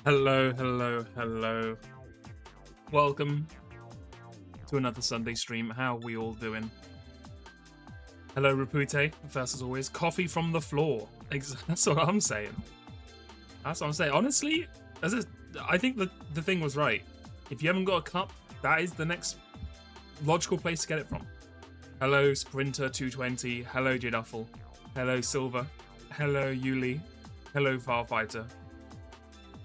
Hello, hello, hello. Welcome to another Sunday stream. How are we all doing? Hello, Rapute. First, as always, coffee from the floor. That's what I'm saying. That's what I'm saying. Honestly, I think the thing was right. If you haven't got a cup, that is the next logical place to get it from. Hello, Sprinter220. Hello, Jiduffle. Hello, Silver. Hello, Yuli. Hello, Farfighter.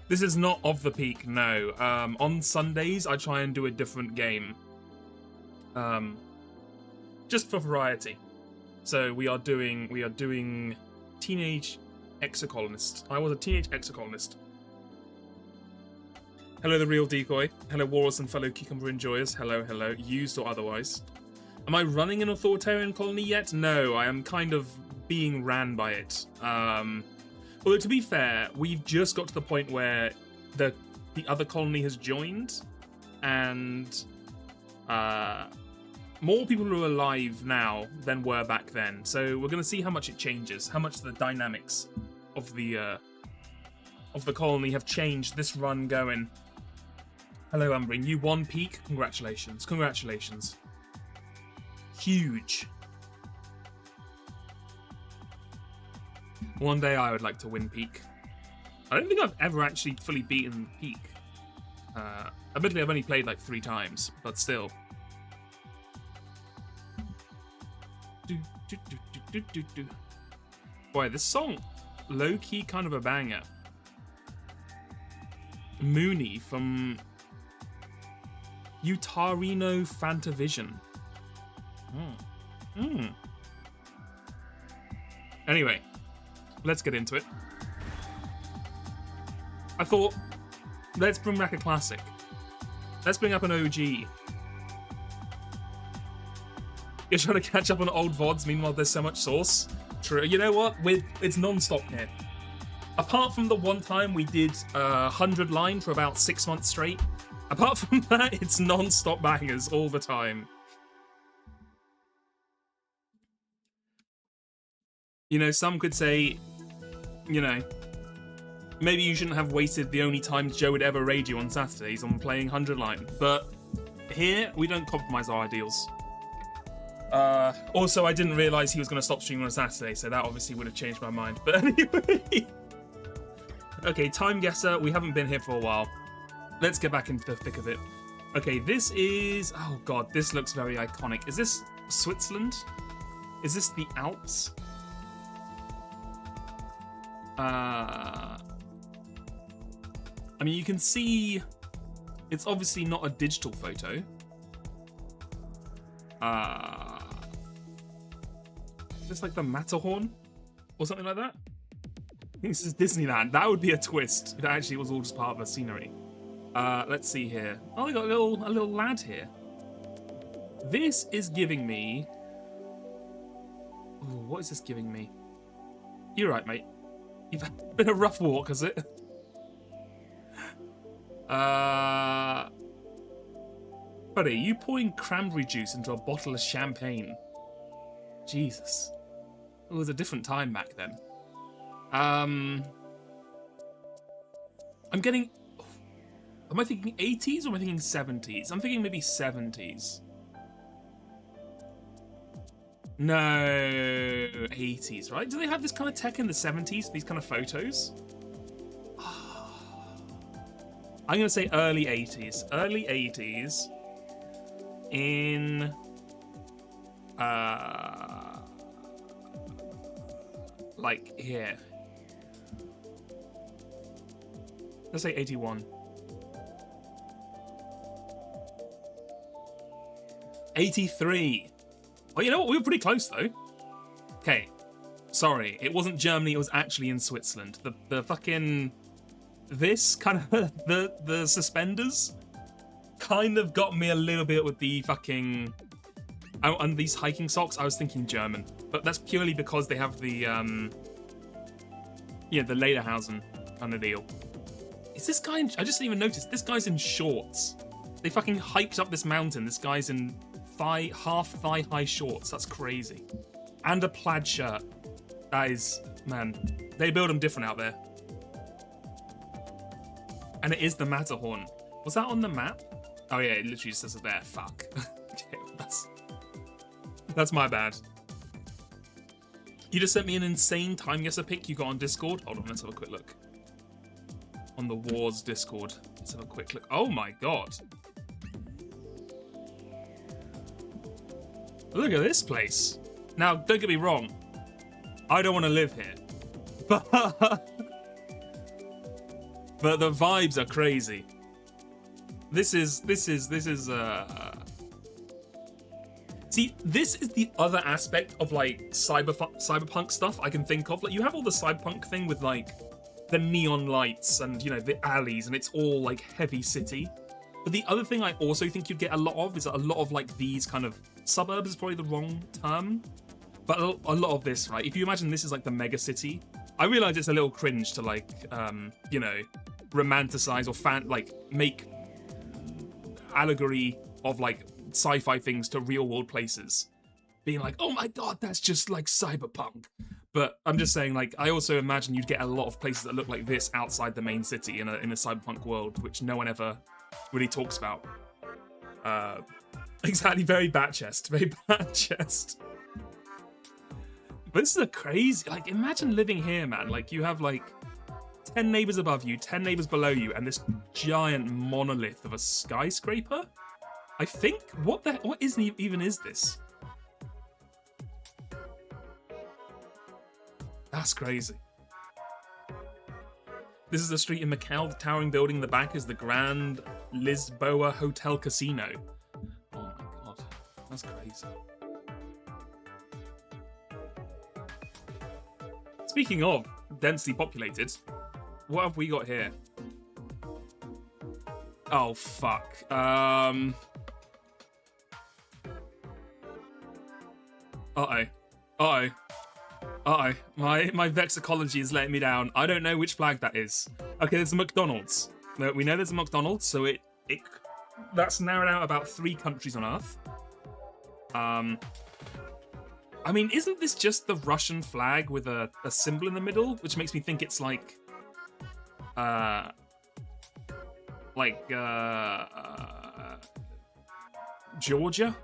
This is not Of the Peak, no. On Sundays, I try and do a different game. Just for variety. So we are doing Teenage Exocolonist. I was a Teenage Exocolonist. Hello, The Real Decoy. Hello, Walrus and fellow Cucumber Enjoyers. Hello, hello. Used or otherwise. Am I running an authoritarian colony yet? No, I am kind of being ran by it. Although, to be fair, we've just got to the point where the other colony has joined, and more people are alive now than were back then. So we're going to see how much it changes, how much the dynamics of the colony have changed this run going. Hello, Umbring. You won Peak. Congratulations. Congratulations. Huge. One day I would like to win Peak. I don't think I've ever actually fully beaten Peak. Admittedly, I've only played like 3 times, but still. Boy, this song, low-key kind of a banger. Mooney from Utarino Fantavision. Anyway. Let's get into it. I thought, let's bring back a classic. Let's bring up an OG. You're trying to catch up on old VODs, meanwhile there's so much sauce. True. You know what? It's non-stop here. Apart from the one time we did 100 line for about 6 months straight, apart from that, it's non-stop bangers all the time. You know, some could say, you know, maybe you shouldn't have wasted the only time Joe would ever raid you on Saturdays on playing 100 line. But here, we don't compromise our ideals. Also, I didn't realise he was going to stop streaming on Saturday, so that obviously would have changed my mind. But anyway. Okay, Time Guesser. We haven't been here for a while. Let's get back into the thick of it. Okay, this is... Oh, God, this looks very iconic. Is this Switzerland? Is this the Alps? I mean, you can see it's obviously not a digital photo. Just like the Matterhorn or something like that. I think this is Disneyland. That would be a twist. It actually was all just part of the scenery. Let's see here. Oh, we got a little lad here. This is giving me... Ooh, what is this giving me? You're right, mate. You've been a rough walk, has it? Buddy, you pouring cranberry juice into a bottle of champagne. Jesus. It was a different time back then. I'm getting... Am I thinking 80s or am I thinking 70s? I'm thinking maybe 70s. No, 80s, right? Do they have this kind of tech in the 70s, these kind of photos? I'm going to say early 80s. Early 80s in... like here. Let's say 81. 83. Well, you know what? We were pretty close, though. Okay. Sorry. It wasn't Germany. It was actually in Switzerland. The fucking... This kind of... the suspenders kind of got me a little bit with the fucking... And these hiking socks, I was thinking German. But that's purely because they have the... Yeah, the Lederhausen kind of deal. Is this guy in... I just didn't even notice. This guy's in shorts. They fucking hiked up this mountain. This guy's in... half thigh high shorts. That's crazy. And a plaid shirt. That is, man, they build them different out there. And it is the Matterhorn. Was that on the map? Oh yeah, it literally just says it there. Fuck. Okay, that's my bad. You just sent me an insane time guesser pic you got on Discord. Hold on, let's have a quick look. On the Wars Discord. Let's have a quick look. Oh my god. Look at this place. Now, don't get me wrong. I don't want to live here. But the vibes are crazy. This is See, this is the other aspect of like cyberpunk stuff I can think of. Like you have all the cyberpunk thing with like the neon lights and, you know, the alleys, and it's all like heavy city. But the other thing I also think you'd get a lot of is a lot of like these kind of suburbs is probably the wrong term, but a lot of this, right? If you imagine this is like the mega city, I realize it's a little cringe to like, you know, romanticize or make allegory of like sci-fi things to real world places, being like, oh my god, that's just like cyberpunk. But I'm just saying, like, I also imagine you'd get a lot of places that look like this outside the main city in a cyberpunk world, which no one ever really talks about. Exactly, very bat chest. But this is a crazy, like, imagine living here, man. Like, you have like 10 neighbors above you, 10 neighbors below you, and this giant monolith of a skyscraper. I think, what even is this? That's crazy. This is a street in Macau. The towering building in the back is the Grand Lisboa Hotel Casino. Oh my god, that's crazy. Speaking of densely populated, what have we got here? Oh fuck. Uh-oh. My vexicology is letting me down. I don't know which flag that is. Okay, there's a McDonald's. We know there's a McDonald's, so that's narrowed out about 3 countries on Earth. I mean, isn't this just the Russian flag with a symbol in the middle, which makes me think it's like Georgia?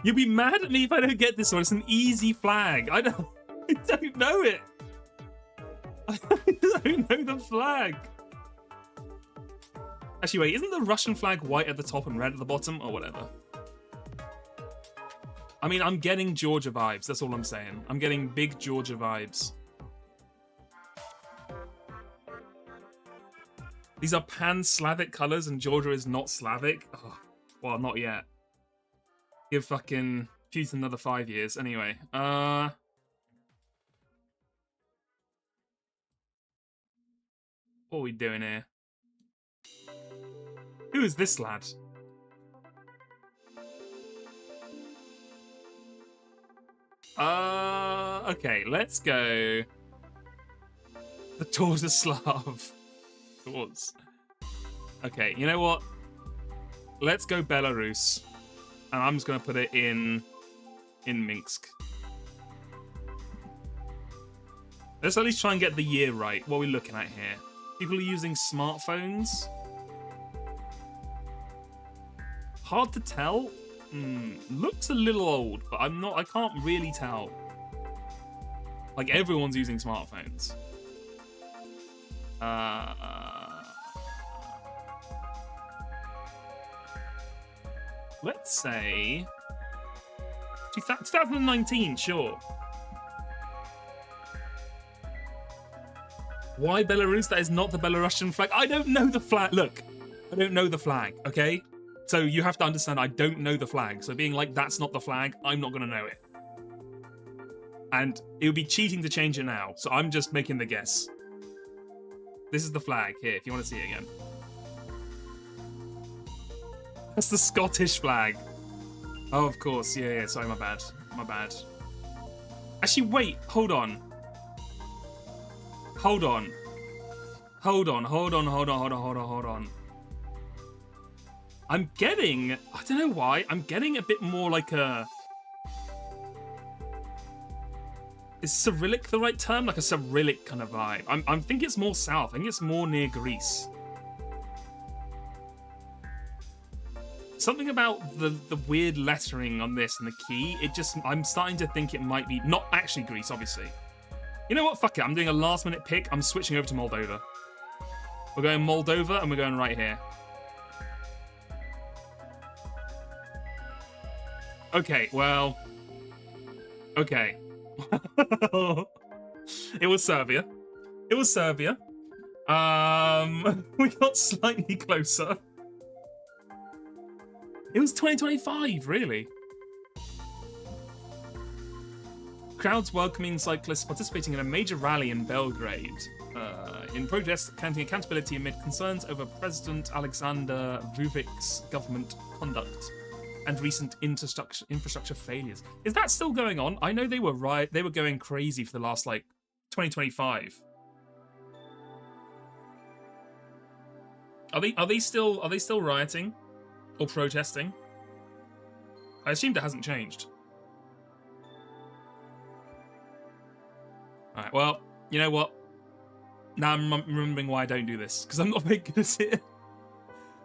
You'll be mad at me if I don't get this one. It's an easy flag. I don't know it. I don't know the flag. Actually, wait, isn't the Russian flag white at the top and red at the bottom, or whatever? I mean, I'm getting Georgia vibes. That's all I'm saying. I'm getting big Georgia vibes. These are pan-Slavic colors, and Georgia is not Slavic. Oh, well, not yet. Give fucking Putin another 5 years. Anyway, what are we doing here? Who is this lad? Okay, let's go. The Tour de Slav. Tours. Okay, you know what? Let's go Belarus. And I'm just going to put it in Minsk. Let's at least try and get the year right. What are we looking at here? People are using smartphones. Hard to tell. Looks a little old, but I can't really tell. Like, everyone's using smartphones. Let's say 2019, sure. Why Belarus? That is not the Belarusian flag. I don't know the flag. Look, I don't know the flag, okay? So you have to understand I don't know the flag. So being like, that's not the flag, I'm not going to know it. And it would be cheating to change it now. So I'm just making the guess. This is the flag. Here, if you want to see it again. That's the Scottish flag. Oh, of course. Yeah, sorry, my bad. My bad. Actually, wait. Hold on. Hold on. Hold on. I'm getting... I don't know why. I'm getting a bit more like a... Is Cyrillic the right term? Like a Cyrillic kind of vibe. I think it's more south. I think it's more near Greece. Something about the weird lettering on this and the key, I'm starting to think it might be not actually Greece, obviously. You know what? Fuck it. I'm doing a last minute pick. I'm switching over to Moldova. We're going Moldova and we're going right here. Okay, well. Okay. It was Serbia. It was Serbia. We got slightly closer. It was 2025, really. Crowds welcoming cyclists participating in a major rally in Belgrade. In protest, counting accountability amid concerns over President Alexander Vuvic's government conduct and recent infrastructure failures. Is that still going on? I know they were going crazy for the last 2025. Are they still rioting or protesting? I assumed it hasn't changed. All right. Well, you know what? Now I'm remembering why I don't do this, because I'm not very good at it.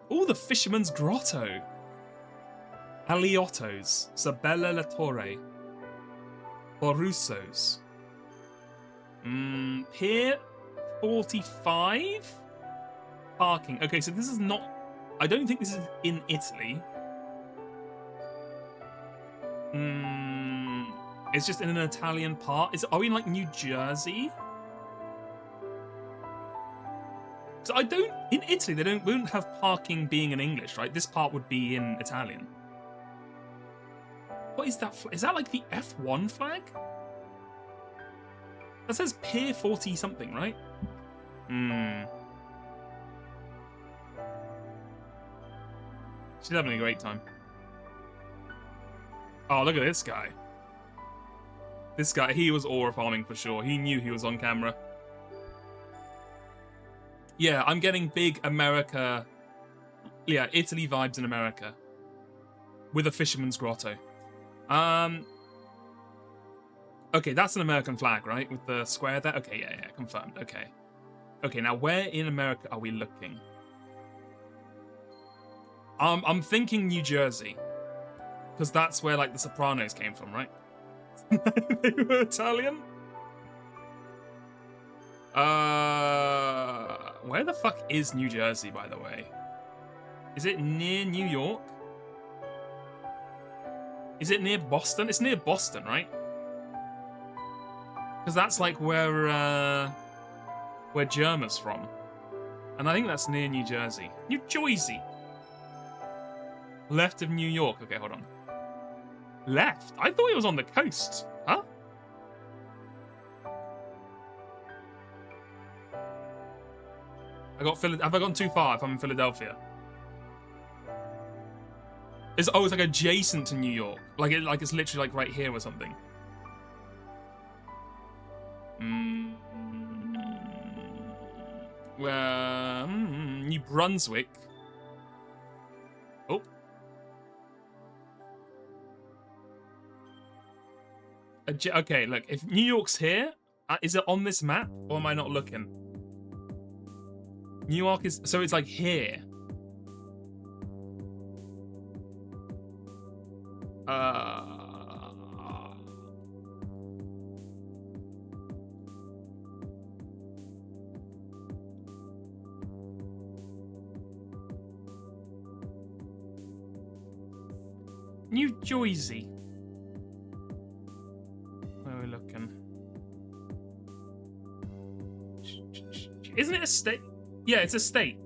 Oh, the Fisherman's Grotto. Aliottos. Sabella La Torre. Borussos. Pier 45? Parking. Okay, so this is not... I don't think this is in Italy. It's just in an Italian part. Are we in, New Jersey? So I don't... In Italy, they won't have parking being in English, right? This part would be in Italian. What is that? Is that the F1 flag? That says Pier 40 something, right? She's having a great time. Oh, look at this guy. This guy, he was aura farming for sure. He knew he was on camera. Yeah, I'm getting big America... Yeah, Italy vibes in America. With a Fisherman's Grotto. Okay, that's an American flag, right? With the square there? Okay, yeah, confirmed. Okay. Okay, now where in America are we looking? I'm thinking New Jersey. Because that's where, the Sopranos came from, right? They were Italian? Where the fuck is New Jersey, by the way? Is it near New York? Is it near Boston? It's near Boston, right? Because that's where Germa's from. And I think that's near New Jersey. New Jersey! Left of New York. Okay, hold on. Left? I thought it was on the coast. Huh? Have I gone too far if I'm in Philadelphia? It's adjacent to New York. It's literally right here or something. New Brunswick. Oh. Okay, look. If New York's here, is it on this map or am I not looking? New York is... So it's here. New Jersey. Where are we looking? Isn't it a state? Yeah, it's a state.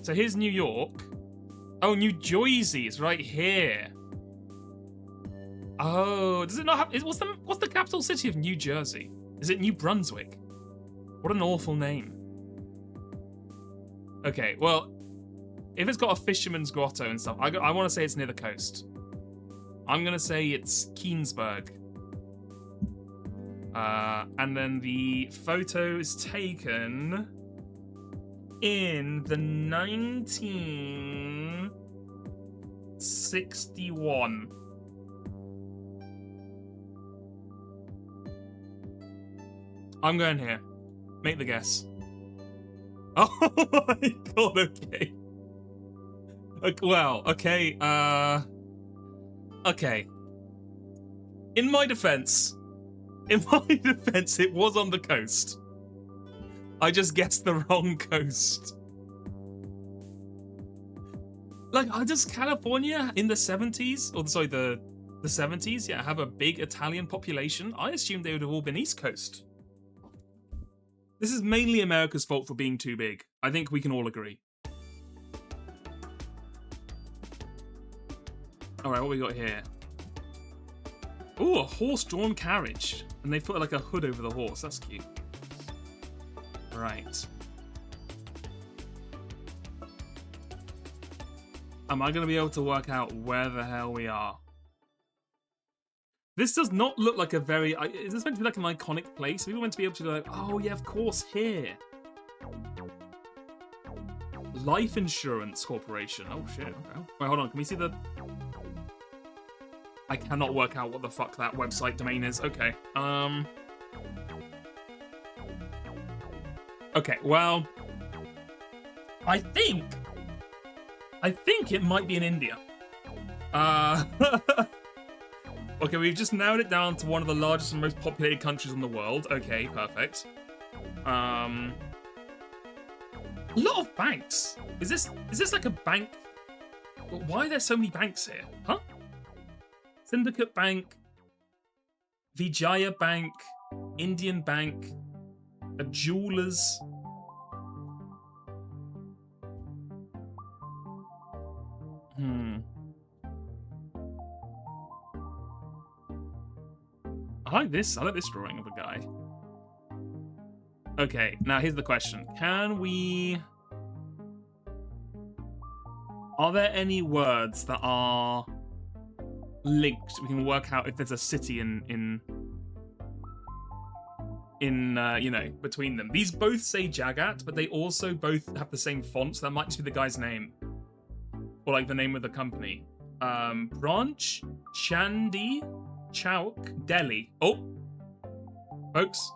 So here's New York. Oh, New Jersey is right here. Oh, does it not have... What's the capital city of New Jersey? Is it New Brunswick? What an awful name. Okay, well, if it's got a Fisherman's Grotto and stuff, I want to say it's near the coast. I'm going to say it's Keensburg. And then the photo is taken in the 1961. I'm going here. Make the guess. Oh my god, okay. Well, okay, okay. In my defense, it was on the coast. I just guessed the wrong coast. Like, does California in the 70s, or sorry, the 70s, yeah, have a big Italian population? I assumed they would have all been East Coast. This is mainly America's fault for being too big. I think we can all agree. Alright, what we got here? Ooh, a horse-drawn carriage. And they put like a hood over the horse. That's cute. Right. Am I going to be able to work out where the hell we are? This does not look like a very... Is this meant to be like an iconic place? People meant to be able to go like, oh yeah, of course, here. Life Insurance Corporation. Oh shit, okay. Wait, hold on, can we see the... I cannot work out what the fuck that website domain is. Okay, okay, well... I think it might be in India. Okay, we've just narrowed it down to one of the largest and most populated countries in the world. Okay, perfect. A lot of banks. Is this like a bank? Why are there so many banks here? Huh? Syndicate Bank, Vijaya Bank, Indian Bank, a jeweler's. I like this drawing of a guy. Okay, now here's the question. Are there any words that are linked? We can work out if there's a city in you know, between them. These both say Jagat, but they also both have the same font, so that might just be the guy's name. Or like the name of the company. Branch, Chandi, Chowk, Delhi. Oh! Folks.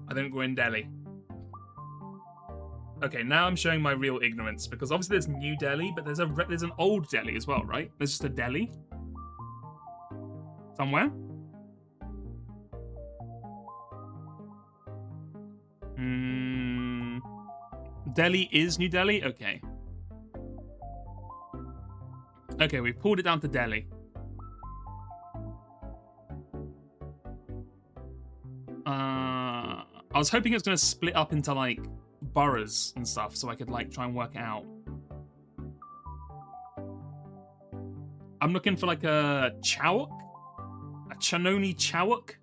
I think we're in Delhi. Okay, now I'm showing my real ignorance, because obviously there's New Delhi, but there's an old Delhi as well, right? There's just a Delhi. Somewhere. Delhi is New Delhi? Okay. Okay, we've pulled it down to Delhi. I was hoping it was going to split up into, like, boroughs and stuff, so I could, like, try and work it out. I'm looking for, like, a Chowk? A Chanoni Chowk?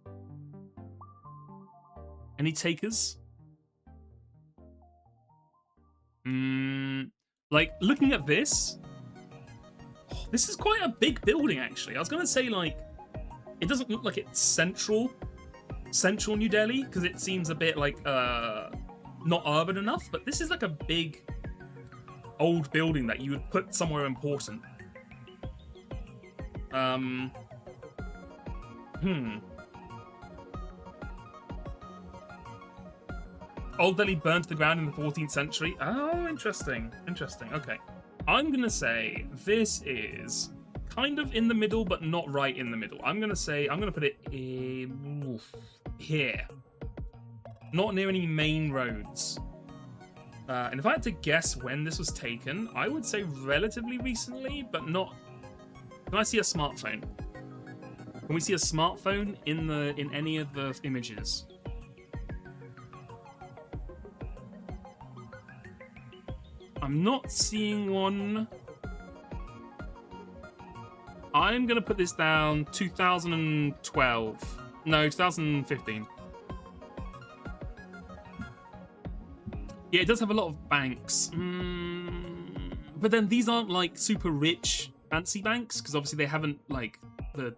Any takers? Like, looking at this... Oh, this is quite a big building, actually. I was going to say, like, it doesn't look like it's central New Delhi, because it seems a bit like not urban enough, but this is like a big old building that you would put somewhere important. Old Delhi burned to the ground in the 14th century. Oh, interesting. Okay, I'm gonna say this is kind of in the middle, but not right in the middle. I'm gonna put it in here. Not near any main roads. And if I had to guess when this was taken, I would say relatively recently, but not... Can I see a smartphone? Can we see a smartphone in any of the images? I'm not seeing one. I'm going to put this down 2012. No, 2015. Yeah, it does have a lot of banks. But then these aren't like super rich, fancy banks, because obviously they haven't, like, the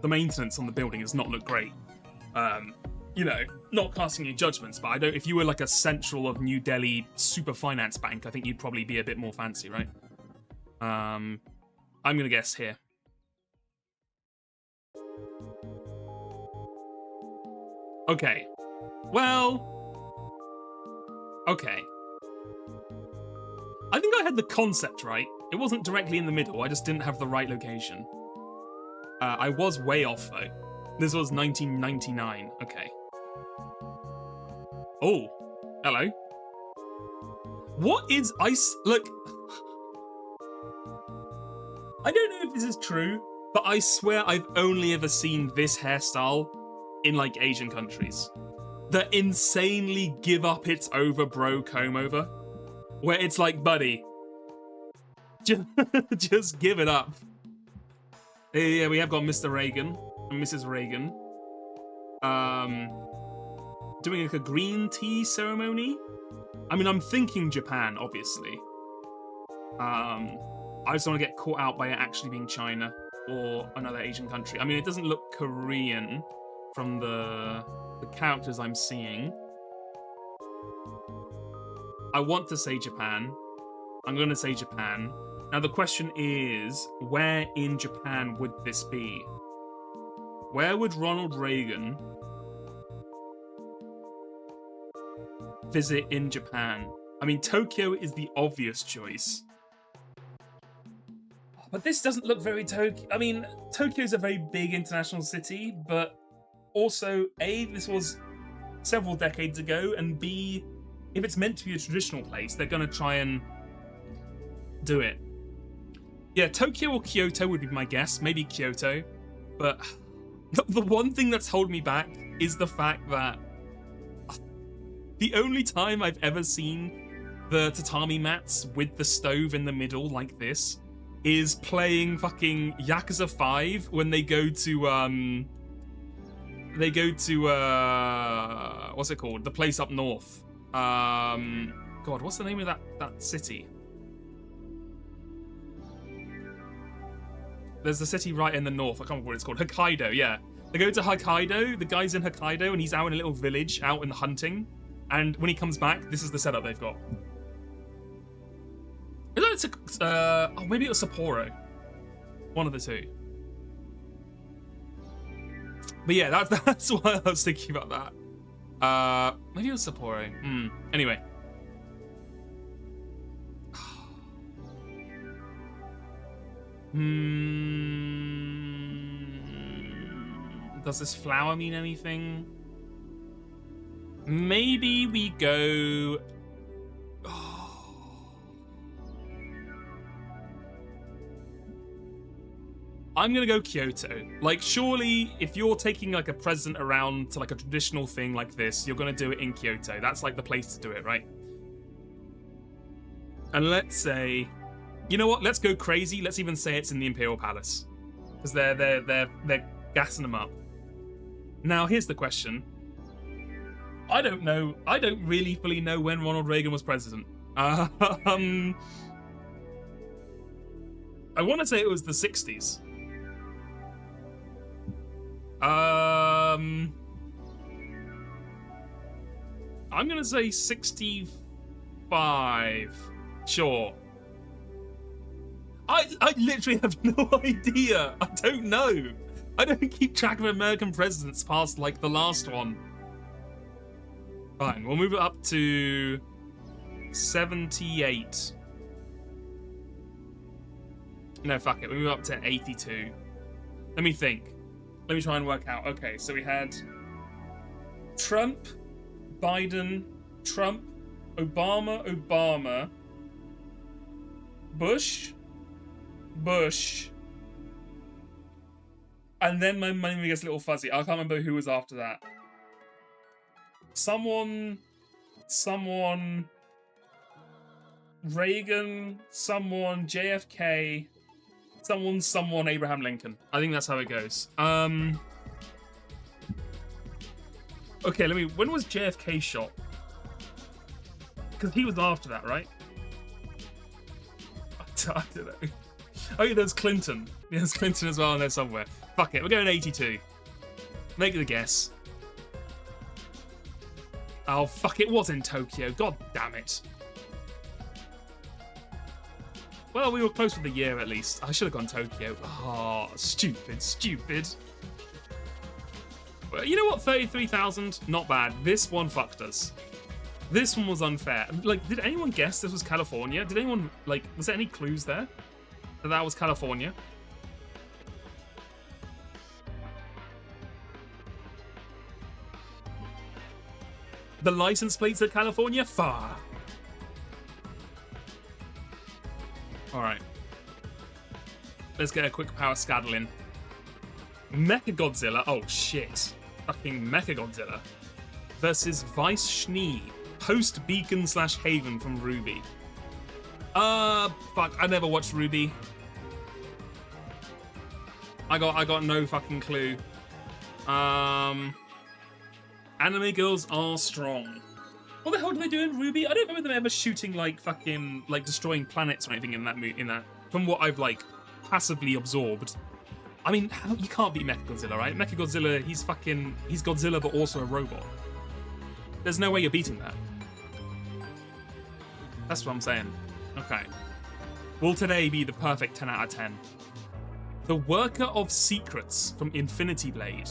maintenance on the building does not look great. You know, not casting any judgments, but if you were like a central of New Delhi super finance bank, I think you'd probably be a bit more fancy, right? I'm gonna guess here. Okay. Well... Okay. I think I had the concept right. It wasn't directly in the middle, I just didn't have the right location. I was way off, though. This was 1999. Okay. Oh. Hello. What is ice... Look... I don't know if this is true, but I swear I've only ever seen this hairstyle in, like, Asian countries. The insanely give up it's over bro comb over. Where it's like, buddy, just give it up. Yeah, we have got Mr. Reagan and Mrs. Reagan. Doing like a green tea ceremony. I mean, I'm thinking Japan, obviously. I just don't want to get caught out by it actually being China or another Asian country. I mean, it doesn't look Korean from the characters I'm seeing. I want to say Japan. I'm going to say Japan. Now, the question is, where in Japan would this be? Where would Ronald Reagan visit in Japan? I mean, Tokyo is the obvious choice. But this doesn't look very Tokyo. I mean, Tokyo is a very big international city, but also, A, this was several decades ago, and B, if it's meant to be a traditional place, they're going to try and do it. Yeah, Tokyo or Kyoto would be my guess. Maybe Kyoto. But the one thing that's holding me back is the fact that the only time I've ever seen the tatami mats with the stove in the middle like this is playing fucking Yakuza 5 when they go to, what's it called? The place up north. God, what's the name of that city? There's a city right in the north. I can't remember what it's called. Hokkaido, yeah. They go to Hokkaido. The guy's in Hokkaido, and he's out in a little village, out in the hunting. And when he comes back, this is the setup they've got. Oh, maybe it was Sapporo. One of the two. But yeah, that's why I was thinking about that. Maybe it was Sapporo. Anyway. Does this flower mean anything? Maybe we go... I'm gonna go Kyoto. Like, surely, if you're taking, like, a president around to, like, a traditional thing like this, you're gonna do it in Kyoto. That's, like, the place to do it, right? And let's say... You know what? Let's go crazy. Let's even say it's in the Imperial Palace. Because they're gassing them up. Now, here's the question. I don't know. I don't really fully know when Ronald Reagan was president. I want to say it was the 60s. I'm going to say 65. Sure. I literally have no idea. I don't know. I don't keep track of American presidents past, like, the last one. Fine, we'll move it up to 78. No, fuck it. We move up to 82. Let me think. Let me try and work out. Okay, so we had Trump, Biden, Trump, Obama, Bush, and then my memory gets a little fuzzy. I can't remember who was after that. Someone, Reagan, someone, JFK, someone, Abraham Lincoln. I think that's how it goes. Okay, when was JFK shot? Because he was after that, right? I don't know. Oh yeah, there's Clinton. Yeah, there's Clinton as well in there somewhere. Fuck it, we're going 82. Make the guess. Oh, fuck, it was in Tokyo. God damn it. Well, we were close with the year, at least. I should have gone Tokyo. Oh, stupid. You know what? 33,000, not bad. This one fucked us. This one was unfair. Like, did anyone guess this was California? Did anyone, like, was there any clues there that that was California? The license plates are California? Far. Alright. Let's get a quick power scaddle in. Mechagodzilla. Oh, shit. Fucking Mechagodzilla. Versus Vice Schnee. Post-Beacon/Haven from Ruby. Fuck. I never watched Ruby. I got no fucking clue. Anime girls are strong. What the hell do they do in Ruby? I don't remember them ever shooting like fucking like destroying planets or anything in that. From what I've like passively absorbed. I mean, you can't beat Mechagodzilla, right? Mechagodzilla, he's Godzilla but also a robot. There's no way you're beating that. That's what I'm saying. Okay. Will today be the perfect 10 out of 10? The Worker of Secrets from Infinity Blade.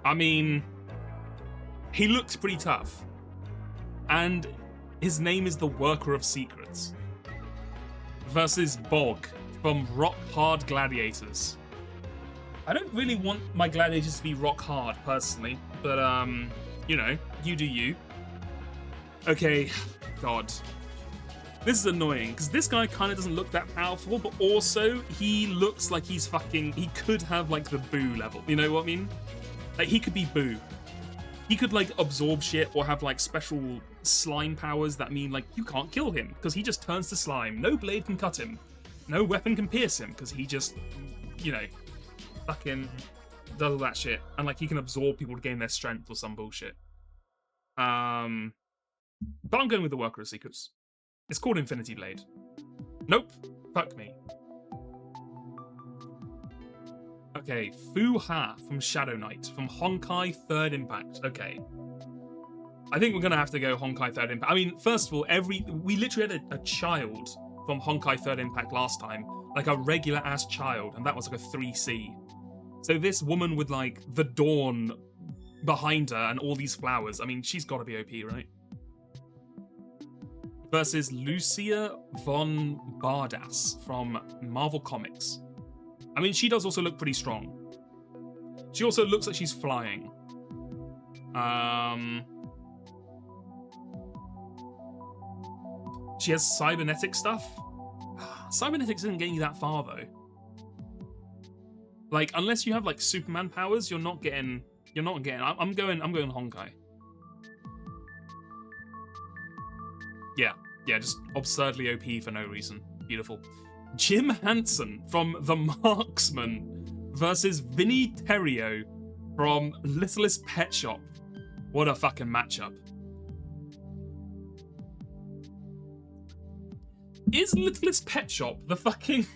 I mean, he looks pretty tough. And his name is the Worker of Secrets. Versus Bog from Rock Hard Gladiators. I don't really want my gladiators to be rock hard, personally. But, you know, you do you. Okay, God. This is annoying, because this guy kind of doesn't look that powerful, but also, he looks like he's fucking... He could have, like, the Boo level. You know what I mean? Like, he could be Boo. He could, like, absorb shit or have, like, special slime powers that mean, like, you can't kill him, because he just turns to slime. No blade can cut him. No weapon can pierce him, because he just, you know, fucking does all that shit. And, like, he can absorb people to gain their strength or some bullshit. But I'm going with the Worker of Secrets. It's called Infinity Blade. Nope. Fuck me. Okay, Fu Ha from Shadow Knight, from Honkai 3rd Impact. Okay. I think we're going to have to go Honkai 3rd Impact. I mean, first of all, we literally had a child from Honkai 3rd Impact last time. Like a regular-ass child, and that was like a 3C. So this woman with, like, the dawn behind her and all these flowers, I mean, she's got to be OP, right? Versus Lucia von Bardas from Marvel Comics. I mean, she does also look pretty strong. She also looks like she's flying. She has cybernetic stuff. Cybernetics isn't getting you that far, though. Like, unless you have, like, Superman powers, you're not getting... I'm going Honkai. Yeah, just absurdly OP for no reason. Beautiful. Jim Hansen from The Marksman versus Vinny Terrio from Littlest Pet Shop. What a fucking matchup. Is Littlest Pet Shop the fucking...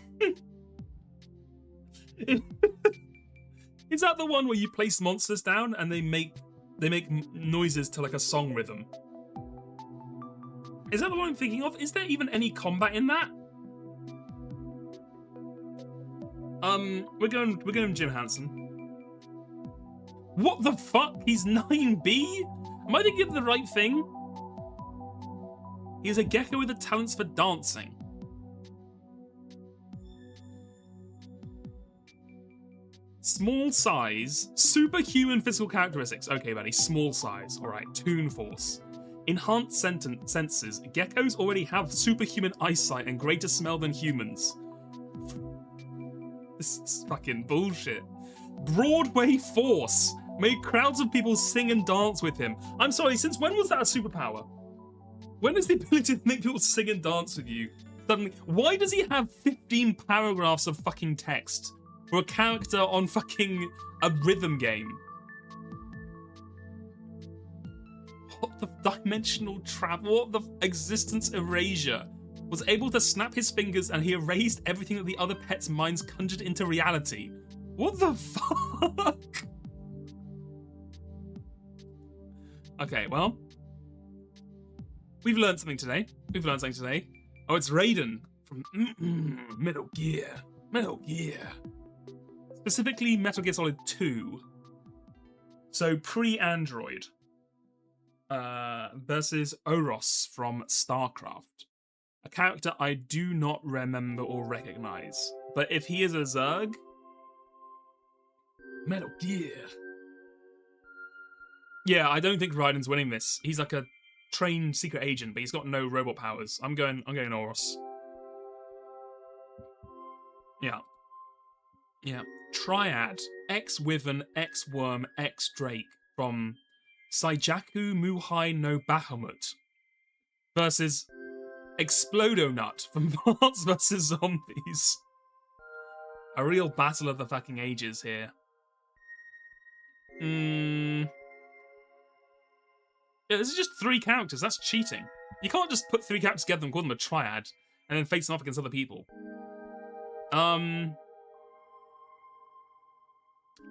Is that the one where you place monsters down and they make noises to like a song rhythm? Is that the one I'm thinking of? Is there even any combat in that? We're going Jim Hansen. What the fuck? He's 9B? Am I thinking of the right thing? He's a gecko with the talents for dancing. Small size, superhuman physical characteristics. Okay, buddy, small size. All right, Toon Force. Enhanced senses. Geckos already have superhuman eyesight and greater smell than humans. This is fucking bullshit. Broadway Force. Made crowds of people sing and dance with him. I'm sorry, since when was that a superpower? When is the ability to make people sing and dance with you? Suddenly, why does he have 15 paragraphs of fucking text for a character on fucking a rhythm game? What the dimensional travel? What the existence erasure? Was able to snap his fingers and he erased everything that the other pets' minds conjured into reality. What the fuck? Okay, well, we've learned something today. Oh, it's Raiden from Metal Gear. Specifically, Metal Gear Solid 2. So pre-Android versus Oros from StarCraft. A character I do not remember or recognize. But if he is a Zerg... Metal Gear. Yeah, I don't think Raiden's winning this. He's like a trained secret agent, but he's got no robot powers. I'm going Oros. Yeah. Yeah. Triad. X-Wyvern, X-Worm, X-Drake from Saijaku Muhai no Bahamut versus Explodonut from Plants vs. Zombies. A real battle of the fucking ages here. Yeah, this is just 3 characters. That's cheating. You can't just put 3 characters together and call them a triad and then face them off against other people.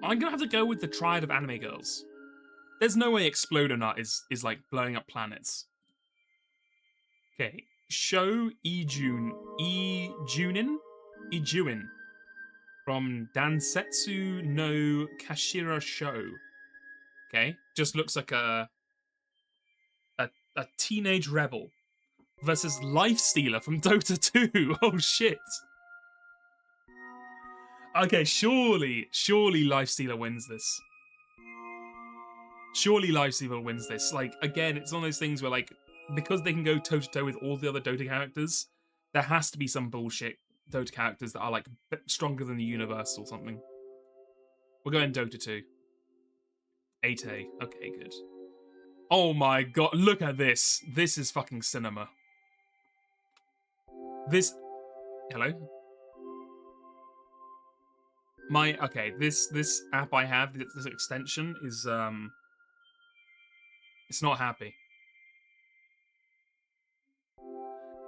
I'm gonna have to go with the triad of anime girls. There's no way Explodonut is like blowing up planets. Okay, Sho Ijunin from Dansetsu no Kashira Sho. Okay, just looks like a teenage rebel versus Lifestealer from Dota 2. Oh shit. Okay, surely Lifestealer wins this. Surely Lifestealer wins this. Like, again, it's one of those things where, like, because they can go toe-to-toe with all the other Dota characters, there has to be some bullshit Dota characters that are, like, stronger than the universe or something. We're going Dota 2. 8A. Okay, good. Oh my god, look at this. This is fucking cinema. This... Hello? This app I have, this extension is, it's not happy.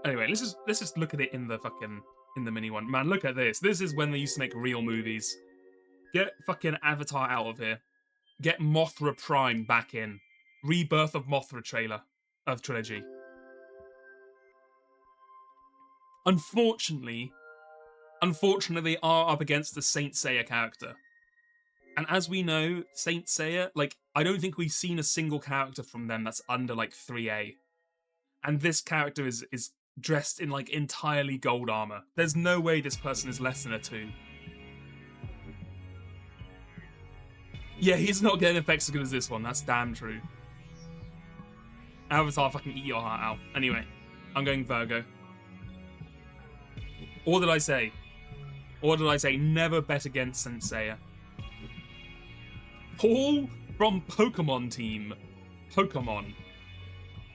Anyway, let's just look at it in the mini one. Man, look at this. This is when they used to make real movies. Get fucking Avatar out of here. Get Mothra Prime back in. Rebirth of Mothra trilogy. Unfortunately, they are up against the Saint Seiya character. And as we know, Saint Seiya, like, I don't think we've seen a single character from them that's under, like, 3A. And this character is dressed in, like, entirely gold armor. There's no way this person is less than a 2. Yeah, he's not getting effects as good as this one. That's damn true. Avatar, fucking eat your heart out. Anyway, I'm going Virgo. Or did I say? Never bet against Saint Seiya. Paul from Pokemon Team. Pokemon.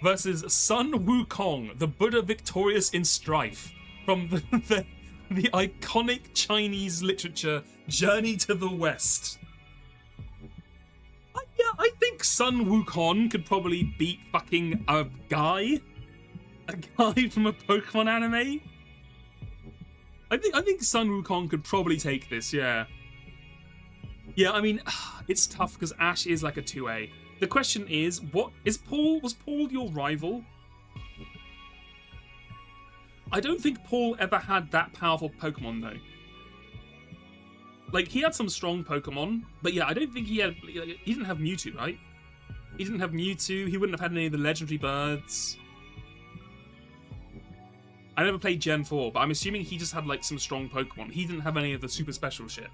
Versus Sun Wukong, the Buddha victorious in strife. From the iconic Chinese literature, Journey to the West. Yeah, I think Sun Wukong could probably beat fucking a guy from a Pokemon anime. I think Sun Wukong could probably take this, yeah. Yeah, I mean, it's tough because Ash is like a 2A. The question is, was Paul your rival? I don't think Paul ever had that powerful Pokemon though. Like, he had some strong Pokemon, but yeah, I don't think he didn't have Mewtwo, right? He didn't have Mewtwo, he wouldn't have had any of the legendary birds. I never played Gen 4, but I'm assuming he just had, like, some strong Pokemon. He didn't have any of the super special shit.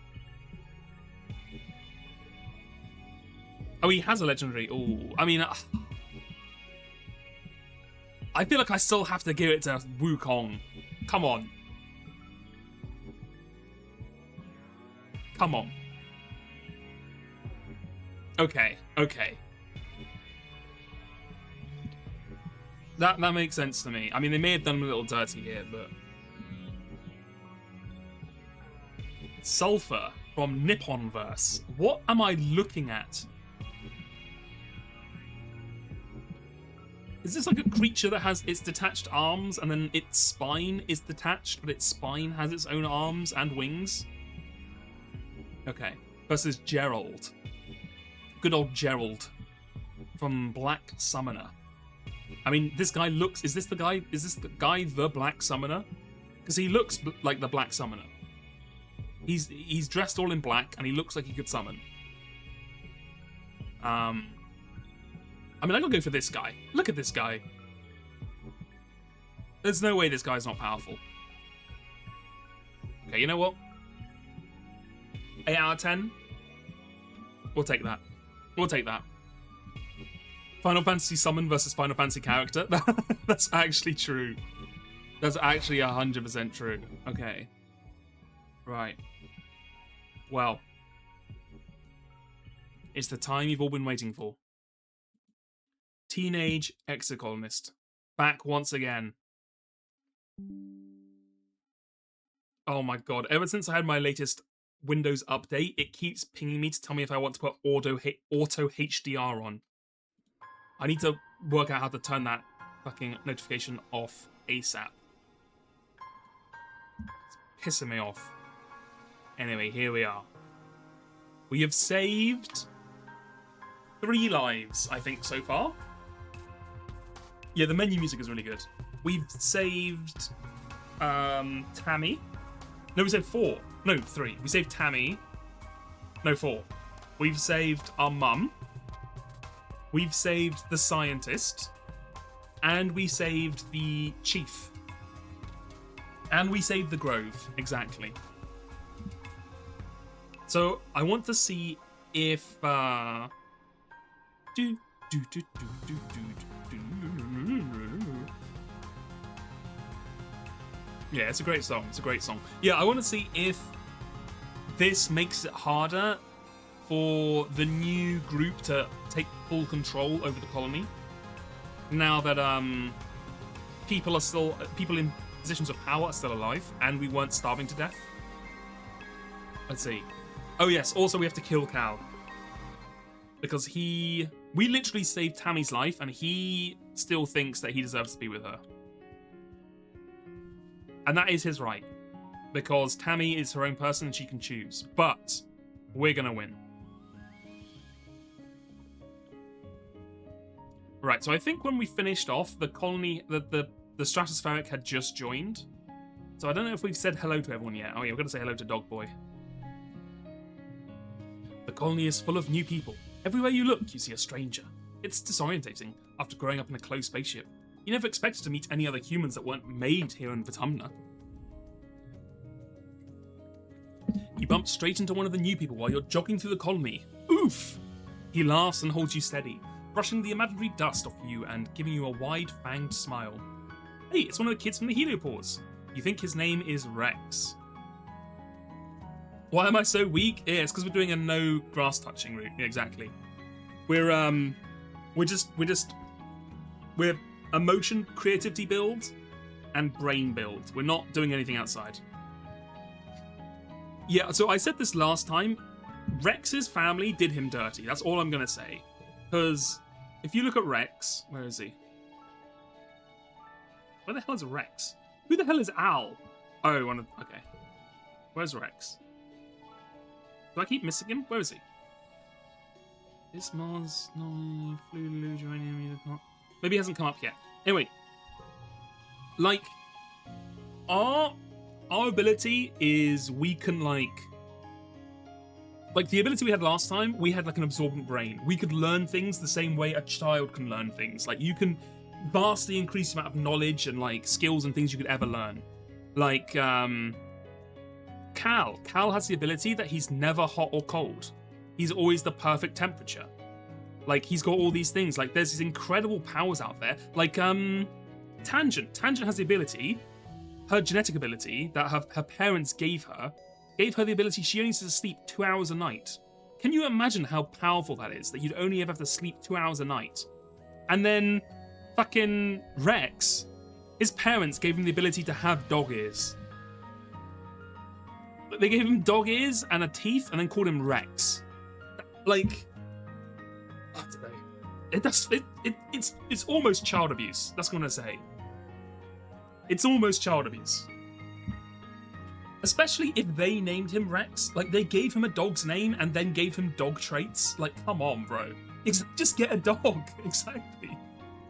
Oh, he has a legendary. Ooh, I mean... I feel like I still have to give it to Wukong. Come on. Come on. Okay. That makes sense to me. I mean, they may have done him a little dirty here, but... Sulfur from Nipponverse. What am I looking at? Is this like a creature that has its detached arms and then its spine is detached, but its spine has its own arms and wings? Okay. Versus Gerald. Good old Gerald. From Black Summoner. I mean, this guy looks... Is this the guy the Black Summoner? Because he looks like the Black Summoner. He's dressed all in black and he looks like he could summon. I mean, I gotta go for this guy. Look at this guy. There's no way this guy's not powerful. Okay, you know what? 8 out of 10. We'll take that. We'll take that. Final Fantasy summon versus Final Fantasy character. That's actually true. That's actually 100% true. Okay. Right. Well. It's the time you've all been waiting for. Teenage Exocolonist. Back once again. Oh my god. Ever since I had my latest Windows update, it keeps pinging me to tell me if I want to put auto HDR on. I need to work out how to turn that fucking notification off ASAP. It's pissing me off. Anyway, here we are. We have saved 3 lives, I think, so far. Yeah, the menu music is really good. We've saved Tammy. No, we saved 4. No, 3. We saved Tammy. No, 4. We've saved our mum. We've saved the scientist. And we saved the chief. And we saved the grove, exactly. So, I want to see if... Yeah, it's a great song. It's a great song. Yeah, I want to see if this makes it harder for the new group to take full control over the colony. Now that people in positions of power are still alive, and we weren't starving to death. Let's see. Oh yes, also we have to kill Cal. Because we literally saved Tammy's life, and he still thinks that he deserves to be with her. And that is his right. Because Tammy is her own person and she can choose. But we're gonna win. Right, so I think when we finished off, the colony, the stratospheric had just joined. So I don't know if we've said hello to everyone yet. Oh yeah, we're gonna say hello to Dog Boy. The colony is full of new people. Everywhere you look, you see a stranger. It's disorientating after growing up in a closed spaceship. You never expected to meet any other humans that weren't made here in Vitumna. You bump straight into one of the new people while you're jogging through the colony. Oof! He laughs and holds you steady, brushing the imaginary dust off you and giving you a wide-fanged smile. Hey, it's one of the kids from the Heliopause. You think his name is Rex. Why am I so weak? Yeah, it's because we're doing a no grass touching route. Yeah, exactly. We're emotion creativity build and brain build. We're not doing anything outside. Yeah, so I said this last time. Rex's family did him dirty. That's all I'm gonna say. Because if you look at Rex, where is he? Where the hell is Rex? Who the hell is Al? Oh, okay. Where's Rex? Do I keep missing him? Where is he? Is Mars no flu geranium? Maybe he hasn't come up yet. Anyway, like our ability is we can like the ability we had last time. We had like an absorbent brain. We could learn things the same way a child can learn things. Like you can vastly increase the amount of knowledge and like skills and things you could ever learn. Like Cal has the ability that he's never hot or cold. He's always the perfect temperature. Like, he's got all these things. Like, there's these incredible powers out there. Like, Tangent. Tangent has the ability, her genetic ability, that her parents gave her the ability she only needs to sleep 2 hours a night. Can you imagine how powerful that is? That you'd only ever have to sleep 2 hours a night. And then, fucking Rex, his parents gave him the ability to have dog ears. They gave him dog ears and a teeth and then called him Rex. Like, I don't know. It's almost child abuse. That's what I'm gonna say. It's almost child abuse. Especially if they named him Rex. Like, they gave him a dog's name and then gave him dog traits. Like, come on, bro. Just get a dog. Exactly.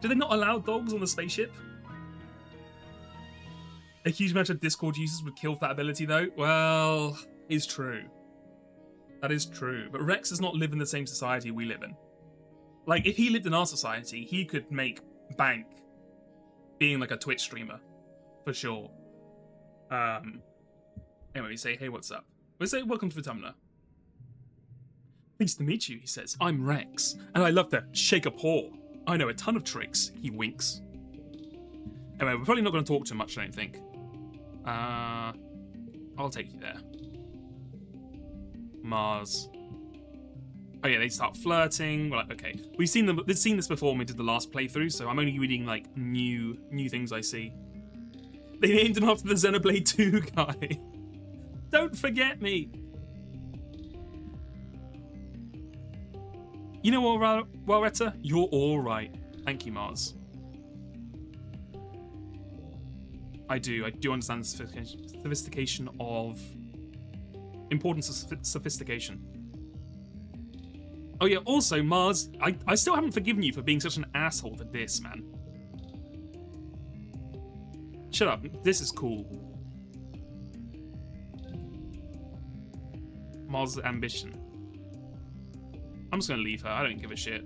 Do they not allow dogs on the spaceship? A huge amount of Discord users would kill for that ability, though. Well, is true. That is true. But Rex does not live in the same society we live in. Like, if he lived in our society, he could make bank being like a Twitch streamer, for sure. Anyway, we say, hey, what's up? We say, welcome to the Tumblr. Pleased to meet you, he says. I'm Rex, and I love to shake a paw. I know a ton of tricks, he winks. Anyway, we're probably not going to talk too much, I don't think. I'll take you there. Mars. Oh yeah, they start flirting. We're like, okay. We've seen this before when we did the last playthrough, so I'm only reading like new things I see. They named him after the Xenoblade 2 guy. Don't forget me. You know what, Walretta? You're all right. Thank you, Mars. I do understand the sophistication of... importance of sophistication. Oh yeah, also, Mars, I still haven't forgiven you for being such an asshole to this, man. Shut up, this is cool. Mars' ambition. I'm just gonna leave her, I don't give a shit.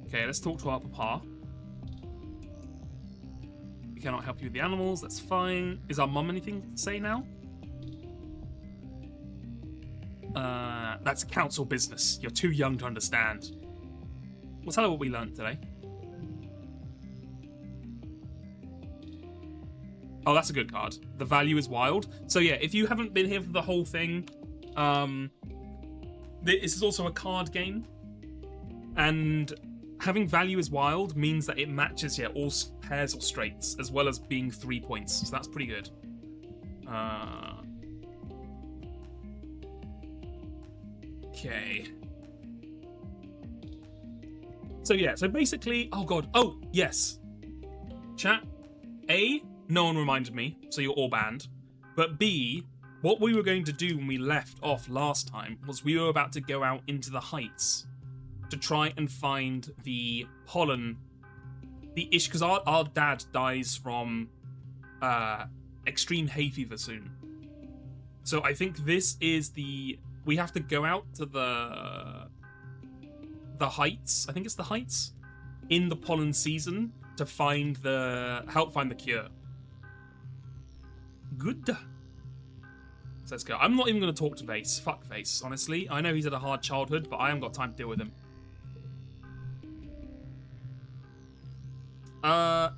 Okay, let's talk to our papa. We cannot help you with the animals, that's fine. Is our mum anything to say now? That's council business. You're too young to understand. We'll tell her what we learned today. Oh, that's a good card. The value is wild. So yeah, if you haven't been here for the whole thing, this is also a card game. And having value is wild means that it matches, yeah, all pairs or straights, as well as being 3 points. So that's pretty good. Okay. So yeah, so basically, oh god, oh, yes. Chat, A, no one reminded me, so you're all banned. But B, what we were going to do when we left off last time was we were about to go out into the heights to try and find the pollen, the issue, because our dad dies from extreme hay fever soon. So I think this is we have to go out to the heights, I think it's the heights, in the pollen season to help find the cure. Good. So let's go. I'm not even going to talk to Vase. Fuck Vase, honestly. I know he's had a hard childhood, but I haven't got time to deal with him.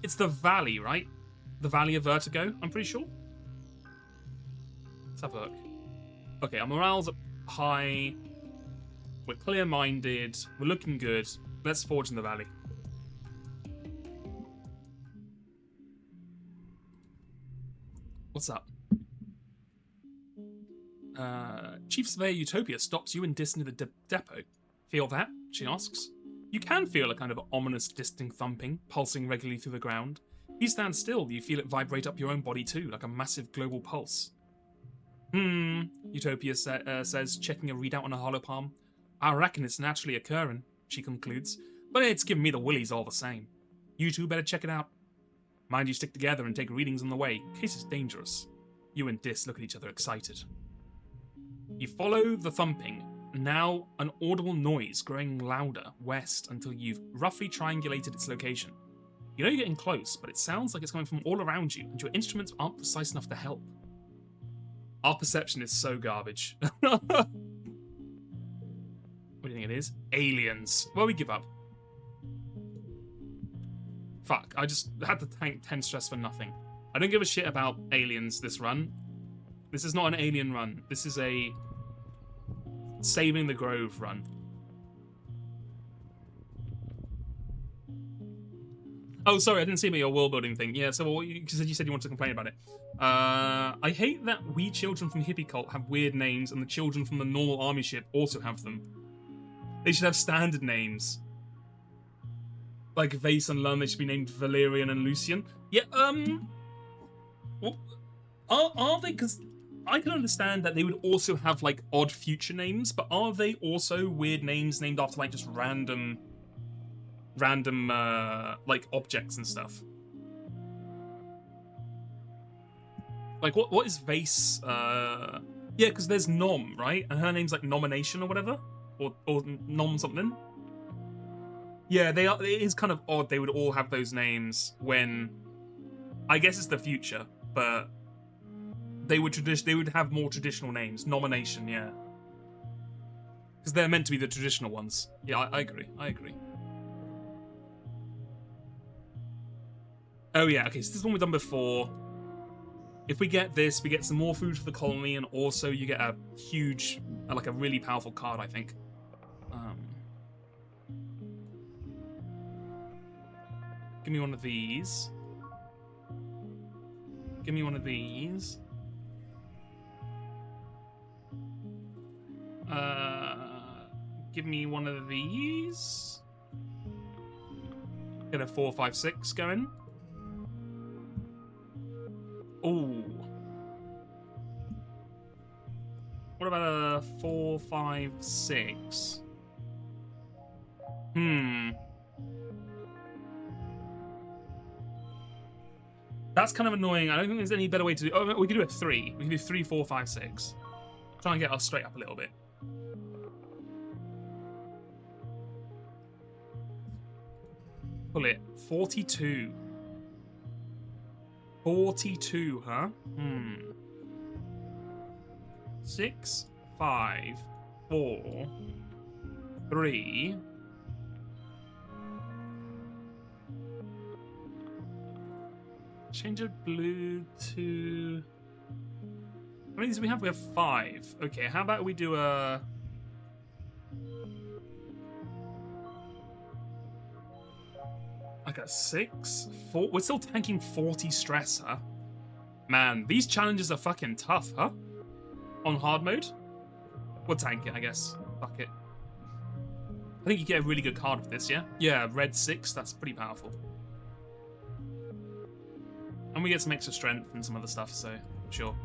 It's the Valley, right? The Valley of Vertigo, I'm pretty sure. Let's have a look. Okay, our morale's up high. We're clear-minded. We're looking good. Let's forge in the Valley. What's up? Chief Surveyor Utopia stops you and Dis near the depot. Feel that? She asks. You can feel a kind of ominous, distant thumping, pulsing regularly through the ground. If you stand still, you feel it vibrate up your own body too, like a massive global pulse. Utopia says, checking a readout on a holopalm. I reckon it's naturally occurring, she concludes, but it's giving me the willies all the same. You two better check it out. Mind you stick together and take readings on the way, in case it's dangerous. You and Dis look at each other excited. You follow the thumping, now an audible noise growing louder west until you've roughly triangulated its location. You know you're getting close, but it sounds like it's coming from all around you, and your instruments aren't precise enough to help. Our perception is so garbage. What do you think it is? Aliens. Well, we give up. Fuck, I just had to tank 10 stress for nothing. I don't give a shit about aliens this run. This is not an alien run. This is a Saving the Grove run. Oh, sorry, I didn't see about your world building thing. Yeah, so you said you wanted to complain about it. I hate that we children from Hippie Cult have weird names and the children from the normal army ship also have them. They should have standard names. Like Vase and Lum, they should be named Valerian and Lucian. Yeah, well, are they? Because I can understand that they would also have like odd future names, but are they also weird names named after like just random like objects and stuff? Like what is Vase? Yeah, because there's Nom, right? And her name's like Nomination or whatever. or nom something. Yeah, they are. It is kind of odd. They would all have those names when, I guess it's the future, but they would have more traditional names. Nomination, yeah, because they're meant to be the traditional ones. Yeah, I agree. I agree. Oh yeah, okay. So this is one we've done before. If we get this, we get some more food for the colony, and also you get a huge, like a really powerful card, I think. Give me one of these. Give me one of these. Give me one of these. Get a 4, 5, 6 going. Ooh. What about a 4, 5, 6? That's kind of annoying. I don't think there's any better way to do. Oh, we could do a 3. We can do 3, 4, 5, 6. Try and get us straight up a little bit. Pull it. 42. 42, huh? 6, 5, 4, 3. Change of blue to... How many do we have? We have 5. Okay, how about we do a... Like a 6? 4? We're still tanking 40 stress, huh? Man, these challenges are fucking tough, huh? On hard mode? We'll tank it, I guess. Fuck it. I think you get a really good card with this, yeah? Yeah, red 6, that's pretty powerful. And we get some extra strength and some other stuff, so sure.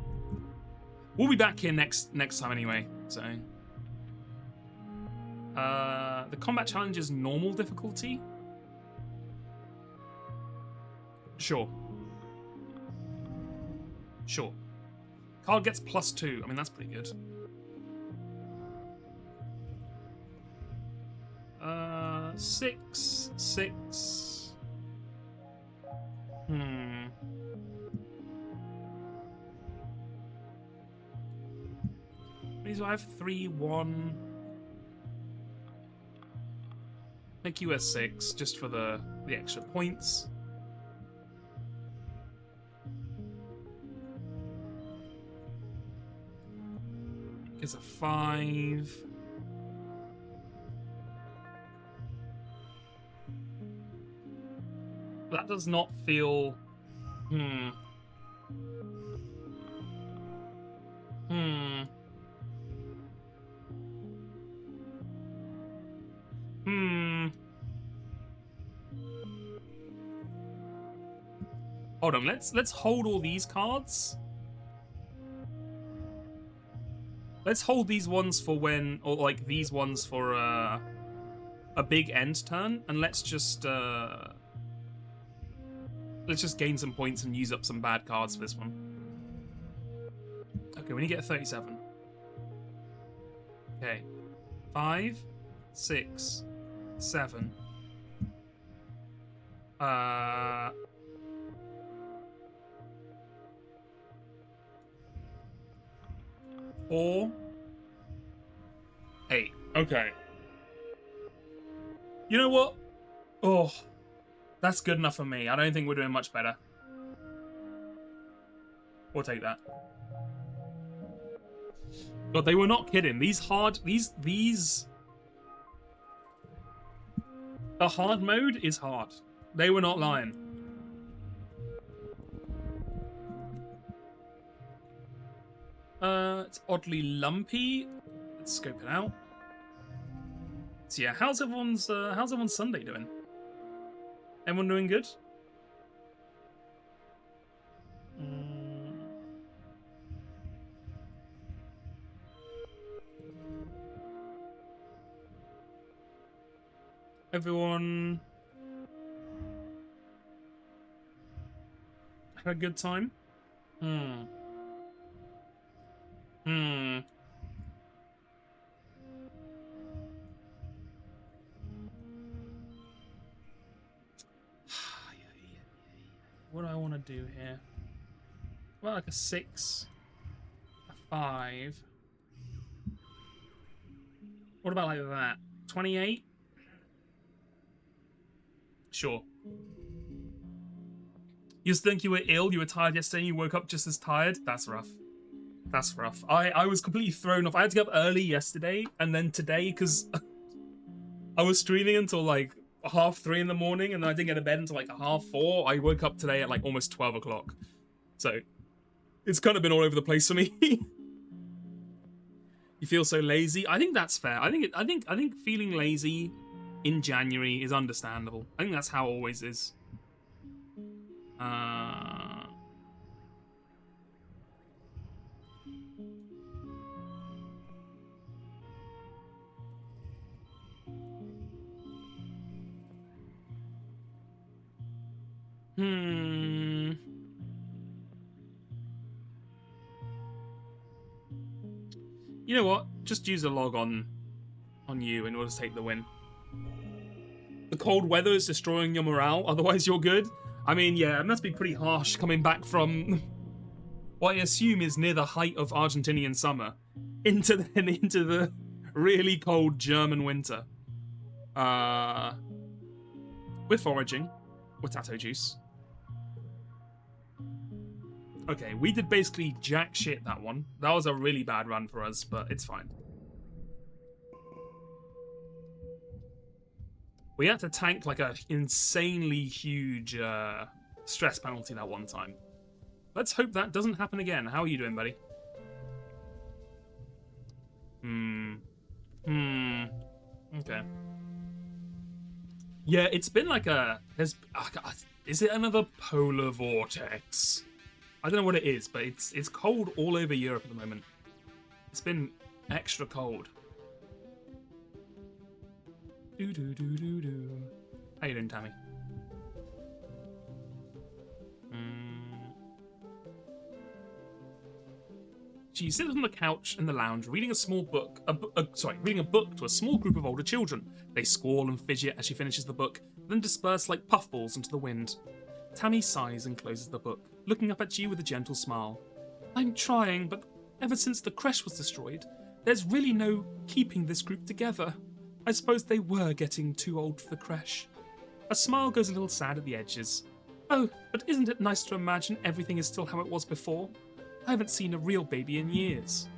We'll be back here next time anyway, so. The combat challenge is normal difficulty? Sure. Sure. Card gets +2. I mean, that's pretty good. 6, 6. These I have 3, 1. Make you a 6 just for the extra points. Gets a 5. That does not feel... Hold on, let's hold all these cards. Let's hold these ones for when, or like these ones for a big end turn, and let's just gain some points and use up some bad cards for this one. Okay, we need to get a 37. Okay, 5, 6, 7. 4, 8. Okay. You know what? Oh, that's good enough for me. I don't think we're doing much better. We'll take that. But they were not kidding. The hard mode is hard. They were not lying. It's oddly lumpy. Let's scope it out. So yeah, how's everyone's Sunday doing? Everyone doing good? Everyone had a good time? to do here? Well, like a 6, a 5. What about like that? 28? Sure. You just think you were ill, you were tired yesterday, and you woke up just as tired? That's rough. That's rough. I was completely thrown off. I had to get up early yesterday, and then today, because I was streaming until like 3:30 in the morning, and then I didn't get to bed until like 4:30. I woke up today at like almost 12 o'clock. So, it's kind of been all over the place for me. You feel so lazy? I think that's fair. I think feeling lazy in January is understandable. I think that's how it always is. You know what? Just use a log on you in order to take the win. The cold weather is destroying your morale, otherwise you're good. I mean, yeah, it must be pretty harsh coming back from what I assume is near the height of Argentinian summer into the really cold German winter. We're foraging with Tato Juice. Okay, we did basically jack shit that one. That was a really bad run for us, but it's fine. We had to tank like an insanely huge stress penalty that one time. Let's hope that doesn't happen again. How are you doing, buddy? Okay. Yeah, it's been like a... is it another polar vortex? I don't know what it is, but it's cold all over Europe at the moment. It's been extra cold. How you doing, Tammy? She sits on the couch in the lounge, reading a small book. Reading a book to a small group of older children. They squall and fidget as she finishes the book, then disperse like puffballs into the wind. Tammy sighs and closes the book, looking up at you with a gentle smile. I'm trying, but ever since the creche was destroyed, there's really no keeping this group together. I suppose they were getting too old for the creche. A smile goes a little sad at the edges. Oh, but isn't it nice to imagine everything is still how it was before? I haven't seen a real baby in years.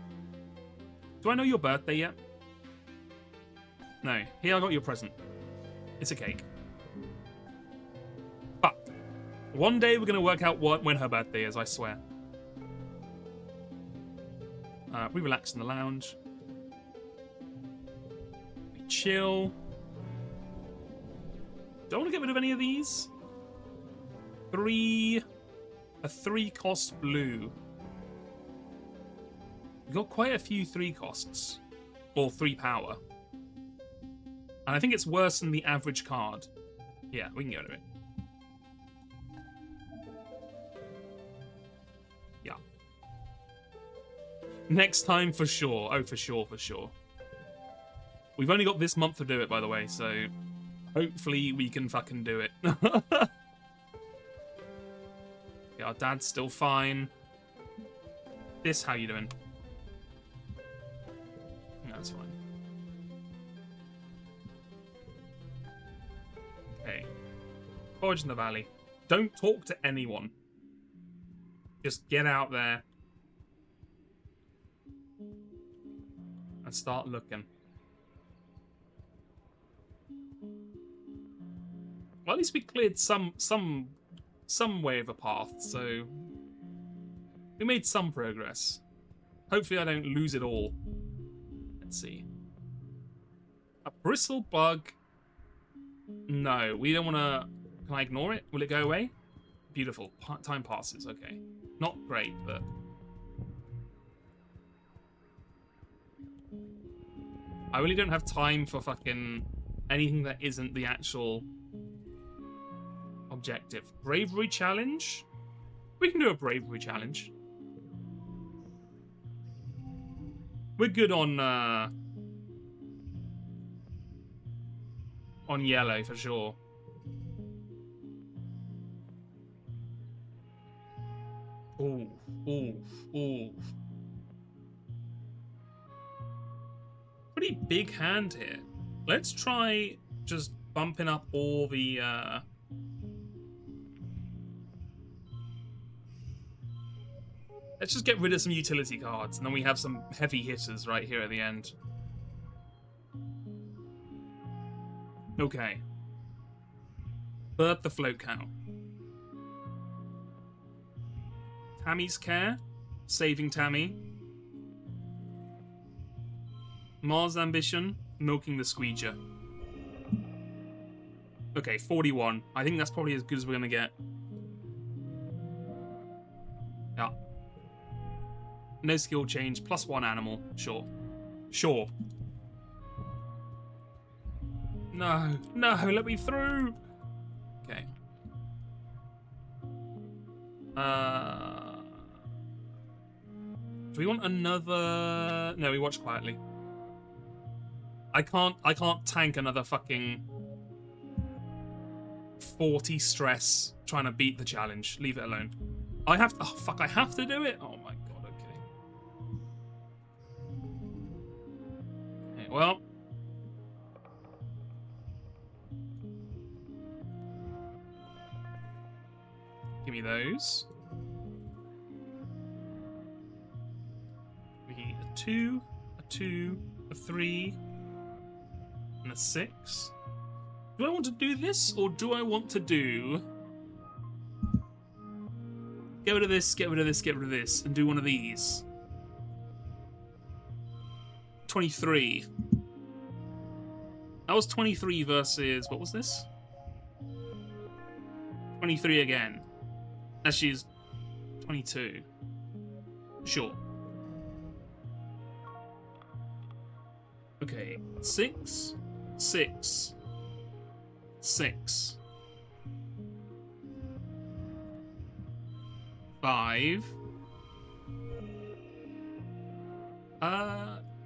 Do I know your birthday yet? No. Here, I got your present. It's a cake. But one day we're going to work out when her birthday is, I swear. We relax in the lounge. We chill. Don't want to get rid of any of these. A 3-cost blue. We've got quite a few 3 costs. Or 3 power. And I think it's worse than the average card. Yeah, we can get rid of it. Yeah. Next time for sure. Oh, for sure, for sure. We've only got this month to do it, by the way, so hopefully we can fucking do it. Yeah, our dad's still fine. This, how you doing? That's fine. Okay. Forge in the valley. Don't talk to anyone. Just get out there and start looking. Well, at least we cleared some way of a path, so we made some progress. Hopefully I don't lose it all. Let's see. A bristle bug. No, we don't want to... Can I ignore it? Will it go away? Beautiful. Time passes. Okay. Not great, but... I really don't have time for fucking anything that isn't the actual objective. Bravery challenge? We can do a bravery challenge. We're good on yellow for sure. Ooh, ooh, ooh. Pretty big hand here. Let's try just bumping up all the let's just get rid of some utility cards, and then we have some heavy hitters right here at the end. Okay. Birth the float cow. Tammy's Care. Saving Tammy. Mars Ambition. Milking the Squeeger. Okay, 41. I think that's probably as good as we're going to get. Yeah. No skill change. +1 animal. Sure. Sure. No. No, let me through. Okay. Do we want another... No, we watch quietly. I can't tank another fucking 40 stress trying to beat the challenge. Leave it alone. I have to... Oh, fuck, I have to do it? Oh, my God, okay. Okay, well... Give me those. We need a 2, a 2, a 3, and a 6. Do I want to do this, or do I want to do... Get rid of this, get rid of this, get rid of this, and do one of these? 23. That was 23 versus... What was this? 23 again. Actually, is 22. Sure. Okay. 6, 6, 6, 5.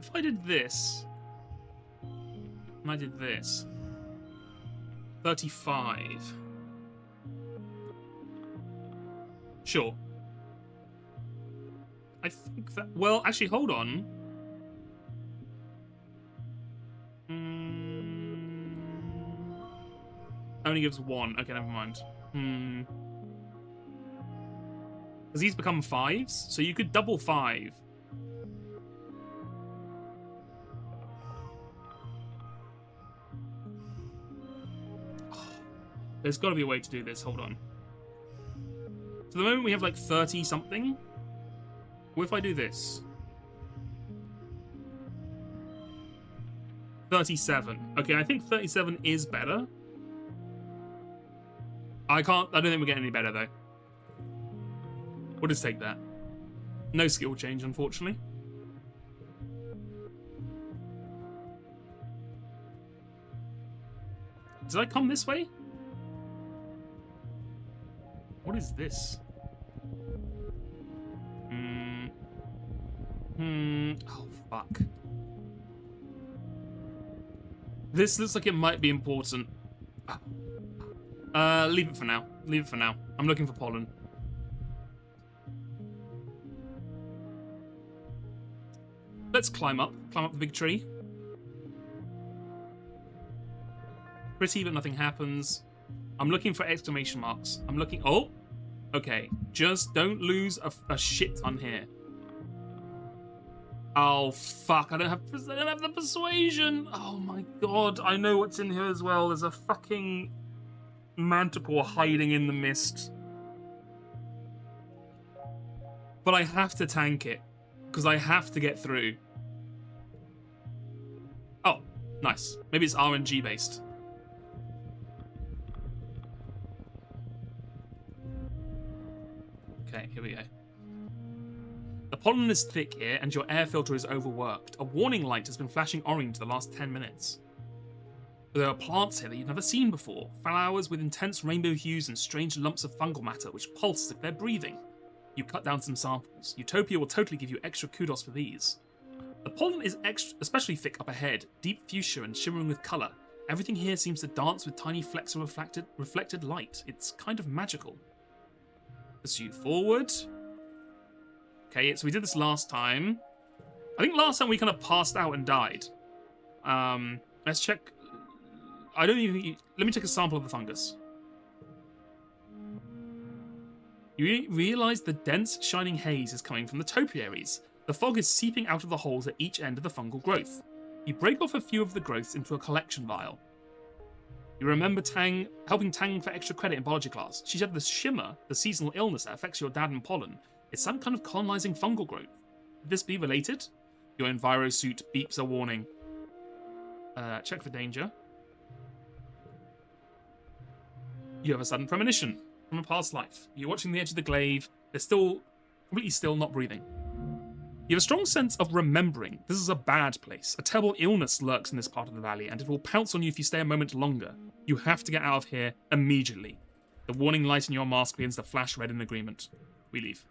If I did this, and I did this, 35. Sure. I think that... Well, actually, hold on. Only gives 1. Okay, never mind. Because these become 5s, so you could double 5. There's got to be a way to do this. Hold on. So the moment we have like 30 something. What if I do this? 37. Okay, I think 37 is better. I don't think we're getting any better though. We'll just take that. No skill change, unfortunately. Did I come this way? What is this? Oh, fuck. This looks like it might be important. Leave it for now. Leave it for now. I'm looking for pollen. Let's climb up. Climb up the big tree. Pretty, but nothing happens. I'm looking for exclamation marks. I'm looking... Oh! Okay. Just don't lose a shit ton here. Oh, fuck. I don't have the persuasion. Oh, my God. I know what's in here as well. There's a fucking manticore hiding in the mist. But I have to tank it. Because I have to get through. Oh, nice. Maybe it's RNG based. Okay, here we go. The pollen is thick here, and your air filter is overworked. A warning light has been flashing orange the last 10 minutes. There are plants here that you've never seen before. Flowers with intense rainbow hues and strange lumps of fungal matter which pulse as if they're breathing. You cut down some samples. Utopia will totally give you extra kudos for these. The pollen is especially thick up ahead, deep fuchsia and shimmering with colour. Everything here seems to dance with tiny flecks of reflected light. It's kind of magical. Pursue forward. Okay, so we did this last time. I think last time we kind of passed out and died. Let's check. I don't even... Let me take a sample of the fungus. You realize the dense, shining haze is coming from the topiaries. The fog is seeping out of the holes at each end of the fungal growth. You break off a few of the growths into a collection vial. You remember helping Tang for extra credit in biology class. She said the shimmer, the seasonal illness that affects your dad and pollen, is some kind of colonizing fungal growth. Could this be related? Your enviro suit beeps a warning. Check for danger. You have a sudden premonition from a past life. You're watching the edge of the glaive. They're still completely still, not breathing. You have a strong sense of remembering. This is a bad place. A terrible illness lurks in this part of the valley, and it will pounce on you if you stay a moment longer. You have to get out of here immediately. The warning light in your mask begins to flash red in agreement. We leave.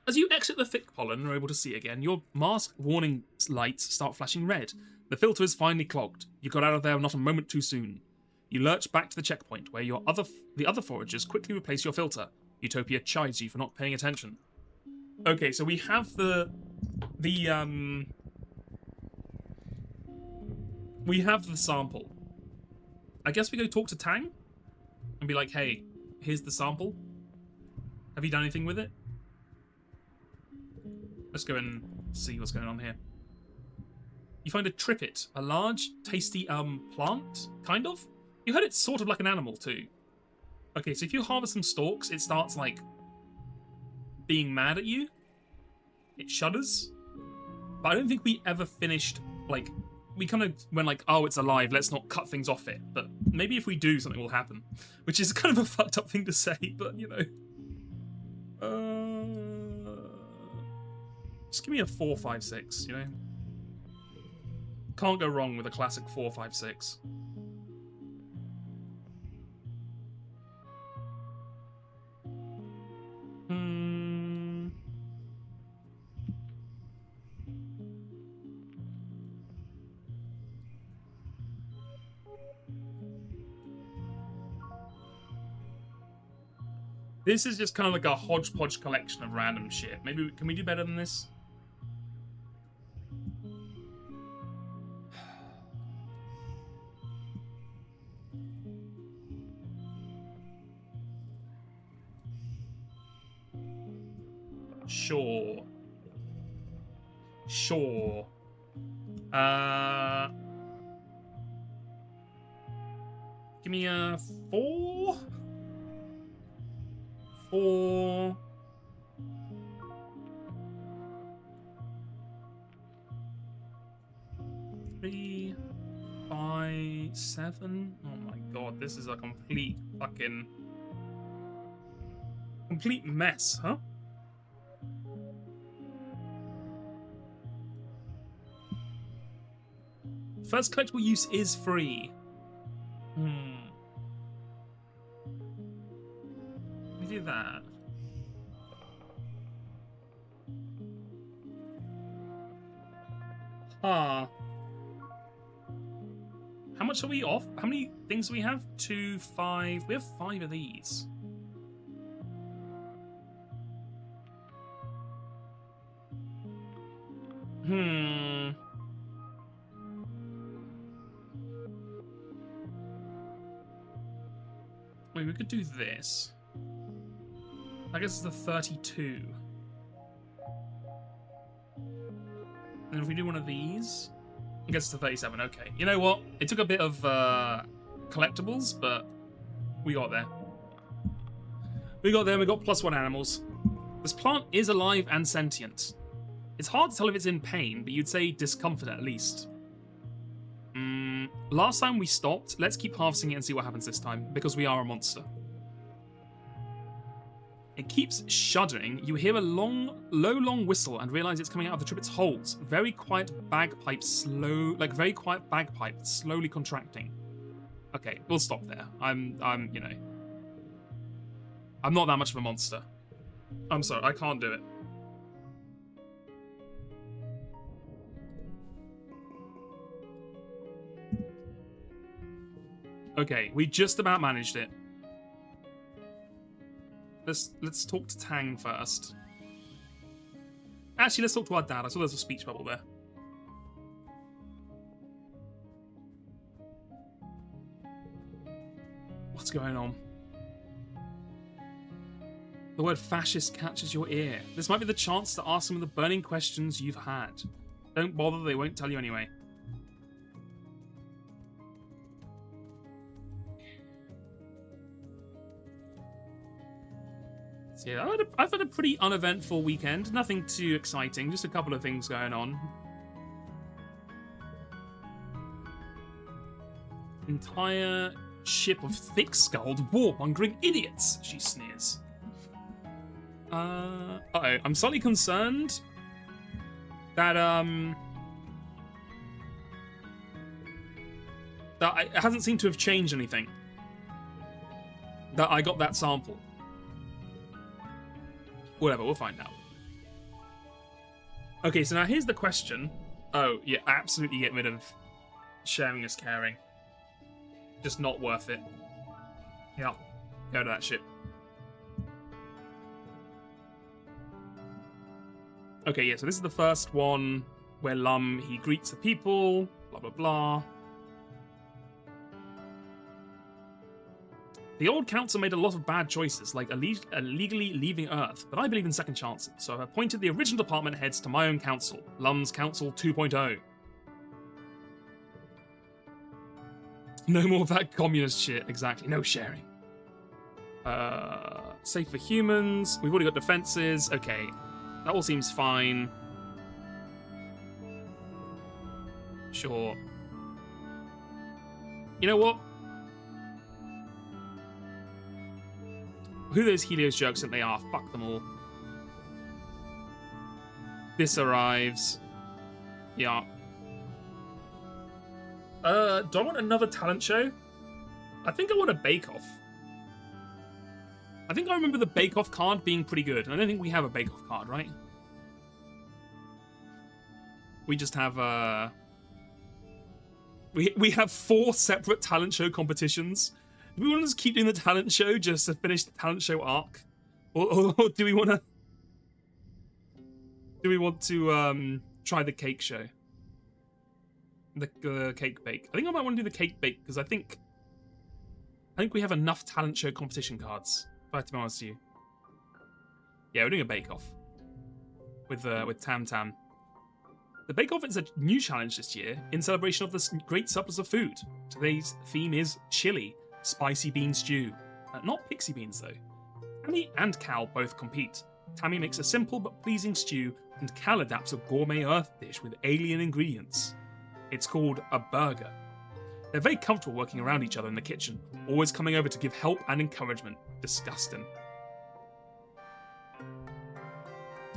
As you exit the thick pollen and are able to see again, your mask warning lights start flashing red. The filter is finally clogged. You got out of there not a moment too soon. You lurch back to the checkpoint, where the other foragers quickly replace your filter. Utopia chides you for not paying attention. Okay, so we have the sample. I guess we go talk to Tang and be like, hey, here's the sample. Have you done anything with it? Let's go and see what's going on here. You find a trippet, a large, tasty plant, kind of. You heard it's sort of like an animal too. Okay, so if you harvest some stalks, it starts like being mad at you. It shudders. But I don't think we ever finished, like, we kind of went like, oh, it's alive, let's not cut things off it. But maybe if we do, something will happen. Which is kind of a fucked up thing to say, but you know. Just give me a 456, you know? Can't go wrong with a classic 456. This is just kind of like a hodgepodge collection of random shit. Maybe, can we do better than this? Sure. Sure. Give me a 4? 4. 3, 5, 7. Oh my god, this is a complete mess, huh? First collectible use is free. Let me do that. Huh. How much are we off? How many things do we have? 2, 5. We have 5 of these. Wait, we could do this. I guess it's the 32. And if we do one of these, I guess it's the 37. Okay. You know what? It took a bit of collectibles, but we got there. We got there and we got +1 animals. This plant is alive and sentient. It's hard to tell if it's in pain, but you'd say discomfort at least. Last time we stopped, let's keep harvesting it and see what happens this time, because we are a monster. It keeps shuddering. You hear a long whistle and realize it's coming out of the trippet's holes. Very quiet bagpipe, very quiet bagpipe, slowly contracting. Okay, we'll stop there. I'm, you know, I'm not that much of a monster. I'm sorry, I can't do it. Okay, we just about managed it. Let's talk to Tang first. Actually, let's talk to our dad. I saw there's a speech bubble there. What's going on? The word fascist catches your ear. This might be the chance to ask some of the burning questions you've had. Don't bother, they won't tell you anyway. So yeah, I've had a pretty uneventful weekend. Nothing too exciting, just a couple of things going on. Entire ship of thick-skulled, war-mongering idiots, she sneers. Uh-oh, I'm slightly concerned that, it hasn't seemed to have changed anything. That I got that sample. Whatever, we'll find out. Okay, so now here's the question. Oh, yeah, absolutely get rid of sharing is caring. Just not worth it. Yeah, go to that ship. Okay, yeah, so this is the first one where Lum, he greets the people, blah, blah, blah. The old council made a lot of bad choices, like illegally leaving Earth, but I believe in second chances, so I've appointed the original department heads to my own council, Lum's Council 2.0. No more of that communist shit, exactly, no sharing. Safe for humans, we've already got defenses, okay. That all seems fine. Sure. You know what? Who those Helios jerks think they are? Fuck them all. This arrives. Yeah. Do I want another talent show? I think I want a bake-off. I think I remember the bake-off card being pretty good. And I don't think we have a bake-off card, right? We just have, We have 4 separate talent show competitions. Do we want to just keep doing the talent show just to finish the talent show arc? Or do we want to... Do we want to, try the cake show? The cake bake. I think I might want to do the cake bake, because I think we have enough talent show competition cards. If I have to be honest with you. Yeah, we're doing a bake-off. With Tam Tam. The bake-off is a new challenge this year in celebration of this great surplus of food. Today's theme is chili, spicy bean stew. Not pixie beans, though. Tammy and Cal both compete. Tammy makes a simple but pleasing stew, and Cal adapts a gourmet earth dish with alien ingredients. It's called a burger. They're very comfortable working around each other in the kitchen, always coming over to give help and encouragement. Disgusting.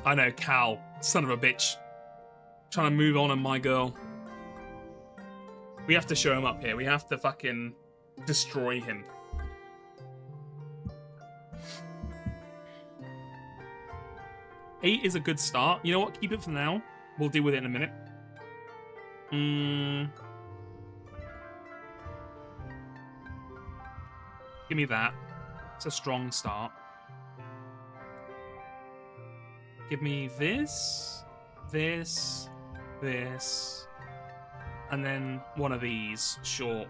I know, Cal, son of a bitch. Trying to move on my girl. We have to show him up here. We have to fucking destroy him. Eight is a good start. You know what? Keep it for now. We'll deal with it in a minute. Give me that. It's a strong start. Give me this, this, this, and then one of these, sure.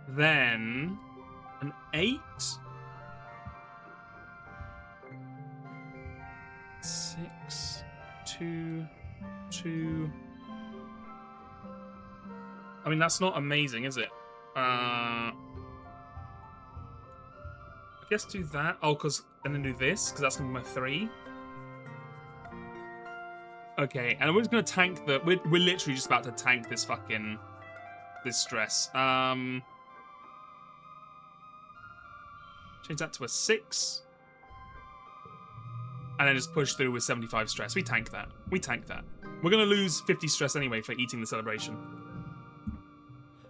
Then an 8. 6, 2, 2. I mean, that's not amazing, is it? I guess do that. Oh, and then do this, because that's going to be my 3. Okay, and we're just going to tank the... We're literally just about to tank this fucking... This stress. Change that to a 6. And then just push through with 75 stress. We tank that. We tank that. We're going to lose 50 stress anyway for eating the celebration.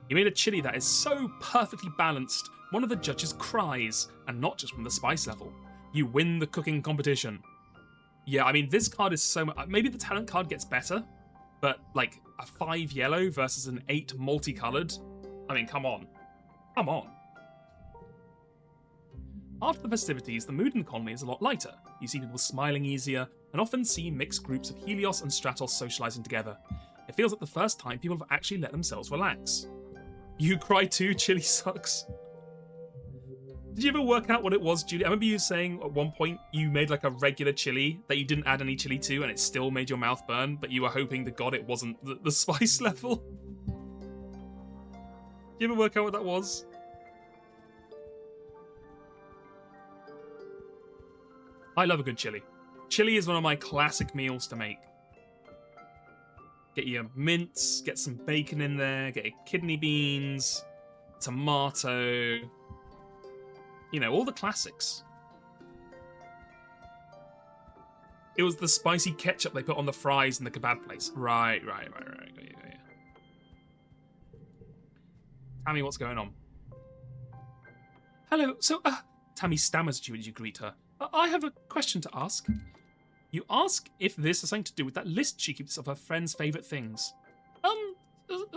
You made a chili that is so perfectly balanced, one of the judges cries, and not just from the spice level. You win the cooking competition. Yeah, I mean, this card is so much... Maybe the talent card gets better, but, like, a 5 yellow versus an 8 multicolored? I mean, come on. Come on. After the festivities, the mood in the colony is a lot lighter. You see people smiling easier, and often see mixed groups of Helios and Stratos socializing together. It feels like the first time people have actually let themselves relax. You cry too, chili sucks. Did you ever work out what it was, Julie? I remember you saying at one point you made like a regular chili that you didn't add any chili to and it still made your mouth burn, but you were hoping to God it wasn't the spice level. Did you ever work out what that was? I love a good chili. Chili is one of my classic meals to make. Get your mince, get some bacon in there, get your kidney beans, tomato, you know, all the classics. It was the spicy ketchup they put on the fries in the kebab place. Right. Got you. Tammy, what's going on? Hello, so, Tammy stammers to you as you greet her. I have a question to ask. You ask if this has something to do with that list she keeps of her friends' favourite things.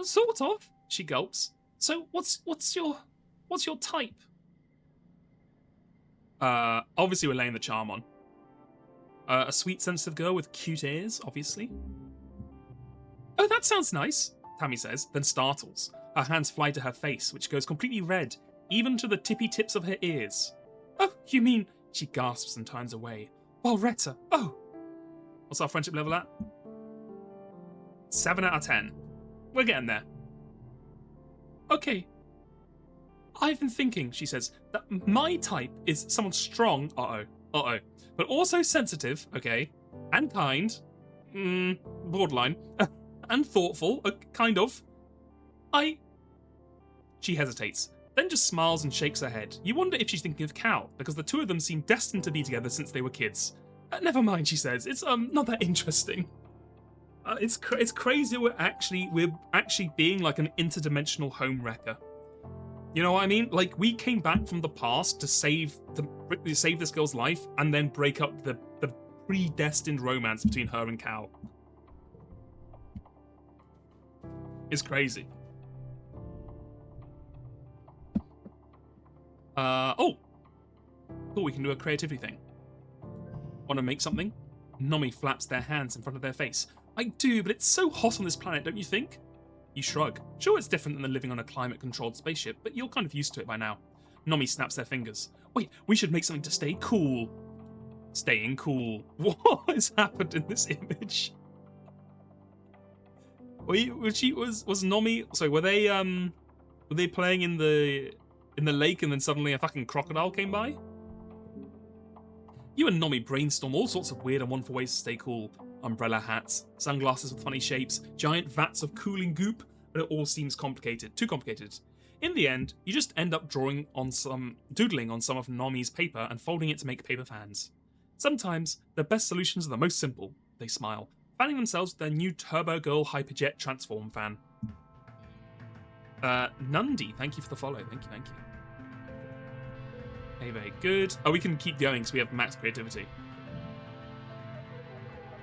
Sort of, she gulps. So, what's your type? Obviously we're laying the charm on. A sweet, sensitive girl with cute ears, obviously. Oh, that sounds nice, Tammy says, then startles. Her hands fly to her face, which goes completely red, even to the tippy tips of her ears. Oh, you mean... She gasps and turns away. Well, Retta, oh! What's our friendship level at? 7 out of 10. We're getting there. Okay. I've been thinking, she says, that my type is someone strong, but also sensitive, okay, and kind, borderline, and thoughtful, kind of. She hesitates, then just smiles and shakes her head. You wonder if she's thinking of Cal, because the two of them seem destined to be together since they were kids. Never mind, she says. It's not that interesting. It's crazy. We're actually being like an interdimensional home wrecker. You know what I mean? Like, we came back from the past to save this girl's life, and then break up the predestined romance between her and Cal. It's crazy. Oh, we can do a creativity thing. Want to make something? Nomi flaps their hands in front of their face. I do, but it's so hot on this planet, don't you think? You shrug. Sure, it's different than living on a climate-controlled spaceship, but you're kind of used to it by now. Nomi snaps their fingers. Wait, we should make something to stay cool. Staying cool. What has happened in this image? Was Nomi? Sorry, were they playing in the lake and then suddenly a fucking crocodile came by? You and Nomi brainstorm all sorts of weird and wonderful ways to stay cool. Umbrella hats, sunglasses with funny shapes, giant vats of cooling goop, but it all seems complicated. Too complicated. In the end, you just end up doodling on some of Nomi's paper and folding it to make paper fans. Sometimes, the best solutions are the most simple, they smile, fanning themselves with their new Turbo Girl Hyperjet Transform fan. Nundi, thank you for the follow. Thank you. Very good. Oh, we can keep going because we have max creativity.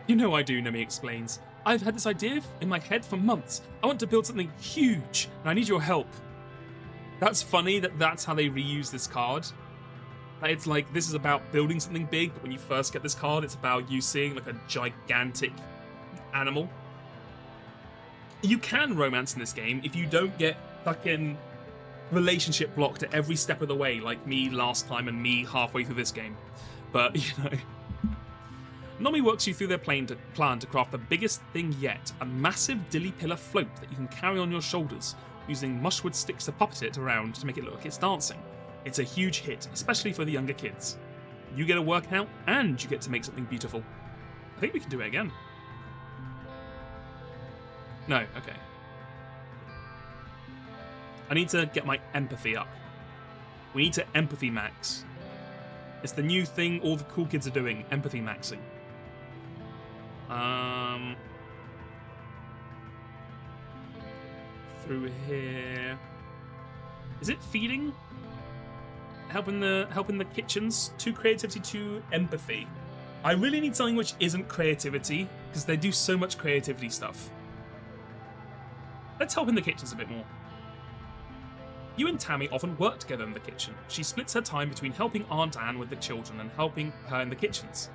You know I do, Nomi explains. I've had this idea in my head for months. I want to build something huge, and I need your help. That's funny that's how they reuse this card. It's like, this is about building something big, but when you first get this card, it's about you seeing like a gigantic animal. You can romance in this game if you don't get fucking relationship blocked at every step of the way, like me last time and me halfway through this game. But, you know... Nomi works you through their plan to craft the biggest thing yet, a massive dilly pillar float that you can carry on your shoulders, using mushwood sticks to puppet it around to make it look like it's dancing. It's a huge hit, especially for the younger kids. You get a workout, and you get to make something beautiful. I think we can do it again. No, okay. I need to get my empathy up. We need to empathy max. It's the new thing all the cool kids are doing, empathy maxing. Through here. Is it feeding? Helping the kitchens? 2 creativity, 2 empathy. I really need something which isn't creativity, because they do so much creativity stuff. Let's help in the kitchens a bit more. You and Tammy often work together in the kitchen. She splits her time between helping Aunt Anne with the children and helping her in the kitchens.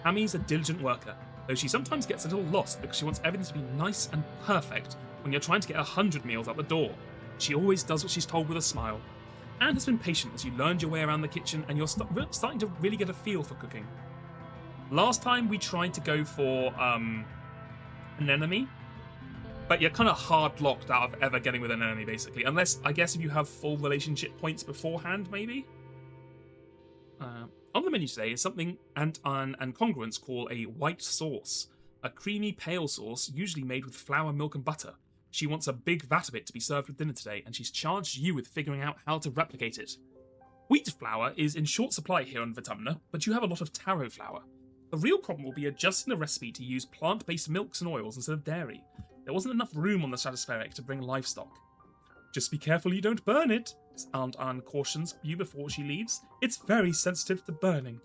Tammy's a diligent worker, though she sometimes gets a little lost because she wants everything to be nice and perfect when you're trying to get 100 meals out the door. She always does what she's told with a smile. Anne has been patient as you learned your way around the kitchen and you're starting to really get a feel for cooking. Last time we tried to go for an enemy, but you're kind of hard locked out of ever getting with an enemy, basically. Unless, I guess, if you have full relationship points beforehand, maybe? On the menu today is something Aunt Anne and congruents call a white sauce. A creamy, pale sauce, usually made with flour, milk, and butter. She wants a big vat of it to be served with dinner today, and she's charged you with figuring out how to replicate it. Wheat flour is in short supply here on Vitumna, but you have a lot of taro flour. The real problem will be adjusting the recipe to use plant-based milks and oils instead of dairy. There wasn't enough room on the stratospheric to bring livestock. Just be careful you don't burn it, Aunt Anne cautions you before she leaves. It's very sensitive to burning.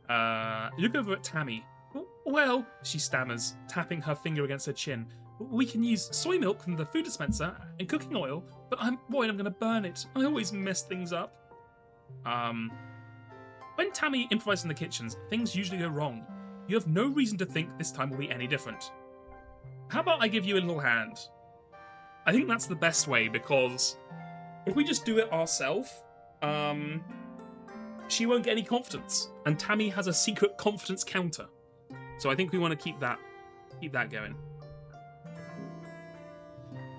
Look over at Tammy. Well, she stammers, tapping her finger against her chin. We can use soy milk from the food dispenser and cooking oil, but I'm worried I'm going to burn it. I always mess things up. When Tammy improvises in the kitchens, things usually go wrong. You have no reason to think this time will be any different. How about I give you a little hand? I think that's the best way, because if we just do it ourselves, she won't get any confidence, and Tammy has a secret confidence counter. So I think we want to keep that going.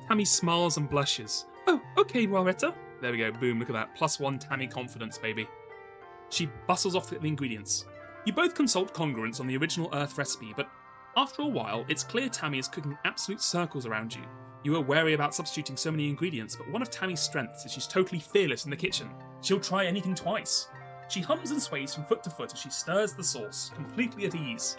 Tammy smiles and blushes. Oh, okay, Raretta. There we go, boom, look at that. +1 Tammy confidence, baby. She bustles off to get the ingredients. You both consult congruence on the original Earth recipe, but after a while, it's clear Tammy is cooking absolute circles around you. You are wary about substituting so many ingredients, but one of Tammy's strengths is she's totally fearless in the kitchen. She'll try anything twice. She hums and sways from foot to foot as she stirs the sauce, completely at ease.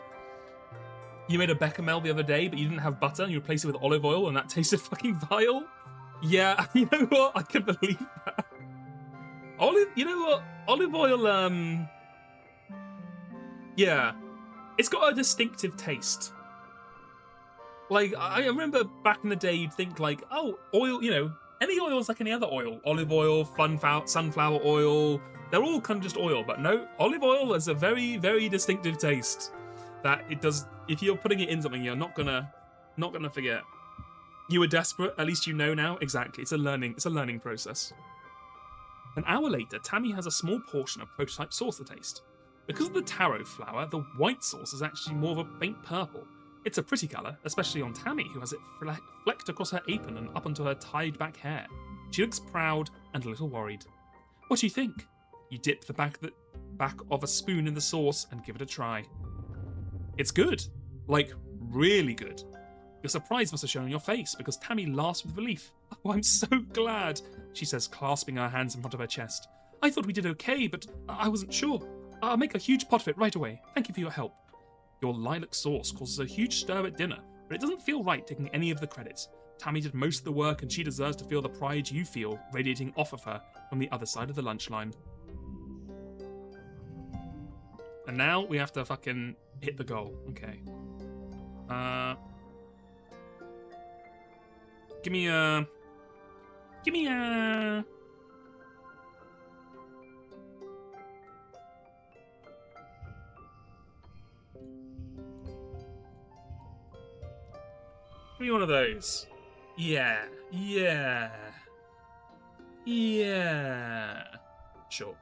You made a bechamel the other day, but you didn't have butter, and you replaced it with olive oil, and that tasted fucking vile? Yeah, you know what? I can believe that. You know what? Olive oil, yeah. It's got a distinctive taste. Like, I remember back in the day, you'd think like, oh, oil, you know, any oil is like any other oil. Olive oil, sunflower oil, they're all kind of just oil. But no, olive oil has a very, very distinctive taste that it does. If you're putting it in something, you're not gonna forget. You were desperate, at least you know now. Exactly, it's a learning process. An hour later, Tammy has a small portion of prototype sauce to taste. Because of the taro flour, the white sauce is actually more of a faint purple. It's a pretty colour, especially on Tammy, who has it flecked across her apron and up onto her tied back hair. She looks proud and a little worried. What do you think? You dip the back of a spoon in the sauce and give it a try. It's good. Like, really good. Your surprise must have shown on your face, because Tammy laughs with relief. Oh, I'm so glad, she says, clasping her hands in front of her chest. I thought we did okay, but I wasn't sure. I'll make a huge pot of it right away. Thank you for your help. Your lilac sauce causes a huge stir at dinner, but it doesn't feel right taking any of the credit. Tammy did most of the work, and she deserves to feel the pride you feel radiating off of her from the other side of the lunch line. And now we have to fucking hit the goal. Okay. Give me a... Give me one of those. Yeah. Sure.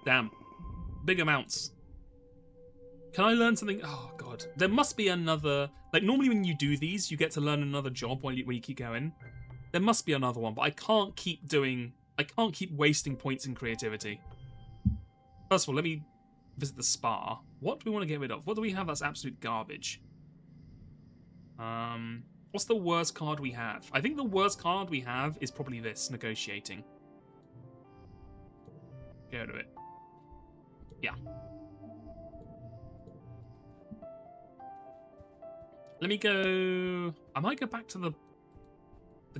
Damn. Big amounts. Can I learn something? Oh, God. There must be another... Like, normally when you do these, you get to learn another job while you keep going. There must be another one, but I can't keep wasting points in creativity. First of all, let me visit the spa. What do we want to get rid of? What do we have that's absolute garbage? What's the worst card we have? I think the worst card we have is probably this, negotiating. Get rid of it. Yeah. Let me go... I might go back to the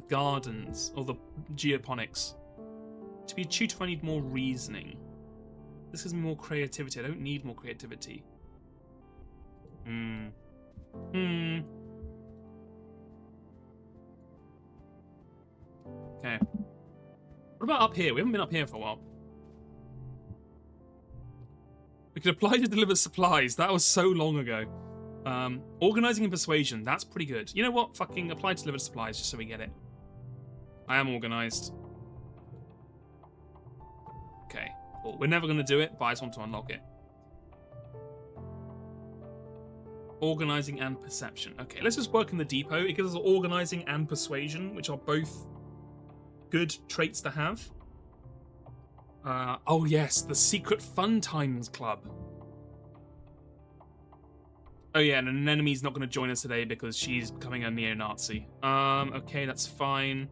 gardens, or the geoponics. To be a tutor, I need more reasoning. This gives me more creativity. I don't need more creativity. Okay. What about up here? We haven't been up here for a while. We could apply to deliver supplies. That was so long ago. Organizing and persuasion. That's pretty good. You know what? Fucking apply to deliver supplies just so we get it. I am organized. Okay. Cool. We're never going to do it, but I just want to unlock it. Organizing and perception. Okay, let's just work in the depot. It gives us organizing and persuasion, which are both good traits to have. Oh yes, the Secret Fun Times Club. Oh yeah, and an enemy's not going to join us today because she's becoming a neo-Nazi. Okay, that's fine.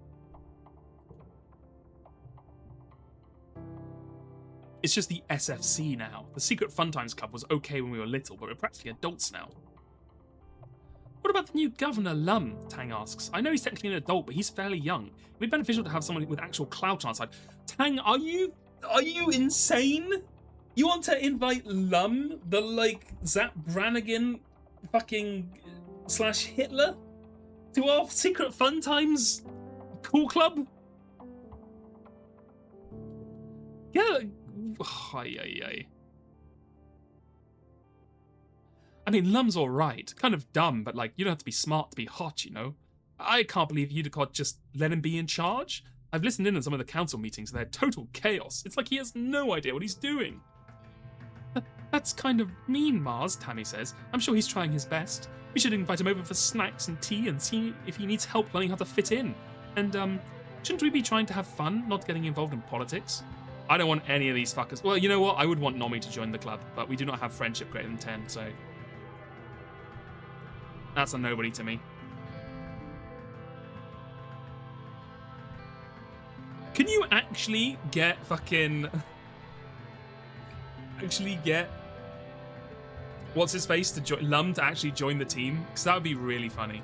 It's just the SFC now. The Secret Fun Times Club was okay when we were little, but we're practically adults now. What about the new Governor Lum? Tang asks. I know he's technically an adult, but he's fairly young. It'd be beneficial to have someone with actual clout on our side. Tang, are you insane? You want to invite Lum, the like Zap Brannigan fucking / Hitler, to our Secret Fun Times cool club? Yeah. I mean, Lum's alright. Kind of dumb, but like, you don't have to be smart to be hot, you know? I can't believe Udicott just let him be in charge. I've listened in on some of the council meetings, they're total chaos. It's like he has no idea what he's doing. That's kind of mean, Mars, Tammy says. I'm sure he's trying his best. We should invite him over for snacks and tea and see if he needs help learning how to fit in. And, shouldn't we be trying to have fun, not getting involved in politics? I don't want any of these fuckers. Well, you know what? I would want Nomi to join the club, but we do not have friendship greater than 10, so... That's a nobody to me. Can you actually get fucking... actually get... What's his face to join... Lum to actually join the team? Because that would be really funny.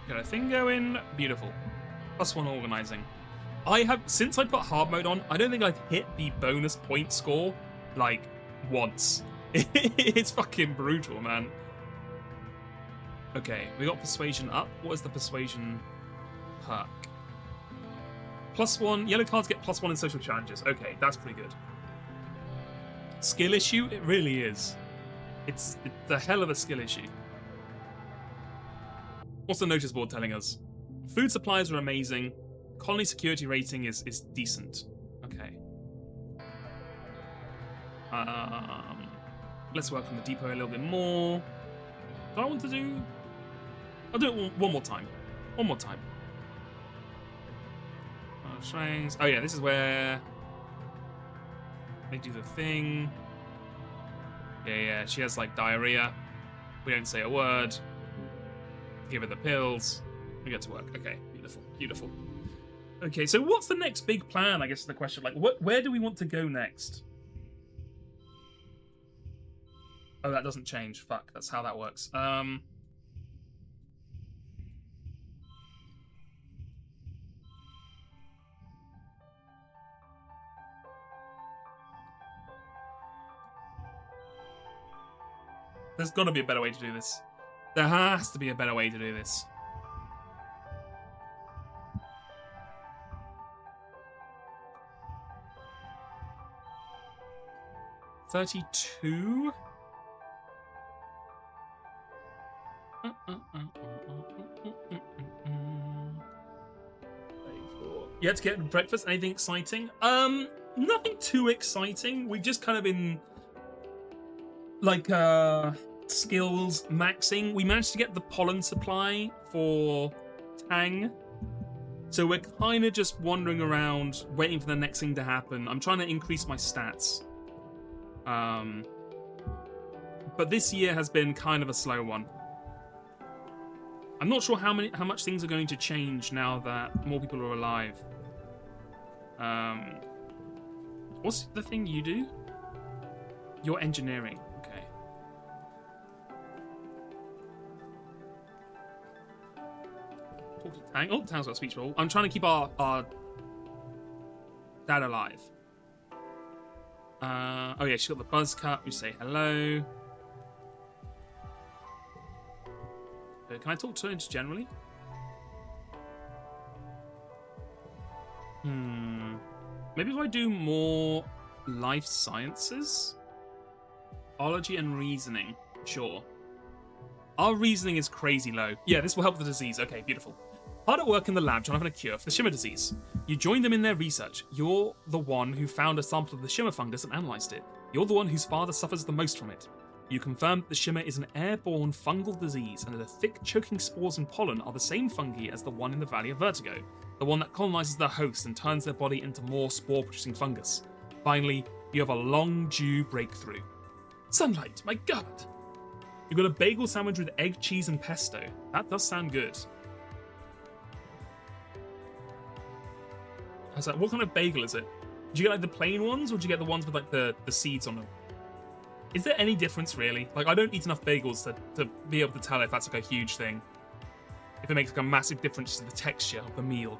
Got a thing going. Beautiful. +1 organizing. Since I put hard mode on, I don't think I've hit the bonus point score, like, once. It's fucking brutal, man. Okay, we got persuasion up. What is the persuasion perk? +1. Yellow cards get +1 in social challenges. Okay, that's pretty good. Skill issue? It really is. It's the hell of a skill issue. What's the notice board telling us? Food supplies are amazing. Colony security rating is decent. Okay. Let's work on the depot a little bit more. Do I want to do... I'll do it one more time. One more time. Shrines. Oh yeah, this is where they do the thing. Yeah, she has like diarrhea. We don't say a word. Give her the pills. We get to work. Okay, beautiful, beautiful. Okay, so what's the next big plan? I guess is the question. Like, where do we want to go next? Oh, that doesn't change. Fuck, that's how that works. There's got to be a better way to do this. There has to be a better way to do this. $32? You had to get breakfast. Anything exciting? Nothing too exciting. We've just kind of been like skills maxing. We managed to get the pollen supply for Tang, so we're kind of just wandering around waiting for the next thing to happen. I'm trying to increase my stats, but this year has been kind of a slow one. I'm not sure how much things are going to change now that more people are alive. What's the thing you do? You're engineering. Okay. Talk to Tang. Oh, Tang's got a speech bubble. I'm trying to keep our dad alive. Oh yeah, she's got the buzz cut. We say hello. Can I talk to her just generally? Maybe if I do more life sciences? Ology and reasoning. Sure. Our reasoning is crazy low. Yeah, this will help the disease. Okay, beautiful. Hard at work in the lab trying to find a cure for the shimmer disease. You join them in their research. You're the one who found a sample of the shimmer fungus and analysed it. You're the one whose father suffers the most from it. You confirmed that the shimmer is an airborne fungal disease and that the thick, choking spores and pollen are the same fungi as the one in the Valley of Vertigo, the one that colonises their host and turns their body into more spore-producing fungus. Finally, you have a long-due breakthrough. Sunlight, my god! You've got a bagel sandwich with egg, cheese, and pesto. That does sound good. I was like, what kind of bagel is it? Do you get like the plain ones, or do you get the ones with like the seeds on them? Is there any difference really? Like, I don't eat enough bagels to be able to tell if that's like a huge thing. If it makes like a massive difference to the texture of the meal.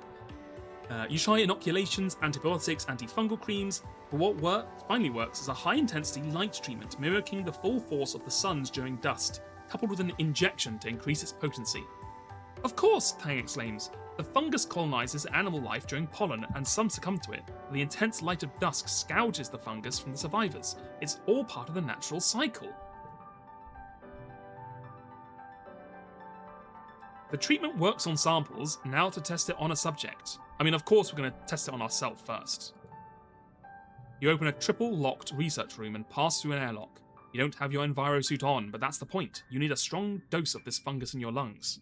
You try inoculations, antibiotics, antifungal creams, but what finally works is a high-intensity light treatment mimicking the full force of the sun's during dust, coupled with an injection to increase its potency. Of course, Tang exclaims. The fungus colonizes animal life during pollen, and some succumb to it. The intense light of dusk scourges the fungus from the survivors. It's all part of the natural cycle. The treatment works on samples, now to test it on a subject. I mean, of course we're going to test it on ourselves first. You open a triple-locked research room and pass through an airlock. You don't have your envirosuit on, but that's the point. You need a strong dose of this fungus in your lungs.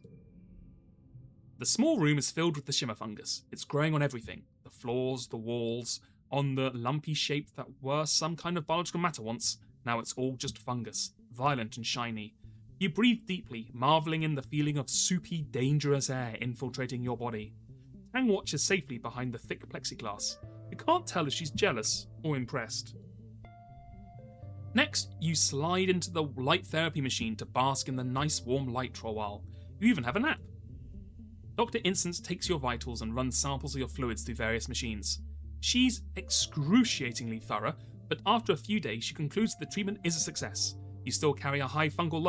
The small room is filled with the shimmer fungus. It's growing on everything. The floors, the walls, on the lumpy shape that were some kind of biological matter once. Now it's all just fungus, violent and shiny. You breathe deeply, marvelling in the feeling of soupy, dangerous air infiltrating your body. Tang watches safely behind the thick plexiglass. You can't tell if she's jealous or impressed. Next, you slide into the light therapy machine to bask in the nice warm light for a while. You even have a nap. Dr. Instance takes your vitals and runs samples of your fluids through various machines. She's excruciatingly thorough, but after a few days she concludes the treatment is a success. You still carry a high fungal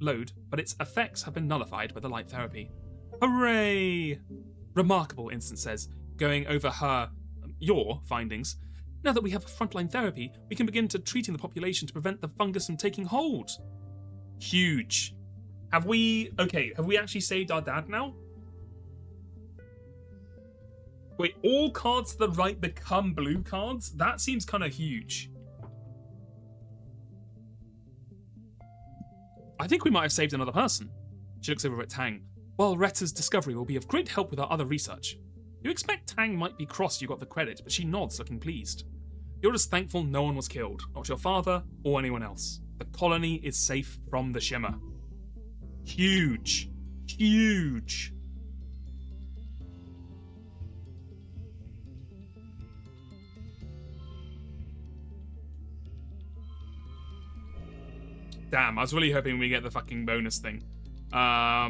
load, but its effects have been nullified by the light therapy. Hooray! Remarkable, Instance says, going over your findings. Now that we have frontline therapy, we can begin treating the population to prevent the fungus from taking hold. Huge. Have we actually saved our dad now? Wait, all cards to the right become blue cards? That seems kind of huge. I think we might have saved another person. She looks over at Tang. Well, Retta's discovery will be of great help with our other research. You expect Tang might be cross you got the credit, but she nods, looking pleased. You're just thankful no one was killed, not your father or anyone else. The colony is safe from the shimmer. Huge. Huge. Damn, I was really hoping we get the fucking bonus thing. Yeah,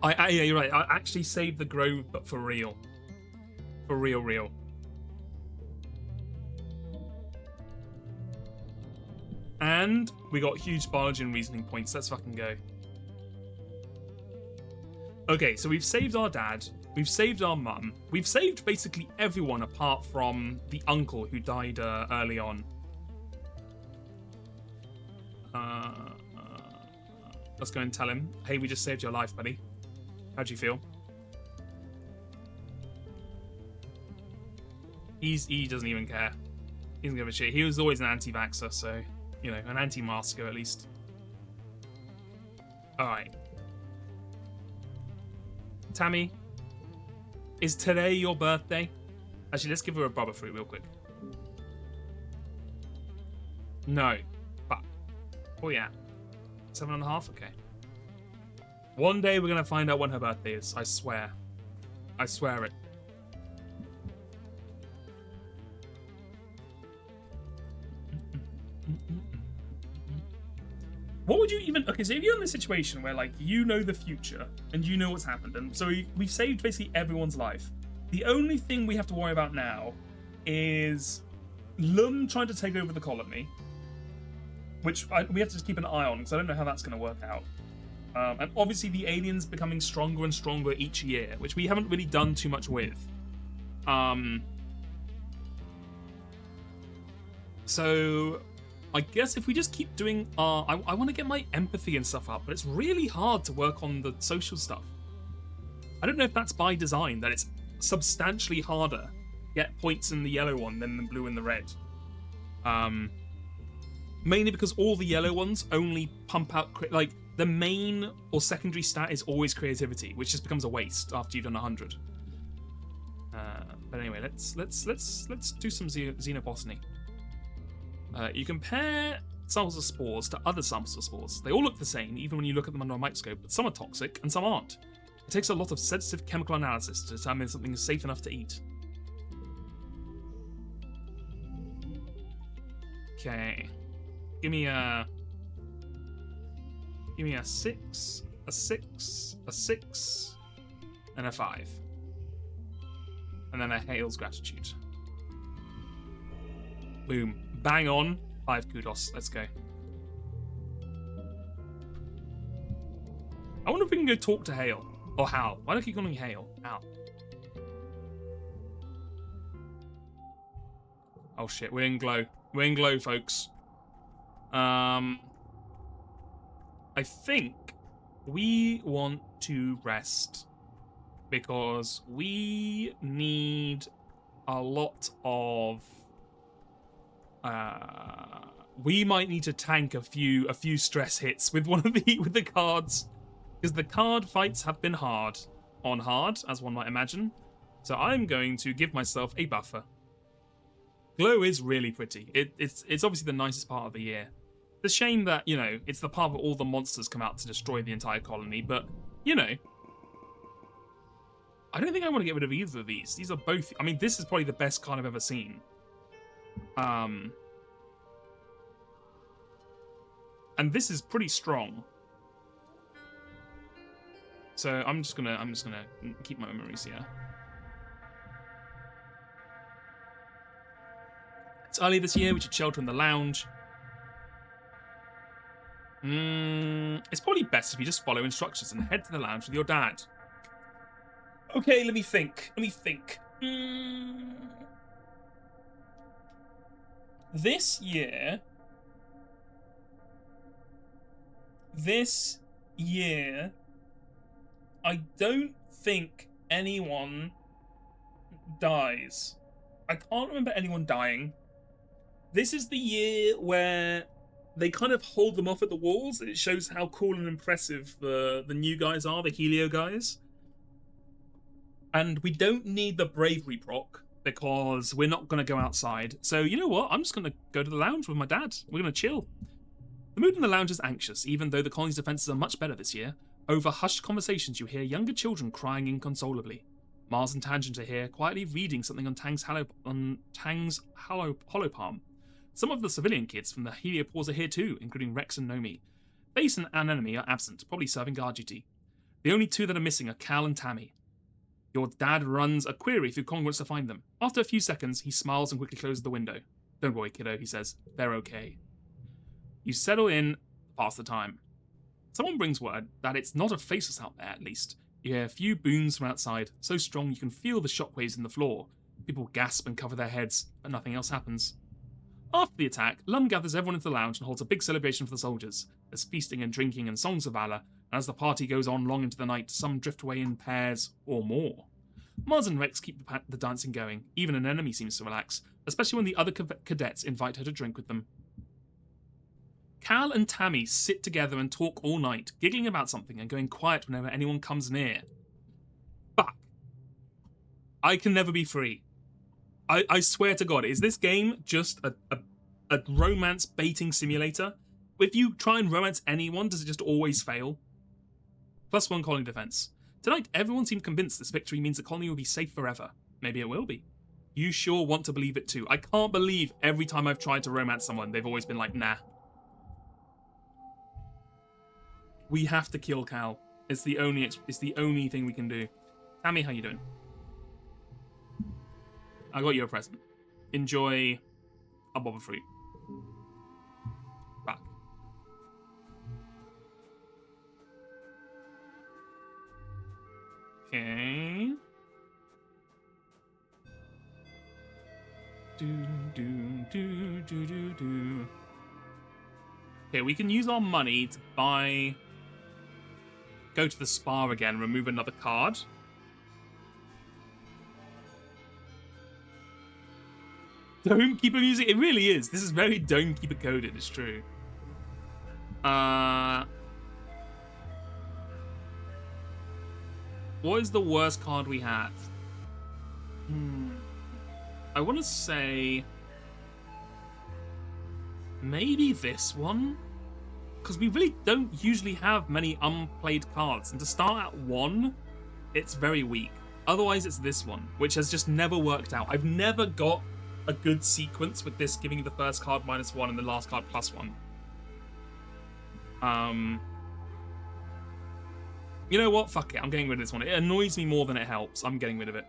you're right. I actually saved the grove, but for real. For real. And we got huge biology and reasoning points. Let's fucking go. Okay, so we've saved our dad. We've saved our mum. We've saved basically everyone apart from the uncle who died early on. Let's go and tell him, hey, we just saved your life, buddy. How do you feel? He doesn't even care. He doesn't give a shit. He was always an anti-vaxxer, so, you know, an anti-masker at least. Alright. Tammy, is today your birthday? Actually, let's give her a bubba fruit real quick. No. Fuck. Oh, yeah. 7.5? Okay. One day we're going to find out when her birthday is, I swear. I swear it. What would you even... Okay, so if you're in this situation where, like, you know the future and you know what's happened, and so we've saved basically everyone's life. The only thing we have to worry about now is Lum trying to take over the colony, which we have to just keep an eye on, because I don't know how that's going to work out. And obviously the aliens becoming stronger and stronger each year, which we haven't really done too much with. So I guess if we just keep doing I want to get my empathy and stuff up, but it's really hard to work on the social stuff. I don't know if that's by design, that it's substantially harder to get points in the yellow one than the blue and the red. Mainly because all the yellow ones only pump out like the main or secondary stat is always creativity, which just becomes a waste after you've done 100. But anyway, let's do some xenobotany. You compare samples of spores to other samples of spores. They all look the same, even when you look at them under a microscope, but some are toxic and some aren't. It takes a lot of sensitive chemical analysis to determine if something is safe enough to eat. Okay. Give me a 6, a 6, a 6, and a 5. And then a Hale's Gratitude. Boom. Bang on. 5 kudos. Let's go. I wonder if we can go talk to Hale. Or Hal. Why do I keep calling him Hale? Hal. Oh shit, we're in glow. We're in glow, folks. I think we want to rest because we need a lot of we might need to tank a few stress hits with one of the cards, because the card fights have been hard, as one might imagine. So I'm going to give myself a buffer. Glow is really pretty. It's obviously the nicest part of the year. It's a shame that, you know, it's the part where all the monsters come out to destroy the entire colony, but, you know, I don't think I want to get rid of either of these. These are both... I mean, this is probably the best card I've ever seen. And this is pretty strong. So I'm just gonna keep my memories here. It's early this year. We should shelter in the lounge. It's probably best if you just follow instructions and head to the lounge with your dad. Okay, let me think. This year, I don't think anyone dies. I can't remember anyone dying. This is the year where they kind of hold them off at the walls. It shows how cool and impressive the new guys are, the Helio guys. And we don't need the bravery proc because we're not going to go outside. So you know what? I'm just going to go to the lounge with my dad. We're going to chill. The mood in the lounge is anxious, even though the colony's defenses are much better this year. Over hushed conversations, you hear younger children crying inconsolably. Mars and Tangent are here, quietly reading something on Tang's holopalm. Some of the civilian kids from the Heliopause are here too, including Rex and Nomi. Base and Anemone are absent, probably serving guard duty. The only two that are missing are Cal and Tammy. Your dad runs a query through congruence to find them. After a few seconds, he smiles and quickly closes the window. Don't worry, kiddo, he says. They're okay. You settle in, pass the time. Someone brings word that it's not a faceless out there, at least. You hear a few booms from outside, so strong you can feel the shockwaves in the floor. People gasp and cover their heads, but nothing else happens. After the attack, Lum gathers everyone into the lounge and holds a big celebration for the soldiers. There's feasting and drinking and songs of valor, and as the party goes on long into the night, some drift away in pairs or more. Mars and Rex keep the dancing going. Even an enemy seems to relax, especially when the other cadets invite her to drink with them. Cal and Tammy sit together and talk all night, giggling about something and going quiet whenever anyone comes near. Fuck. I can never be free. I swear to God, is this game just a romance baiting simulator? If you try and romance anyone, does it just always fail? +1 colony defense. Tonight, everyone seemed convinced this victory means the colony will be safe forever. Maybe it will be. You sure want to believe it too. I can't believe every time I've tried to romance someone, they've always been like, nah. We have to kill Cal. It's the only thing we can do. Tammy, how you doing? I got you a present. Enjoy a boba fruit. Back. Okay. Okay, we can use our money to buy... Go to the spa again, remove another card. Dome Keeper music? It really is. This is very Dome Keeper coded, it's true. What is the worst card we have? I want to say... Maybe this one? Because we really don't usually have many unplayed cards. And to start at 1, it's very weak. Otherwise, it's this one, which has just never worked out. I've never got a good sequence with this giving you the first card -1 and the last card +1. You know what? Fuck it. I'm getting rid of this one. It annoys me more than it helps. I'm getting rid of it.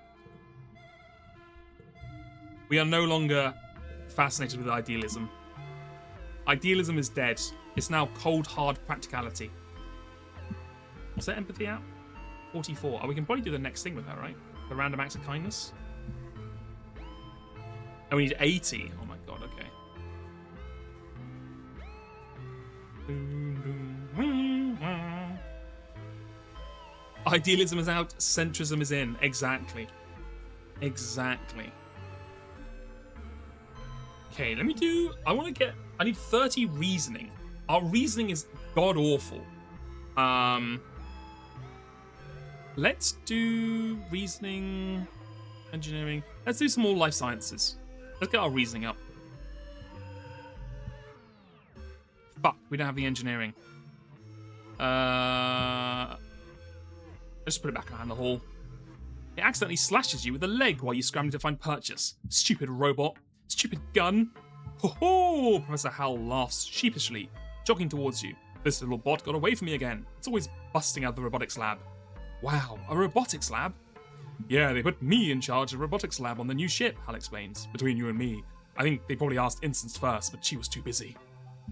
We are no longer fascinated with idealism. Idealism is dead. It's now cold, hard practicality. What's that empathy at? 44. Oh, we can probably do the next thing with her, right? The random acts of kindness. Oh, we need 80. Oh my god, okay. Idealism is out, centrism is in. Exactly. Exactly. Okay, let me do... I need 30 reasoning. Our reasoning is god-awful. Let's do reasoning, engineering. Let's do some more life sciences. Let's get our reasoning up. Fuck, we don't have the engineering. Let's put it back around the hall. It accidentally slashes you with a leg while you're scrambling to find purchase. Stupid robot. Stupid gun. Ho ho! Professor Hal laughs sheepishly, jogging towards you. This little bot got away from me again. It's always busting out the robotics lab. Wow, a robotics lab? Yeah, they put me in charge of the robotics lab on the new ship, Hal explains. Between you and me, I think they probably asked Instance first, but she was too busy.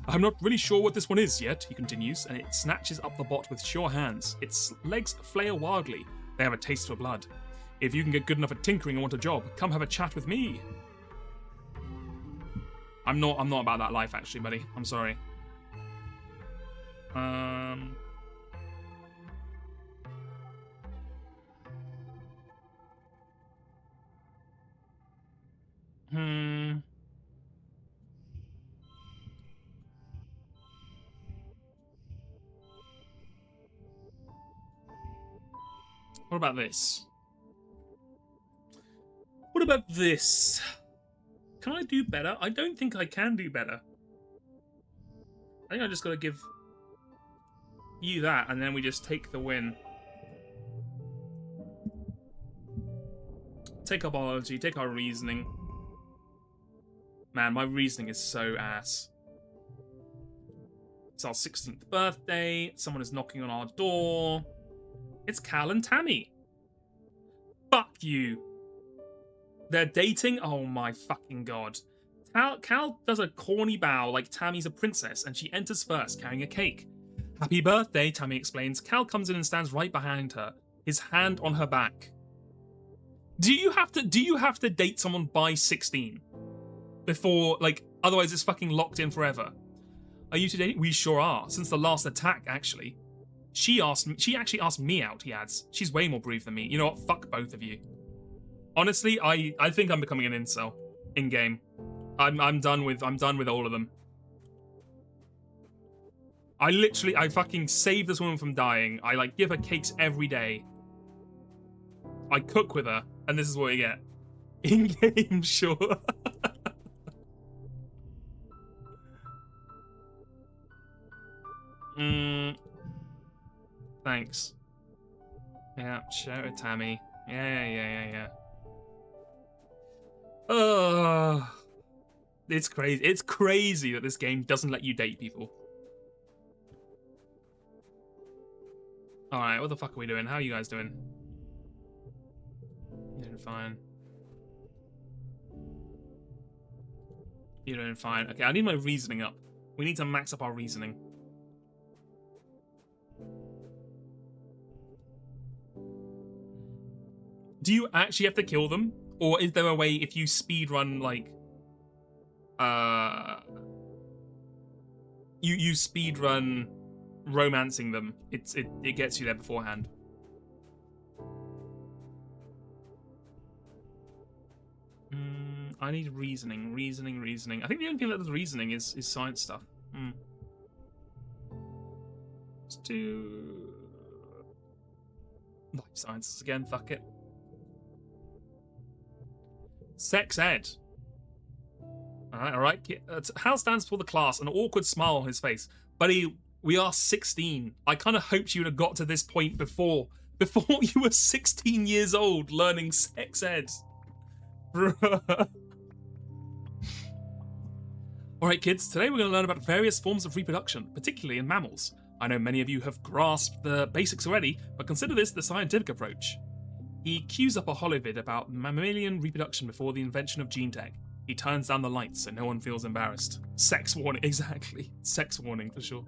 I'm not really sure what this one is yet, he continues, and it snatches up the bot with sure hands. Its legs flail wildly. They have a taste for blood. If you can get good enough at tinkering and want a job, come have a chat with me. I'm not about that life, actually, buddy. I'm sorry. What about this? What about this? Can I do better? I don't think I can do better. I think I just gotta give you that, and then we just take the win. Take our biology, take our reasoning. Man, my reasoning is so ass. It's our 16th birthday. Someone is knocking on our door. It's Cal and Tammy. Fuck you. They're dating? Oh my fucking god. Cal does a corny bow like Tammy's a princess, and she enters first, carrying a cake. Happy birthday, Tammy explains. Cal comes in and stands right behind her, his hand on her back. Do you have to date someone by 16? Before, like, otherwise it's fucking locked in forever. Are you today? We sure are, since the last attack, actually. She actually asked me out, he adds. She's way more brave than me. You know what? Fuck both of you. Honestly, I think I'm becoming an incel in game. I'm done with all of them. I fucking save this woman from dying. I like give her cakes every day. I cook with her, and this is what you get. In game, sure. Thanks. Yeah, shout it, Tammy. Yeah. It's crazy. It's crazy that this game doesn't let you date people. Alright, what the fuck are we doing? How are you guys doing? You're doing fine. You're doing fine. Okay, I need my reasoning up. We need to max up our reasoning. Do you actually have to kill them? Or is there a way if you speedrun, like... You speedrun romancing them, it gets you there beforehand. I need reasoning. I think the only thing that does reasoning is science stuff. Let's do life sciences again, fuck it. Sex ed. Alright. Hal stands for the class, an awkward smile on his face. Buddy, we are 16. I kind of hoped you would have got to this point before you were 16 years old learning sex ed. Alright kids, today we're going to learn about various forms of reproduction, particularly in mammals. I know many of you have grasped the basics already, but consider this the scientific approach. He cues up a holovid about mammalian reproduction before the invention of gene tech. He turns down the lights so no one feels embarrassed. Sex warning, exactly. Sex warning for sure.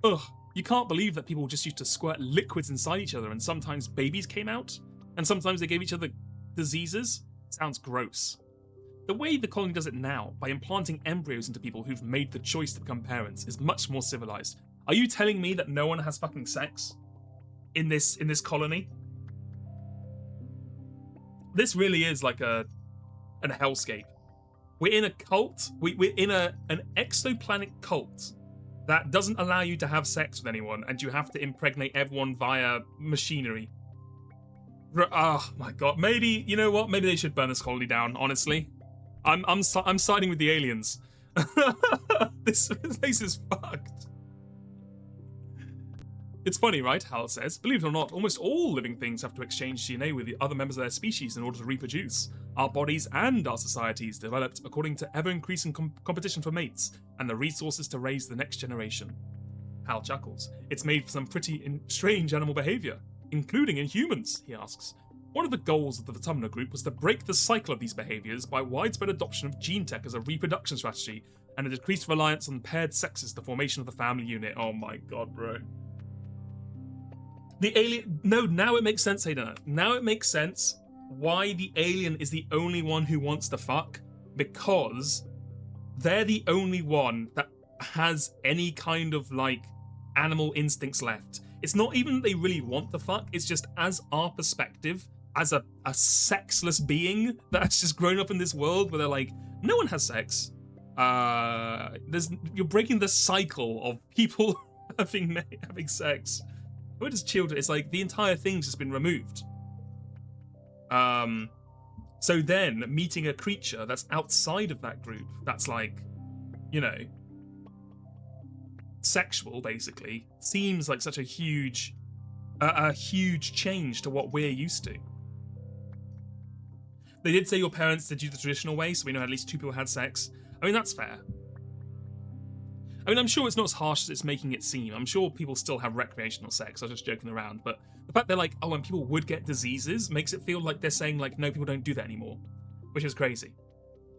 Ugh, you can't believe that people just used to squirt liquids inside each other and sometimes babies came out? And sometimes they gave each other diseases? Sounds gross. The way the colony does it now, by implanting embryos into people who've made the choice to become parents, is much more civilized. Are you telling me that no one has fucking sex in this colony? This really is like an hellscape. We're in a cult. We're in an exoplanet cult that doesn't allow you to have sex with anyone, and you have to impregnate everyone via machinery. Oh my god. Maybe, you know what? Maybe they should burn this colony down, honestly. I'm siding with the aliens. This place is fucked. It's funny, right? Hal says. Believe it or not, almost all living things have to exchange DNA with the other members of their species in order to reproduce. Our bodies and our societies developed according to ever-increasing competition for mates and the resources to raise the next generation. Hal chuckles. It's made for some pretty strange animal behavior, including in humans, he asks. One of the goals of the Vitamina Group was to break the cycle of these behaviors by widespread adoption of gene tech as a reproduction strategy and a decreased reliance on paired sexes, the formation of the family unit. Oh my god, bro. The alien... No, now it makes sense, Hayden. Now it makes sense why the alien is the only one who wants to fuck. Because they're the only one that has any kind of, like, animal instincts left. It's not even that they really want to fuck, it's just as our perspective, as a sexless being that's just grown up in this world where they're like, no one has sex. You're breaking the cycle of people having sex. Where does children? It's like the entire thing's just been removed. So then meeting a creature that's outside of that group, that's like, you know, sexual basically, seems like such a huge change to what we're used to. They did say your parents did you the traditional way, so we know at least two people had sex. I mean, that's fair. I mean, I'm sure it's not as harsh as it's making it seem. I'm sure people still have recreational sex. I was just joking around. But the fact they're like, oh, and people would get diseases makes it feel like they're saying, like, no, people don't do that anymore. Which is crazy.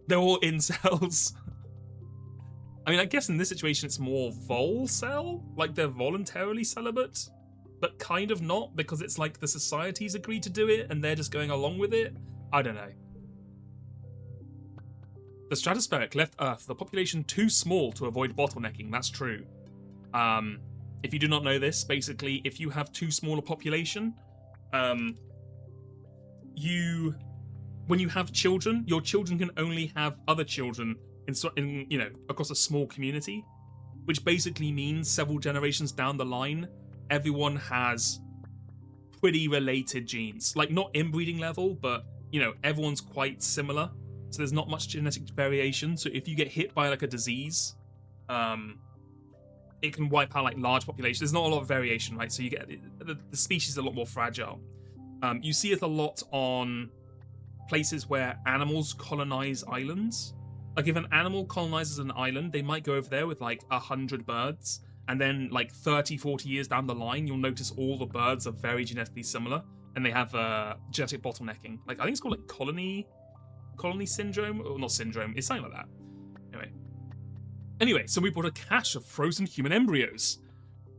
They're all incels. I mean, I guess in this situation it's more vol-cel? Like, they're voluntarily celibate? But kind of not, because it's like the society's agreed to do it and they're just going along with it? I don't know. The stratospheric left Earth the population too small to avoid bottlenecking. That's true. If you do not know this, basically, if you have too small a population, when you have children, your children can only have other children in you know, across a small community, which basically means several generations down the line, everyone has pretty related genes. Like, not inbreeding level, but, you know, everyone's quite similar. So there's not much genetic variation. So if you get hit by like a disease, it can wipe out like large populations. There's not a lot of variation, right? So you get the species is a lot more fragile. You see it a lot on places where animals colonize islands. Like if an animal colonizes an island, they might go over there with like 100 birds, and then like 30, 40 years down the line, you'll notice all the birds are very genetically similar, and they have genetic bottlenecking. Like I think it's called like colony syndrome, or not syndrome. It's something like that. Anyway, so we bought a cache of frozen human embryos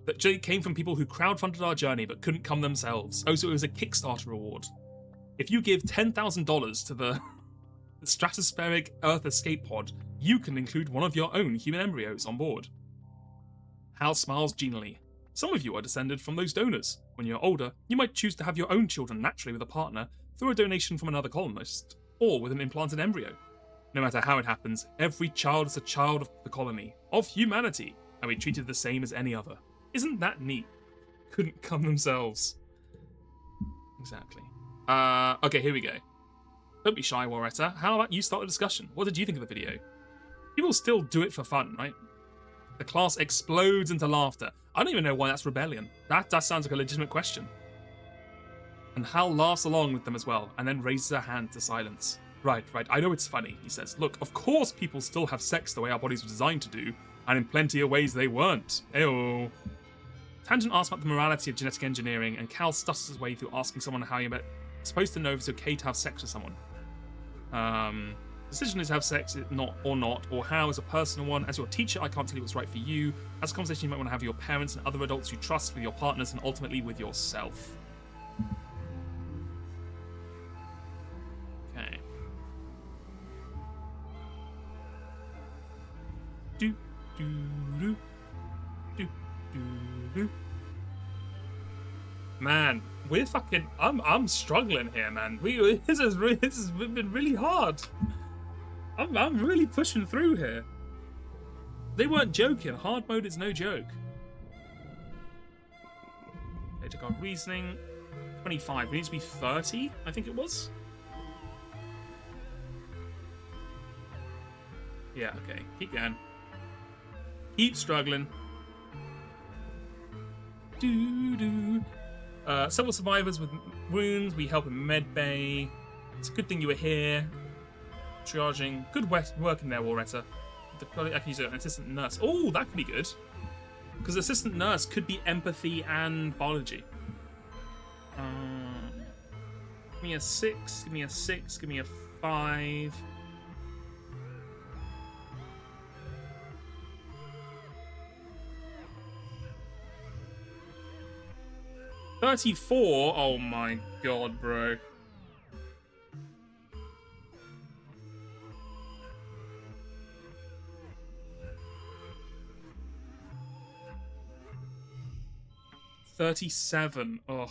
that came from people who crowdfunded our journey but couldn't come themselves. Oh, so it was a Kickstarter reward. If you give $10,000 to the stratospheric Earth escape pod, you can include one of your own human embryos on board. Hal smiles genially. Some of you are descended from those donors. When you're older, you might choose to have your own children naturally with a partner through a donation from another colonist, or with an implanted embryo. No matter how it happens, every child is a child of the colony, of humanity, and we treated the same as any other. Isn't that neat? Couldn't come themselves. Exactly. Okay, here we go. Don't be shy, Warretta. How about you start the discussion? What did you think of the video? People still do it for fun, right? The class explodes into laughter. I don't even know why that's rebellion. That sounds like a legitimate question. And Hal laughs along with them as well, and then raises her hand to silence. Right, I know it's funny, he says. Look, of course people still have sex the way our bodies were designed to do, and in plenty of ways they weren't. Ew. Tangent asks about the morality of genetic engineering, and Cal stutters his way through asking someone how you're supposed to know if it's okay to have sex with someone. Decision is to have sex or not, or how is a personal one. As your teacher, I can't tell you what's right for you. As a conversation you might want to have with your parents and other adults you trust, with your partners, and ultimately with yourself. Okay. Man, we're fucking. I'm struggling here, man. This has been really hard. I'm really pushing through here. They weren't joking. Hard mode is no joke. They took our reasoning. 25. We need to be 30. I think it was. Yeah. Okay. Keep going. Keep struggling. Several survivors with wounds. We help in med bay. It's a good thing you were here. Triaging. Good work in there, Warretta. I can use an assistant nurse. Oh, that could be good. Because assistant nurse could be empathy and biology. Give me a 6. Give me a 6. Give me a 5. $34? Oh my god, bro. $37. Oh.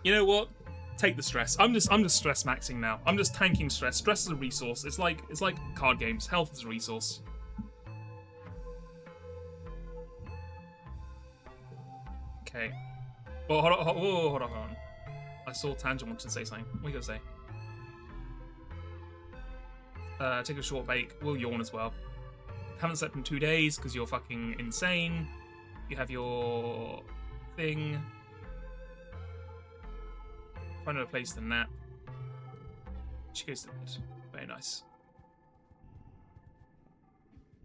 You know what? Take the stress. I'm just stress maxing now. I'm just tanking stress. Stress is a resource. It's like card games. Health is a resource. Okay. Oh, hold on. I saw Tangent wanted to say something. What are you gonna say? Take a short break. We'll yawn as well. Haven't slept in 2 days because you're fucking insane. You have your thing. Find a place to nap. She goes to bed. Very nice.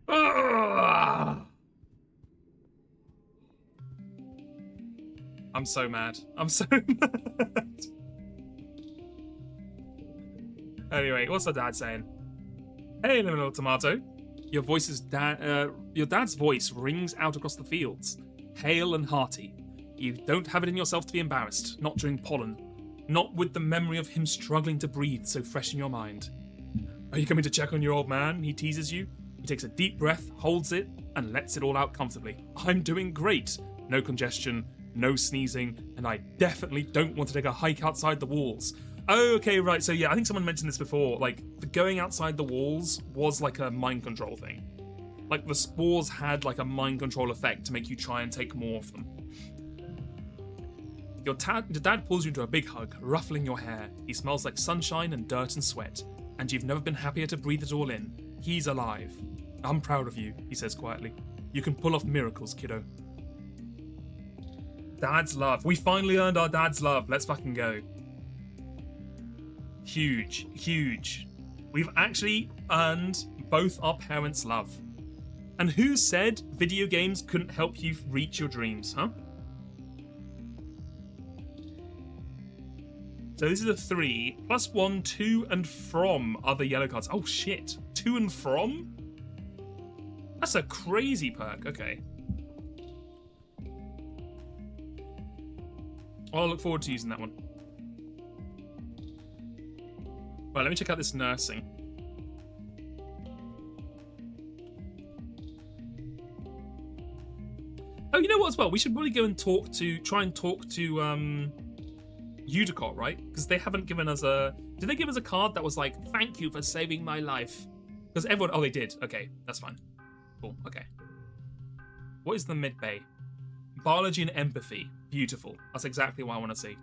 Ugh! I'm so mad. I'm so mad. Anyway, what's her dad saying? Hey, little tomato. Your dad's voice rings out across the fields, hale and hearty. You don't have it in yourself to be embarrassed, not during pollen, not with the memory of him struggling to breathe so fresh in your mind. Are you coming to check on your old man? He teases you. He takes a deep breath, holds it, and lets it all out comfortably. I'm doing great. No congestion, no sneezing, and I definitely don't want to take a hike outside the walls. Oh, okay, right, so yeah, I think someone mentioned this before, like, the going outside the walls was like a mind control thing. Like, the spores had like a mind control effect to make you try and take more of them. Your dad pulls you into a big hug, ruffling your hair. He smells like sunshine and dirt and sweat, and you've never been happier to breathe it all in. He's alive. I'm proud of you, he says quietly. You can pull off miracles, kiddo. Dad's love. We finally earned our dad's love. Let's fucking go. Huge, huge. We've actually earned both our parents' love. And who said video games couldn't help you reach your dreams, huh? So this is a 3, plus 1, to and from other yellow cards. Oh shit, to and from? That's a crazy perk, okay. I'll look forward to using that one. Right, let me check out this nursing. Oh, you know what as well? We should probably go and try and talk to, Udicott, right? Because they haven't given us a... Did they give us a card that was like, thank you for saving my life? Because everyone... Oh, they did. Okay, that's fine. Cool, okay. What is the mid-bay? Biology and empathy. Beautiful. That's exactly what I want to see.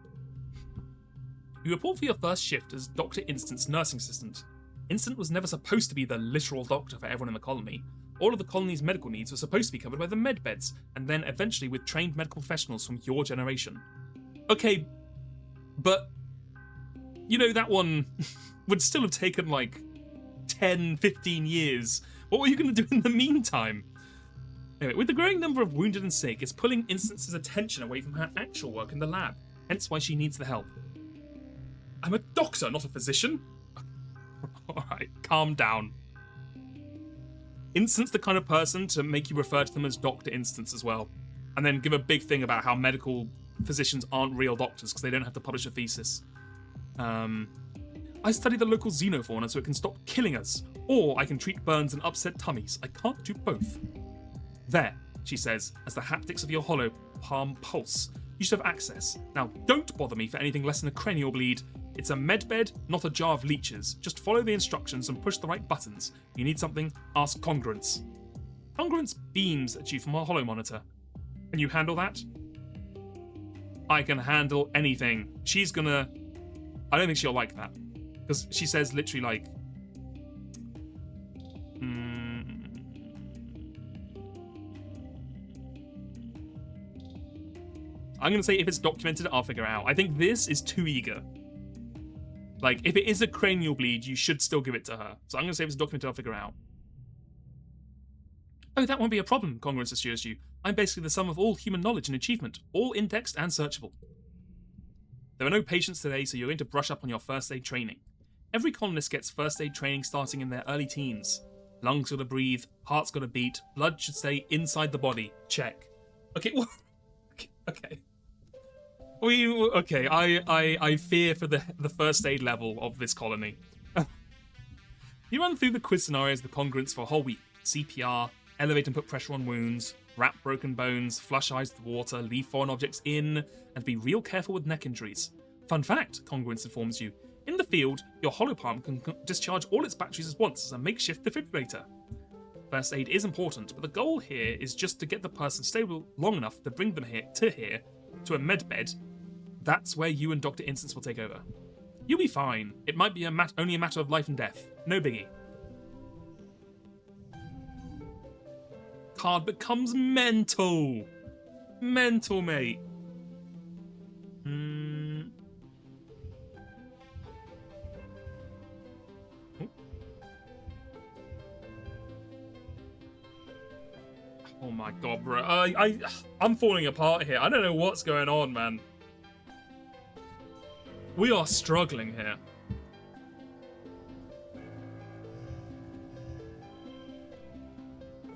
You report for your first shift as Dr. Instant's nursing assistant. Instant was never supposed to be the literal doctor for everyone in the colony. All of the colony's medical needs were supposed to be covered by the med beds, and then eventually with trained medical professionals from your generation. Okay, but, you know, that one would still have taken like 10, 15 years. What were you going to do in the meantime? Anyway, with the growing number of wounded and sick, it's pulling Instance's attention away from her actual work in the lab, hence why she needs the help. I'm a doctor, not a physician. Alright, calm down. Instance the kind of person to make you refer to them as Dr. Instance as well. And then give a big thing about how medical physicians aren't real doctors because they don't have to publish a thesis. I study the local xenofauna so it can stop killing us. Or I can treat burns and upset tummies. I can't do both. There, she says, as the haptics of your hollow palm pulse. You should have access. Now, don't bother me for anything less than a cranial bleed. It's a medbed, not a jar of leeches. Just follow the instructions and push the right buttons. You need something, ask Congruence. Congruence beams at you from a hollow monitor. Can you handle that? I can handle anything. She's gonna... I don't think she'll like that. Because she says literally like... I'm going to say if it's documented, I'll figure it out. I think this is too eager. Like, if it is a cranial bleed, you should still give it to her. So I'm going to say if it's documented, I'll figure it out. Oh, that won't be a problem, Congruence assures you. I'm basically the sum of all human knowledge and achievement, all indexed and searchable. There are no patients today, so you're going to brush up on your first aid training. Every colonist gets first aid training starting in their early teens. Lungs gotta breathe, heart's gotta beat, blood should stay inside the body. Check. Okay, well, okay. I fear for the first aid level of this colony. You run through the quiz scenarios with Congruence for a whole week. CPR, elevate and put pressure on wounds, wrap broken bones, flush eyes with water, leave foreign objects in, and be real careful with neck injuries. Fun fact, Congruence informs you, in the field, your hollow palm can discharge all its batteries at once as a makeshift defibrillator. First aid is important, but the goal here is just to get the person stable long enough to bring them here, to a med bed. That's where you and Dr. Instance will take over. You'll be fine. It might be only a matter of life and death. No biggie. Card becomes mental. Mental, mate. Oh my god, bro. I'm falling apart here. I don't know what's going on, man. We are struggling here.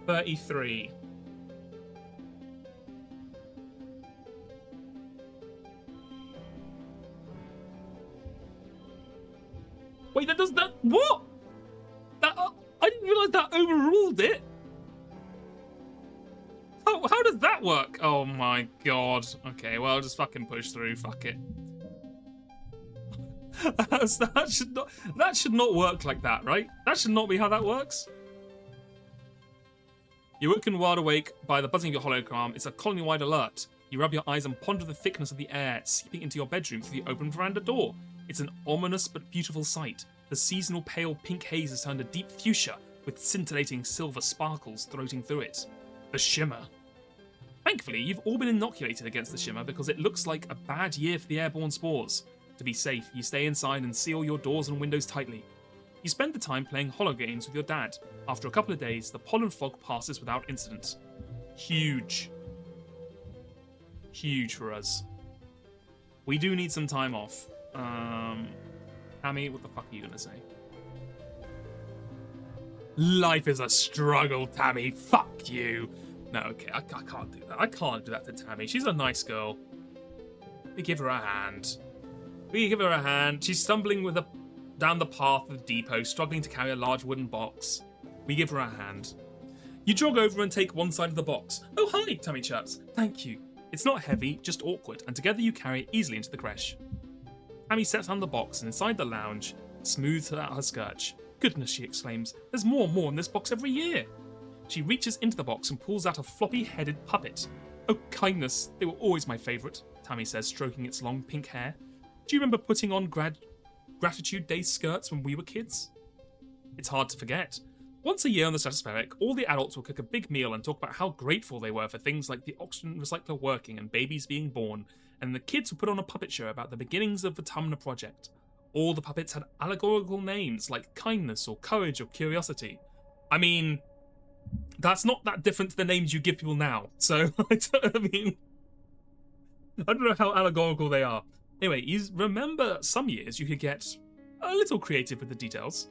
$33. Wait, that does that? What? That I didn't realize that overruled it. How does that work? Oh my god. Okay, well, I'll just fucking push through. Fuck it. that should not work like that, right? That should not be how that works. You're woken wide awake by the buzzing of your hologram. It's a colony-wide alert. You rub your eyes and ponder the thickness of the air seeping into your bedroom through the open veranda door. It's an ominous but beautiful sight. The seasonal pale pink haze has turned a deep fuchsia with scintillating silver sparkles floating through it. The shimmer. Thankfully, you've all been inoculated against the shimmer because it looks like a bad year for the airborne spores. To be safe, you stay inside and seal your doors and windows tightly. You spend the time playing holo games with your dad. After a couple of days, the pollen fog passes without incident. Huge. Huge for us. We do need some time off. Tammy, what the fuck are you gonna say? Life is a struggle, Tammy. Fuck you. No, okay, I can't do that. I can't do that to Tammy. She's a nice girl. We give her a hand. We give her a hand. She's stumbling down the path of the depot, struggling to carry a large wooden box. We give her a hand. You jog over and take one side of the box. Oh, hi, Tammy chirps. Thank you. It's not heavy, just awkward, and together you carry it easily into the creche. Tammy sets down the box and inside the lounge, smooths out her skirt. Goodness, she exclaims. There's more and more in this box every year. She reaches into the box and pulls out a floppy-headed puppet. Oh, kindness, they were always my favourite, Tammy says, stroking its long pink hair. Do you remember putting on Gratitude Day skirts when we were kids? It's hard to forget. Once a year on the Stratospheric, all the adults will cook a big meal and talk about how grateful they were for things like the oxygen recycler working and babies being born, and the kids will put on a puppet show about the beginnings of the Tumnah project. All the puppets had allegorical names like kindness or courage or curiosity. I mean, that's not that different to the names you give people now, so I don't know how allegorical they are. Anyway, you remember some years you could get a little creative with the details.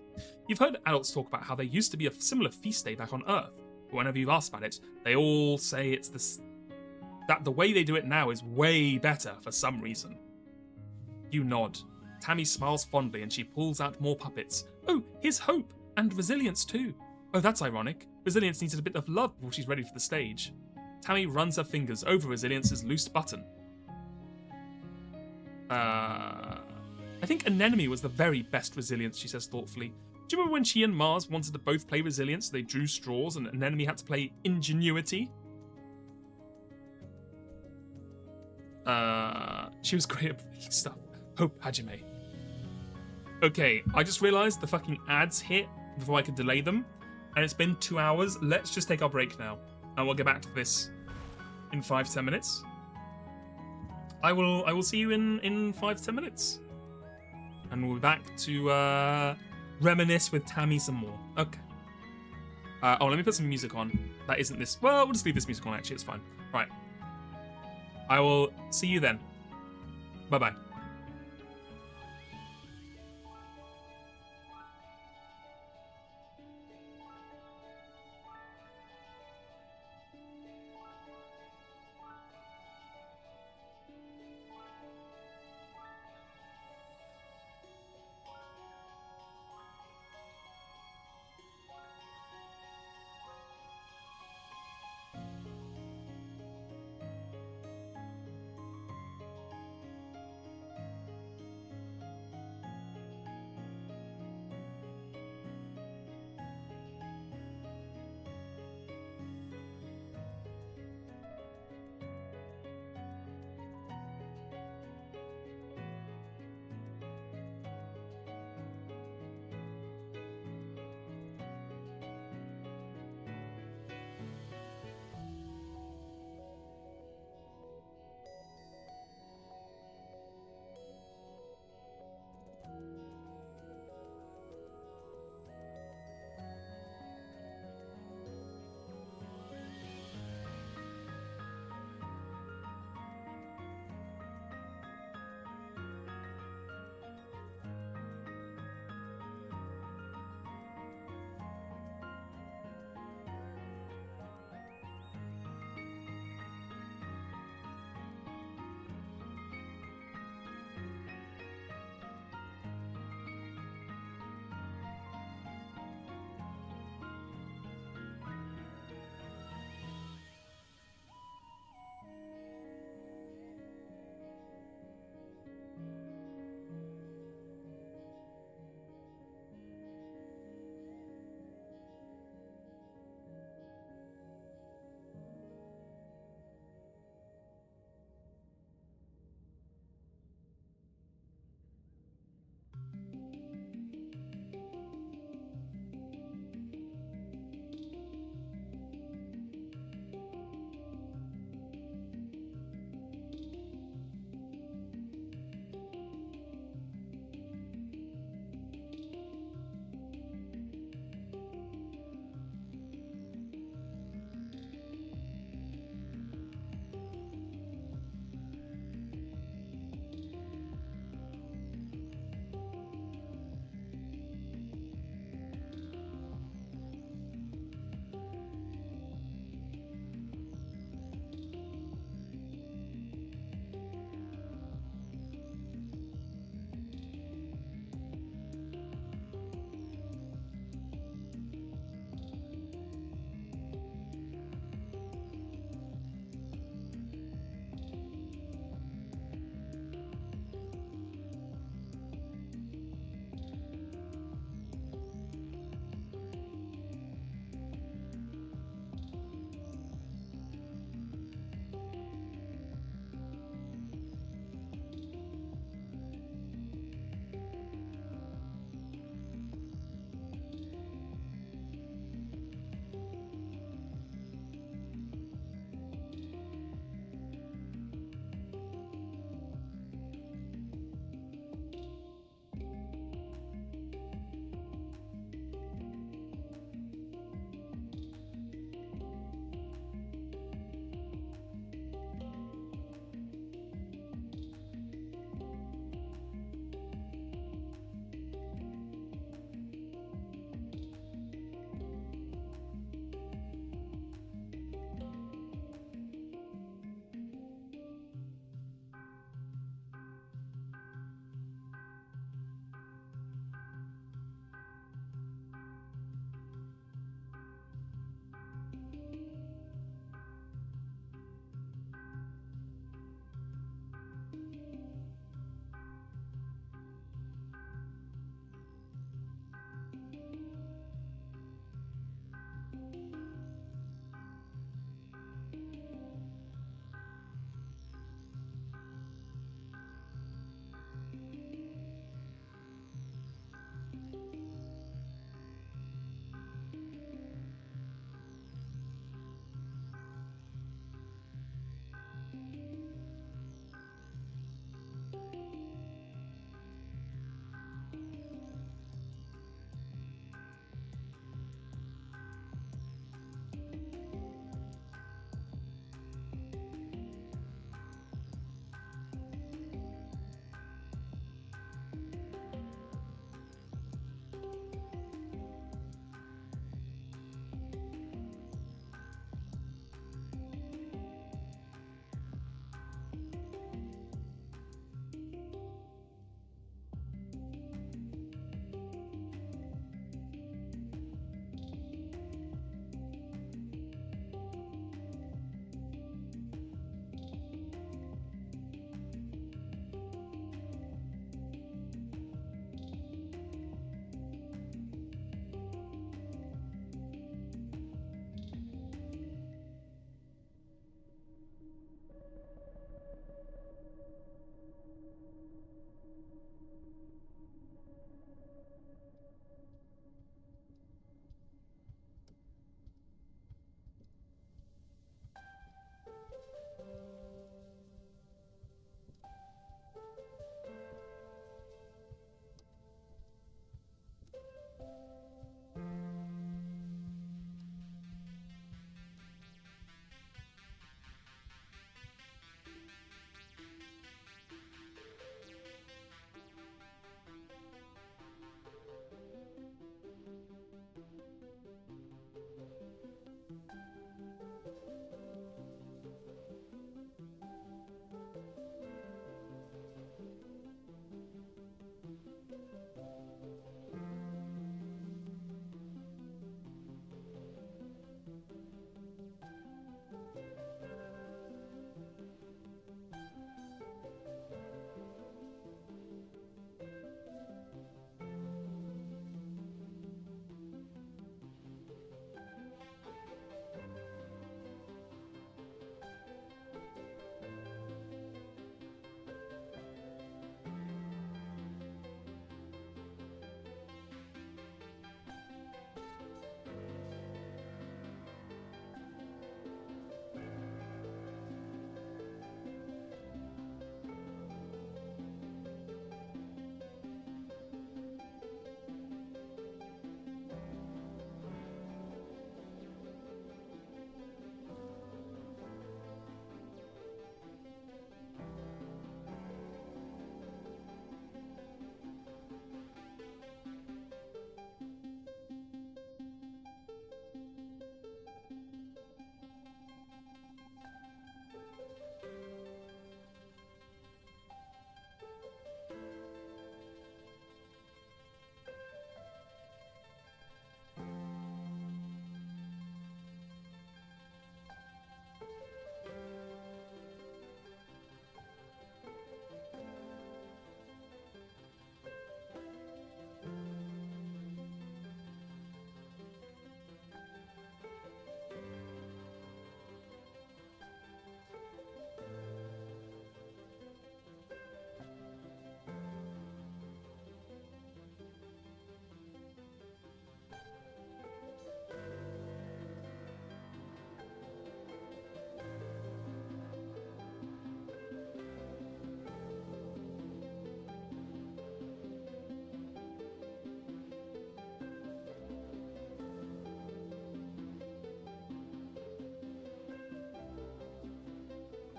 You've heard adults talk about how there used to be a similar feast day back on Earth, but whenever you've asked about it, they all say that the way they do it now is way better for some reason. You nod. Tammy smiles fondly and she pulls out more puppets. Oh, here's Hope, and Resilience too. Oh, that's ironic. Resilience needs a bit of love before she's ready for the stage. Tammy runs her fingers over Resilience's loose button. I think Anemone was the very best Resilience, she says thoughtfully. Do you remember when she and Mars wanted to both play Resilience, so they drew straws and Anemone had to play Ingenuity? She was great at breaking stuff. Hope Hajime. Okay, I just realised the fucking ads hit before I could delay them, and it's been 2 hours. Let's just take our break now, and we'll get back to this in 5-10 minutes. I will see you in 5-10 minutes. And we'll be back to reminisce with Tammy some more. Okay. Oh, let me put some music on. That isn't this. Well, we'll just leave this music on, actually. It's fine. Right. I will see you then. Bye-bye.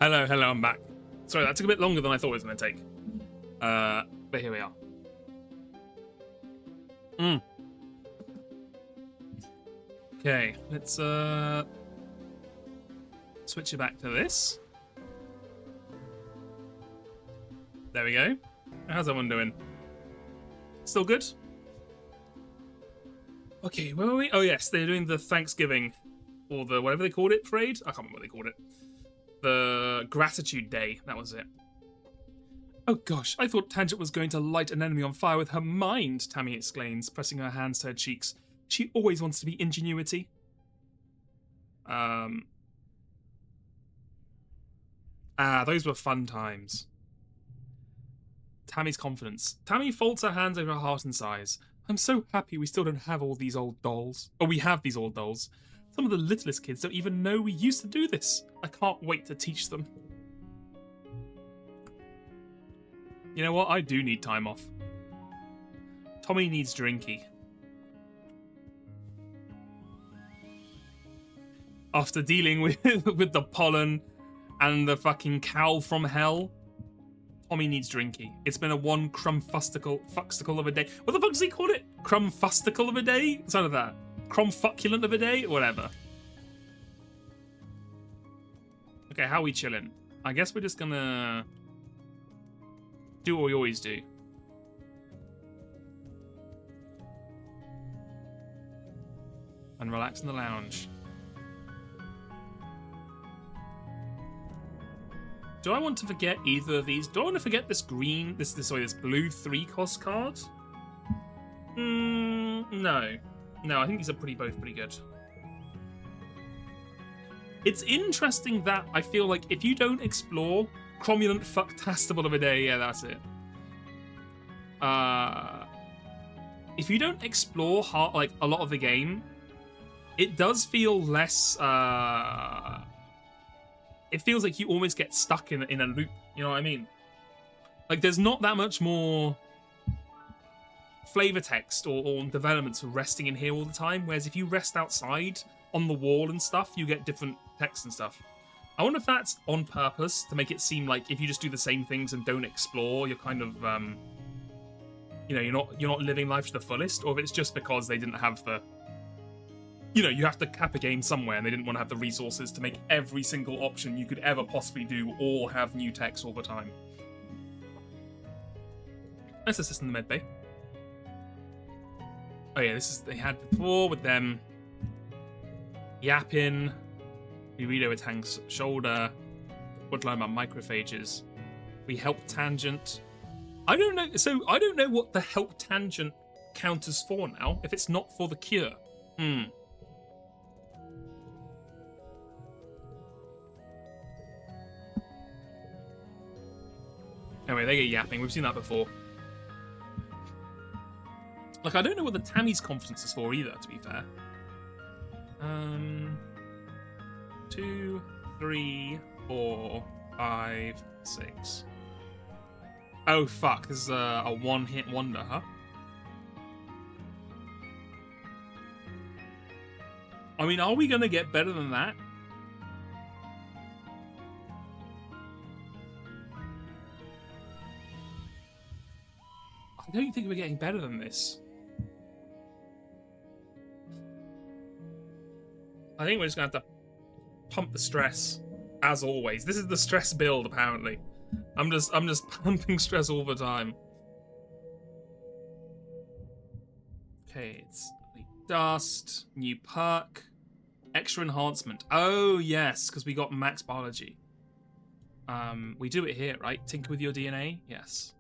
Hello, I'm back. Sorry, that took a bit longer than I thought it was going to take. But here we are. Okay, let's switch it back to this. There we go. How's everyone doing? Still good? Okay, where were we? Oh yes, they're doing the Thanksgiving, or the whatever they called it, parade? I can't remember what they called it. The Gratitude Day, that was it. Oh gosh, I thought Tangent was going to light an enemy on fire with her mind, Tammy exclaims, pressing her hands to her cheeks. She always wants to be ingenuity. Those were fun times. Tammy's confidence. Tammy folds her hands over her heart and sighs. I'm so happy we still don't have all these old dolls. Oh, we have these old dolls. Some of the littlest kids don't even know we used to do this. I can't wait to teach them. You know what? I do need time off. Tommy needs drinky. After dealing with the pollen and the cow from hell, Tommy needs drinky. It's been a one crumfusticle of a day. What the fuck does he call it? Crumfusticle of a day? Something like that. Crumfuculent of a day? Whatever. Okay, how are we chilling? I guess we're just gonna do what we always do. And relax in the lounge. Do I want to forget either of these? Do I want to forget this green, this blue 3-cost card? No. No, I think these are both pretty good. It's interesting that I feel like if you don't explore cromulent fucktastable of a day, yeah, that's it. If you don't explore a lot of the game, it does feel less. It feels like you almost get stuck in a loop. You know what I mean? Like there's not that much more flavor text or developments for resting in here all the time. Whereas if you rest outside on the wall and stuff, you get different text and stuff. I wonder if that's on purpose to make it seem like if you just do the same things and don't explore, you're kind of, you're not living life to the fullest, or if it's just because they didn't have the, you have to cap a game somewhere and they didn't want to have the resources to make every single option you could ever possibly do or have new text all the time. Let's assist in the med bay. Oh yeah, this is they had before with them yapping. We read over Tank's shoulder. What learn about microphages? We help Tangent. I don't know. So I don't know what the help Tangent counters for now. If it's not for the cure. Anyway, they get yapping. We've seen that before. Like, I don't know what the Tammy's confidence is for either, to be fair. 2, 3, 4, 5, 6. Oh, fuck. This is a one-hit wonder, huh? I mean, are we going to get better than that? I don't think we're getting better than this. I think we're just going to have to pump the stress, as always. This is the stress build, apparently. I'm just pumping stress all the time. Okay, it's dust, new perk, extra enhancement. Oh, yes, because we got max biology. We do it here, right? Tinker with your DNA? Yes.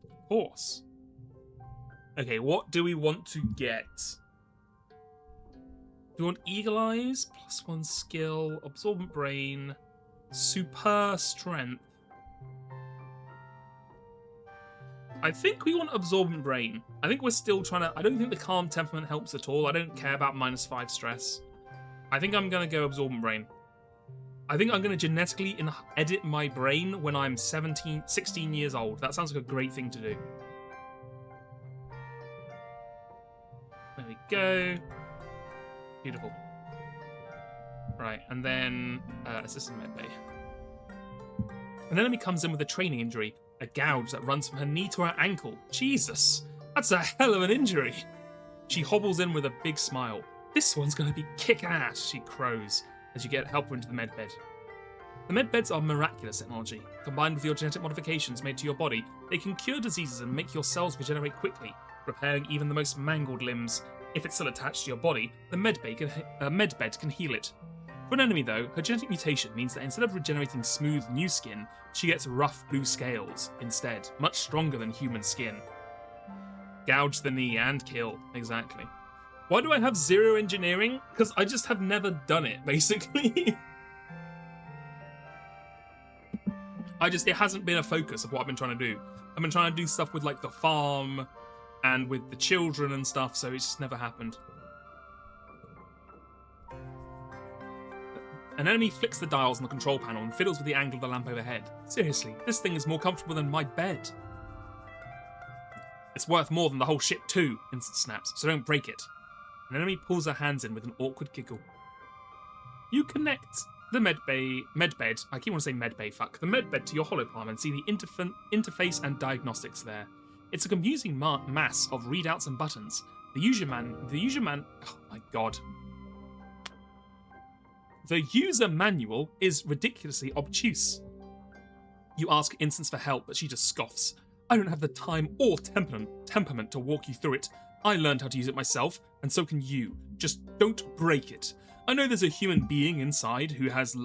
Of course. Okay, what do we want to get? Do we want Eagle Eyes, +1 skill, Absorbent Brain, Super Strength? I think we want Absorbent Brain. I think we're still trying to... I don't think the Calm Temperament helps at all. I don't care about -5 stress. I think I'm going to go Absorbent Brain. I think I'm going to genetically edit my brain when I'm 16 years old. That sounds like a great thing to do. There we go. Beautiful. Right, and then assistant medbay. An enemy comes in with a training injury, a gouge that runs from her knee to her ankle. Jesus, that's a hell of an injury. She hobbles in with a big smile. This one's going to be kick-ass, she crows as you get help her into the medbed. The medbeds are miraculous technology. Combined with your genetic modifications made to your body, they can cure diseases and make your cells regenerate quickly, repairing even the most mangled limbs. If it's still attached to your body, the medbed can heal it. For an enemy, though, her genetic mutation means that instead of regenerating smooth new skin, she gets rough blue scales instead, much stronger than human skin. Gouge the knee and kill, exactly. Why do I have 0 engineering? Because I just have never done it, basically. It hasn't been a focus of what I've been trying to do. I've been trying to do stuff with like the farm and with the children and stuff, so it's just never happened. An enemy flicks the dials on the control panel and fiddles with the angle of the lamp overhead. Seriously, this thing is more comfortable than my bed. It's worth more than the whole ship too, Instant snaps, so don't break it. An enemy pulls her hands in with an awkward giggle. You connect the medbed, I keep wanting to say medbay, the medbed to your holopalm and see the interface and diagnostics there. It's a confusing mass of readouts and buttons. The user manual is ridiculously obtuse. You ask Instance for help, but she just scoffs. I don't have the time or temperament to walk you through it. I learned how to use it myself, and so can you. Just don't break it. I know there's a human being inside who has,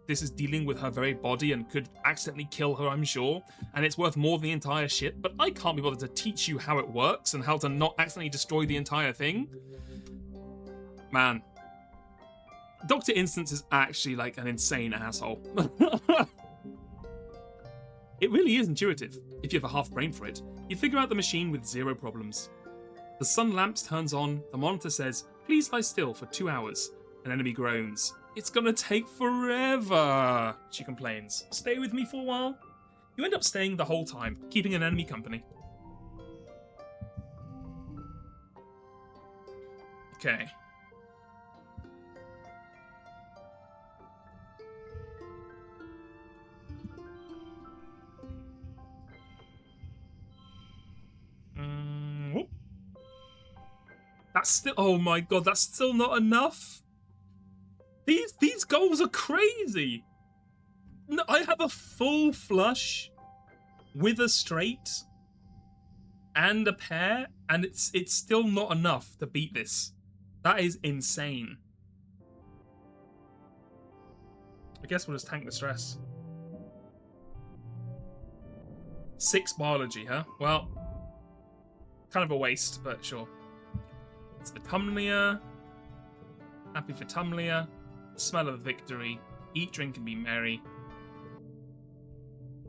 this is dealing with her very body and could accidentally kill her, I'm sure, and it's worth more than the entire ship, but I can't be bothered to teach you how it works and how to not accidentally destroy the entire thing. Man. Dr. Instance is actually like an insane asshole. It really is intuitive. If you have a half brain for it, you figure out the machine with 0 problems. The sun lamps turns on, the monitor says, please lie still for 2 hours. An enemy groans. It's gonna take forever, she complains. Stay with me for a while? You end up staying the whole time, keeping an enemy company. Okay. Whoop. That's still, oh my god, that's still not enough. These goals are crazy. No, I have a full flush with a straight and a pair, and it's still not enough to beat this. That is insane. I guess we'll just tank the stress. 6 biology, huh? Well, kind of a waste, but sure. It's the Tumlia. Happy for Tumlia. Smell of victory. Eat, drink, and be merry.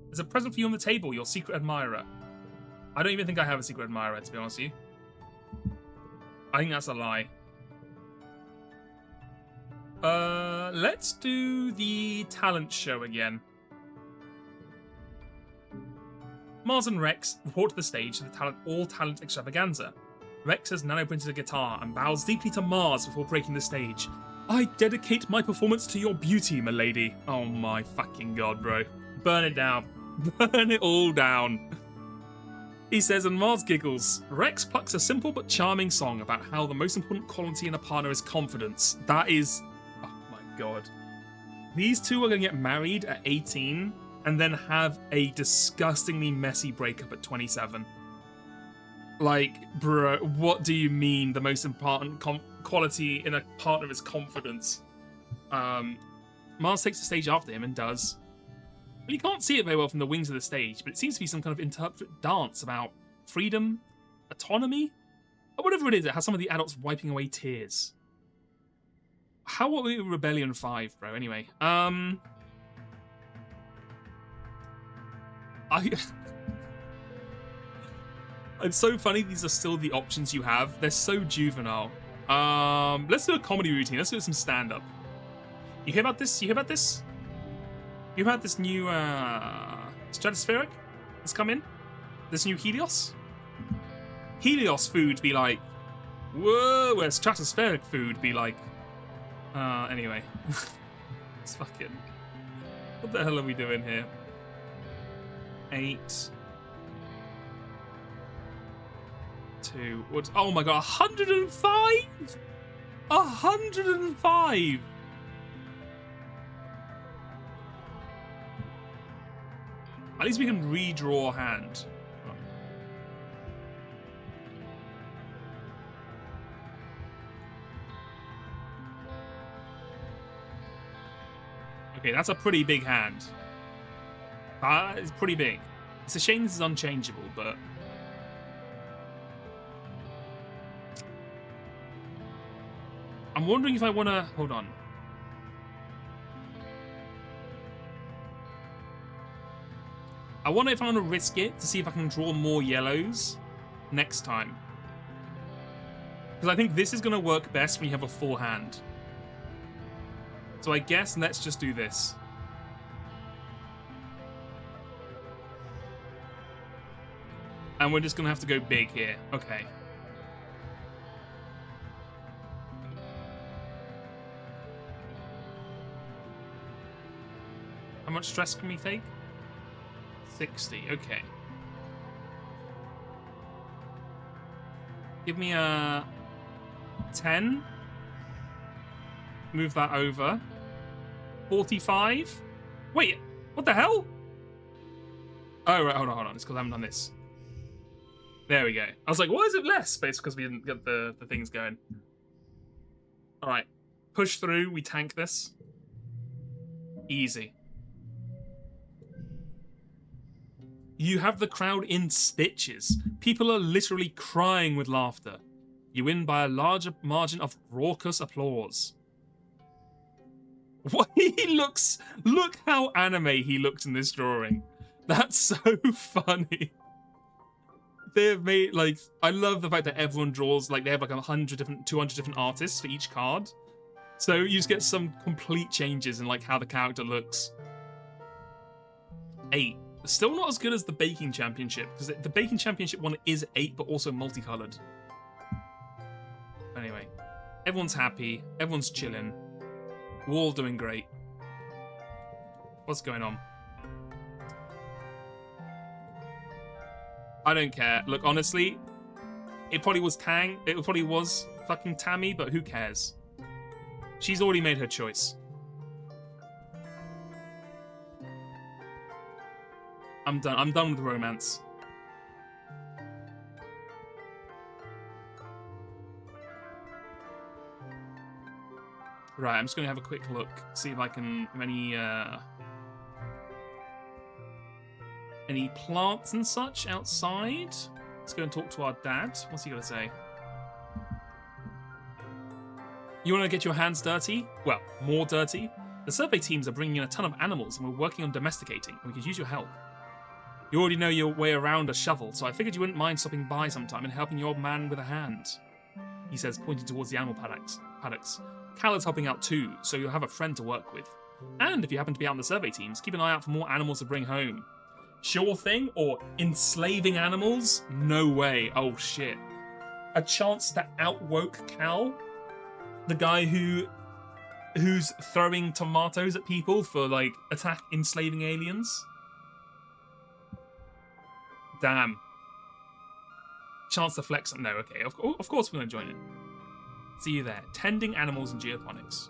There's a present for you on the table, your secret admirer. I don't even think I have a secret admirer, to be honest with you. I think that's a lie. Let's do the talent show again. Mars and Rex report to the stage for the all-talent extravaganza. Rex has nano-printed a guitar and bows deeply to Mars before breaking the stage. I dedicate my performance to your beauty, milady. Oh my fucking god, bro. Burn it down. Burn it all down. He says, and Mars giggles. Rex plucks a simple but charming song about how the most important quality in a partner is confidence. That is... oh my god. These two are going to get married at 18 and then have a disgustingly messy breakup at 27. Like, bro, what do you mean the most important quality in a partner is confidence? Mars takes the stage after him and does... well, you can't see it very well from the wings of the stage, but it seems to be some kind of interpretive dance about freedom, autonomy, or whatever it is. It has some of the adults wiping away tears. How are we with Rebellion 5, bro? Anyway, it's so funny these are still the options you have. They're so juvenile. Let's do a comedy routine. Let's do some stand-up. You hear about this? You hear about this? You heard this new stratospheric that's come in? This new Helios? Helios food be like, whoa, where stratospheric food be like, Anyway. It's fucking... What the hell are we doing here? 8... 2... What? Oh my god, 105?! 105! At least we can redraw a hand. Okay, that's a pretty big hand. It's pretty big. It's a shame this is unchangeable, but... I'm wondering if I want to... Hold on. I wonder if I want to risk it to see if I can draw more yellows next time. Because I think this is going to work best when you have a full hand. So I guess let's just do this. And we're just going to have to go big here. Okay. How much stress can we take? 60. Okay. Give me a 10. Move that over. 45. Wait, what the hell? Oh, right, hold on. It's because I haven't done this. There we go. I was like, why is it less? But it's because we didn't get the things going. All right. Push through. We tank this. Easy. You have the crowd in stitches. People are literally crying with laughter. You win by a larger margin of raucous applause. What he looks... Look how anime he looks in this drawing. That's so funny. They've made, like... I love the fact that everyone draws, like, they have, like, 200 different artists for each card. So you just get some complete changes in, like, how the character looks. 8. Still not as good as the Baking Championship, because the Baking Championship one is 8, but also multicolored. Anyway. Everyone's happy. Everyone's chilling. We're all doing great. What's going on? I don't care. Look, honestly, it probably was Tang. It probably was fucking Tammy, but who cares? She's already made her choice. I'm done. I'm done with romance. Right, I'm just going to have a quick look, see if I can... Any plants and such outside? Let's go and talk to our dad. What's he going to say? You want to get your hands dirty? Well, more dirty? The survey teams are bringing in a ton of animals and we're working on domesticating, and we could use your help. You already know your way around a shovel, so I figured you wouldn't mind stopping by sometime and helping your old man with a hand. He says, pointing towards the animal paddocks. Cal is helping out too, so you'll have a friend to work with. And if you happen to be out in the survey teams, keep an eye out for more animals to bring home. Sure thing? Or enslaving animals? No way. Oh shit. A chance to outwoke Cal? The guy who's throwing tomatoes at people for, like, enslaving aliens? Damn. Chance to flex. No, okay. Of course we're going to join it. See you there. Tending animals in geoponics.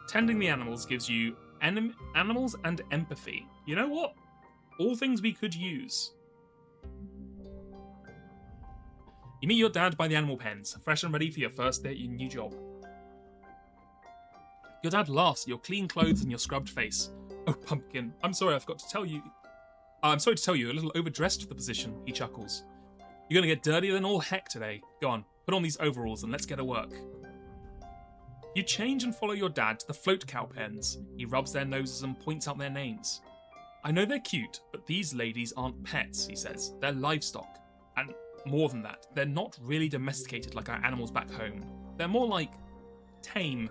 Tending the animals gives you animals and empathy. You know what? All things we could use. You meet your dad by the animal pens, fresh and ready for your first day at your new job. Your dad laughs at your clean clothes and your scrubbed face. Oh, Pumpkin, I'm sorry I forgot to tell you. I'm sorry to tell you, a little overdressed for the position, he chuckles. You're gonna get dirtier than all heck today. Go on, put on these overalls and let's get to work. You change and follow your dad to the float cow pens. He rubs their noses and points out their names. I know they're cute, but these ladies aren't pets, he says. They're livestock. And more than that, they're not really domesticated like our animals back home. They're more like tame.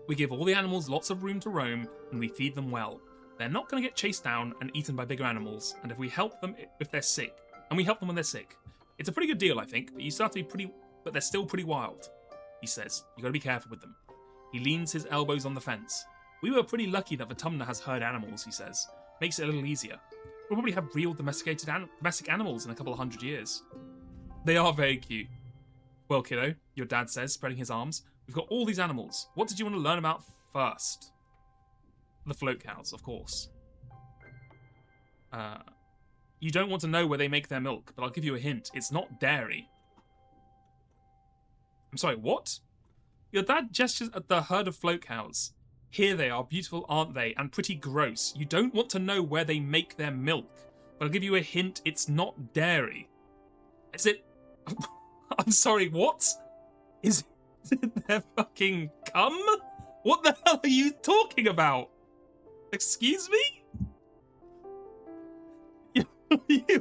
We give all the animals lots of room to roam, and we feed them well. They're not going to get chased down and eaten by bigger animals, and if we help them if they're sick, and we help them when they're sick. It's a pretty good deal, I think, but you still have to be but they're still pretty wild, he says. You gotta be careful with them. He leans his elbows on the fence. We were pretty lucky that Vatumna has herd animals, he says. Makes it a little easier. We'll probably have real domestic animals in a couple of 100 years. They are very cute. Well, kiddo, your dad says, spreading his arms. We've got all these animals. What did you want to learn about first? The float cows, of course. You don't want to know where they make their milk, but I'll give you a hint. It's not dairy. I'm sorry, what? Your dad gestures at the herd of float cows. Here they are, beautiful, aren't they? And pretty gross. You don't want to know where they make their milk, but I'll give you a hint. It's not dairy. Is it... I'm sorry, what? Is it their fucking cum? What the hell are you talking about? Excuse me?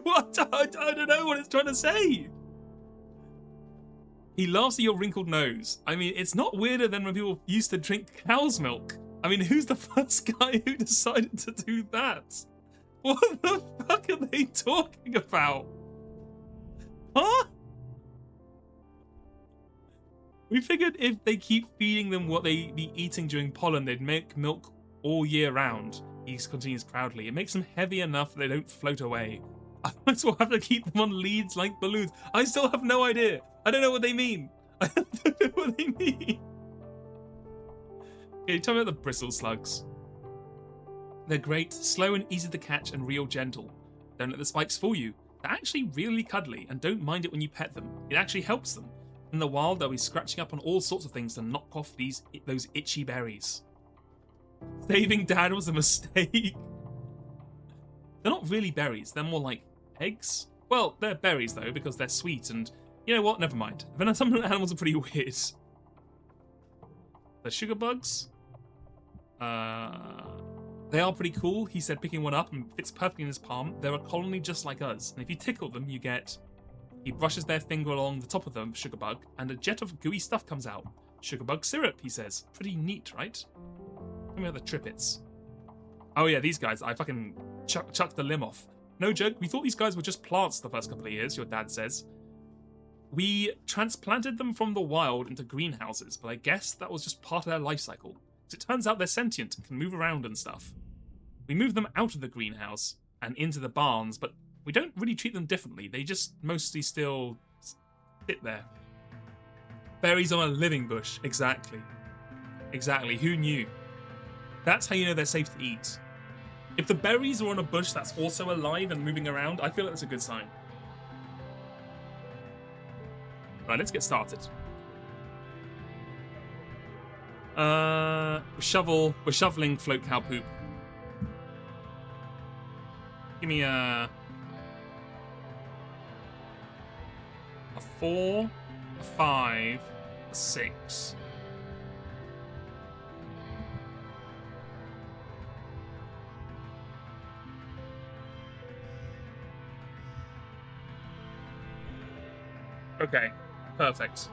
What? I don't know what it's trying to say. He laughs at your wrinkled nose. I mean, it's not weirder than when people used to drink cow's milk. I mean, who's the first guy who decided to do that? What the fuck are they talking about? Huh? We figured if they keep feeding them what they be eating during pollen, they'd make milk all year round. He continues proudly. It makes them heavy enough that they don't float away. I might as well have to keep them on leads like balloons. I still have no idea. I don't know what they mean. I don't know what they mean. Okay, tell me about the bristle slugs. They're great, slow and easy to catch and real gentle. Don't let the spikes fool you. They're actually really cuddly and don't mind it when you pet them. It actually helps them. In the wild, they'll be scratching up on all sorts of things to knock off those itchy berries. Saving Dad was a mistake. They're not really berries. They're more like eggs. Well, they're berries, though, because they're sweet, and you know what? Never mind. Then some animals are pretty weird. The sugar bugs? They are pretty cool, he said, picking one up and fits perfectly in his palm. They're a colony just like us, and if you tickle them, you get... He brushes their finger along the top of the sugar bug, and a jet of gooey stuff comes out. Sugar bug syrup, he says. Pretty neat, right? Tell me about the trippets. Oh yeah, these guys, I fucking chucked the limb off. No joke, we thought these guys were just plants the first couple of years, your dad says. We transplanted them from the wild into greenhouses, but I guess that was just part of their life cycle. It turns out they're sentient and can move around and stuff. We moved them out of the greenhouse and into the barns, but we don't really treat them differently. They just mostly still sit there. Berries on a living bush. Exactly. Exactly. Who knew? That's how you know they're safe to eat. If the berries are on a bush that's also alive and moving around, I feel like that's a good sign. Right, let's get started. We're shoveling float cow poop. Give me a 4, a 5, a 6. Okay, perfect.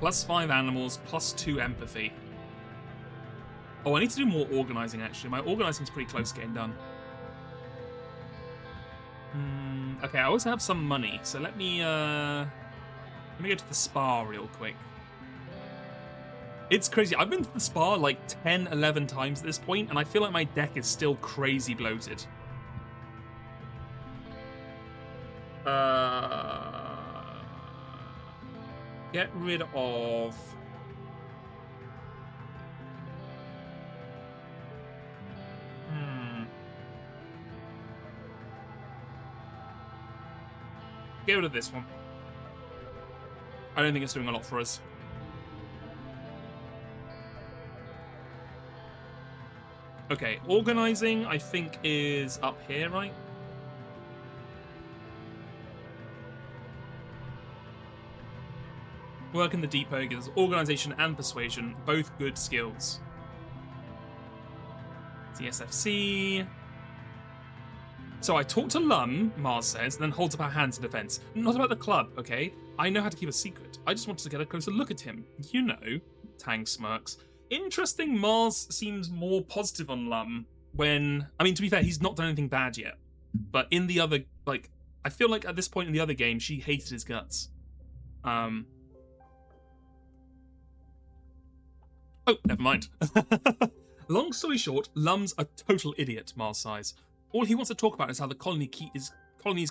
+5 animals, +2 empathy. Oh, I need to do more organising, actually. My organising's pretty close to getting done. Okay, I also have some money, so let me go to the spa real quick. It's crazy. I've been to the spa like 10, 11 times at this point, and I feel like my deck is still crazy bloated. Get rid of... Get rid of this one. I don't think it's doing a lot for us. Okay, organising, I think, is up here, right? Work in the depot gives organisation and persuasion, both good skills. CSFC. So I talked to Lum, Mars says, and then holds up her hands in defense. Not about the club, okay? I know how to keep a secret. I just wanted to get a closer look at him. You know. Tang smirks. Interesting, Mars seems more positive on Lum when... I mean, to be fair, he's not done anything bad yet. But in the other, like, I feel like at this point in the other game, she hated his guts. Oh, never mind. Long story short, Lum's a total idiot, Mars sighs. All he wants to talk about is how the colony is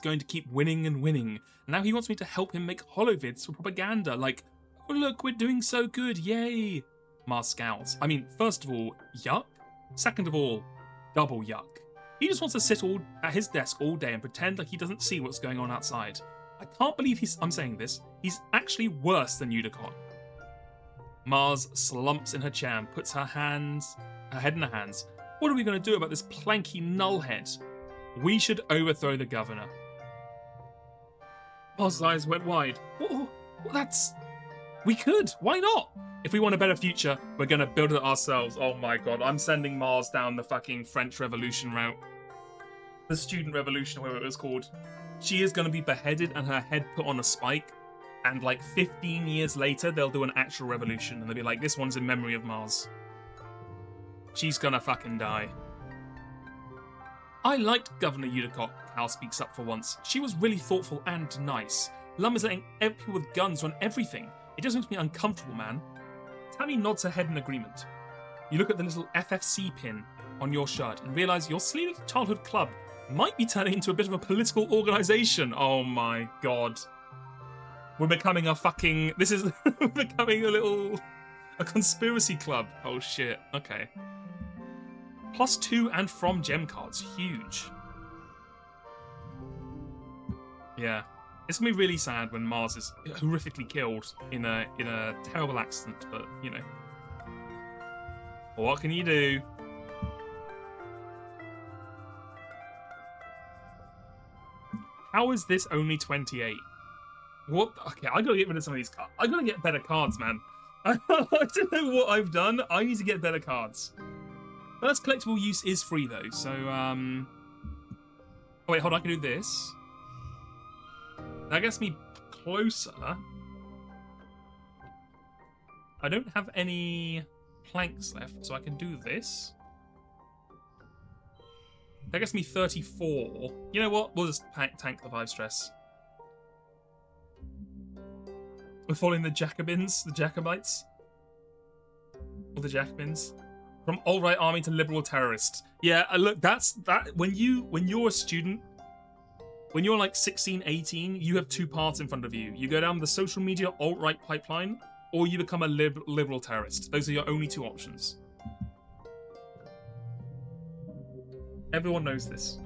going to keep winning and winning. Now he wants me to help him make holovids for propaganda, like, oh look, we're doing so good, yay! Mars scowls. I mean, first of all, yuck. Second of all, double yuck. He just wants to sit at his desk all day and pretend like he doesn't see what's going on outside. I can't believe I'm saying this. He's actually worse than Unicon. Mars slumps in her chair and puts her head in her hands. What are we going to do about this planky nullhead? We should overthrow the governor. Mars's eyes went wide. We could. Why not? If we want a better future, we're going to build it ourselves. Oh my god, I'm sending Mars down the fucking French Revolution route. The Student Revolution, whatever it was called. She is going to be beheaded and her head put on a spike. And like 15 years later, they'll do an actual revolution. And they'll be like, this one's in memory of Mars. She's gonna fucking die. I liked Governor Udicott, Cal speaks up for once. She was really thoughtful and nice. Lum is letting people with guns run everything. It does make me uncomfortable, man. Tammy nods her head in agreement. You look at the little FFC pin on your shirt and realise your sleeved childhood club might be turning into a bit of a political organisation. Oh my god. We're becoming a fucking... This is... We're becoming a conspiracy club. Oh shit. Okay. +2 and from gem cards. Huge. Yeah. It's gonna be really sad when Mars is horrifically killed in a terrible accident, but, you know. What can you do? How is this only 28? What? Okay, I gotta get rid of some of these cards. I gotta get better cards, man. I don't know what I've done. I need to get better cards. First collectible use is free, though, so, Oh, wait, hold on, I can do this. That gets me closer. I don't have any planks left, so I can do this. That gets me 34. You know what? We'll just tank the 5 stress. We're following the Jacobins, the Jacobites. Or the Jacobins. From alt-right army to liberal terrorist. Yeah, look, that when you're a student, when you're like 16, 18, you have 2 paths in front of you. You go down the social media alt-right pipeline, or you become a liberal terrorist. Those are your only 2 options. Everyone knows this.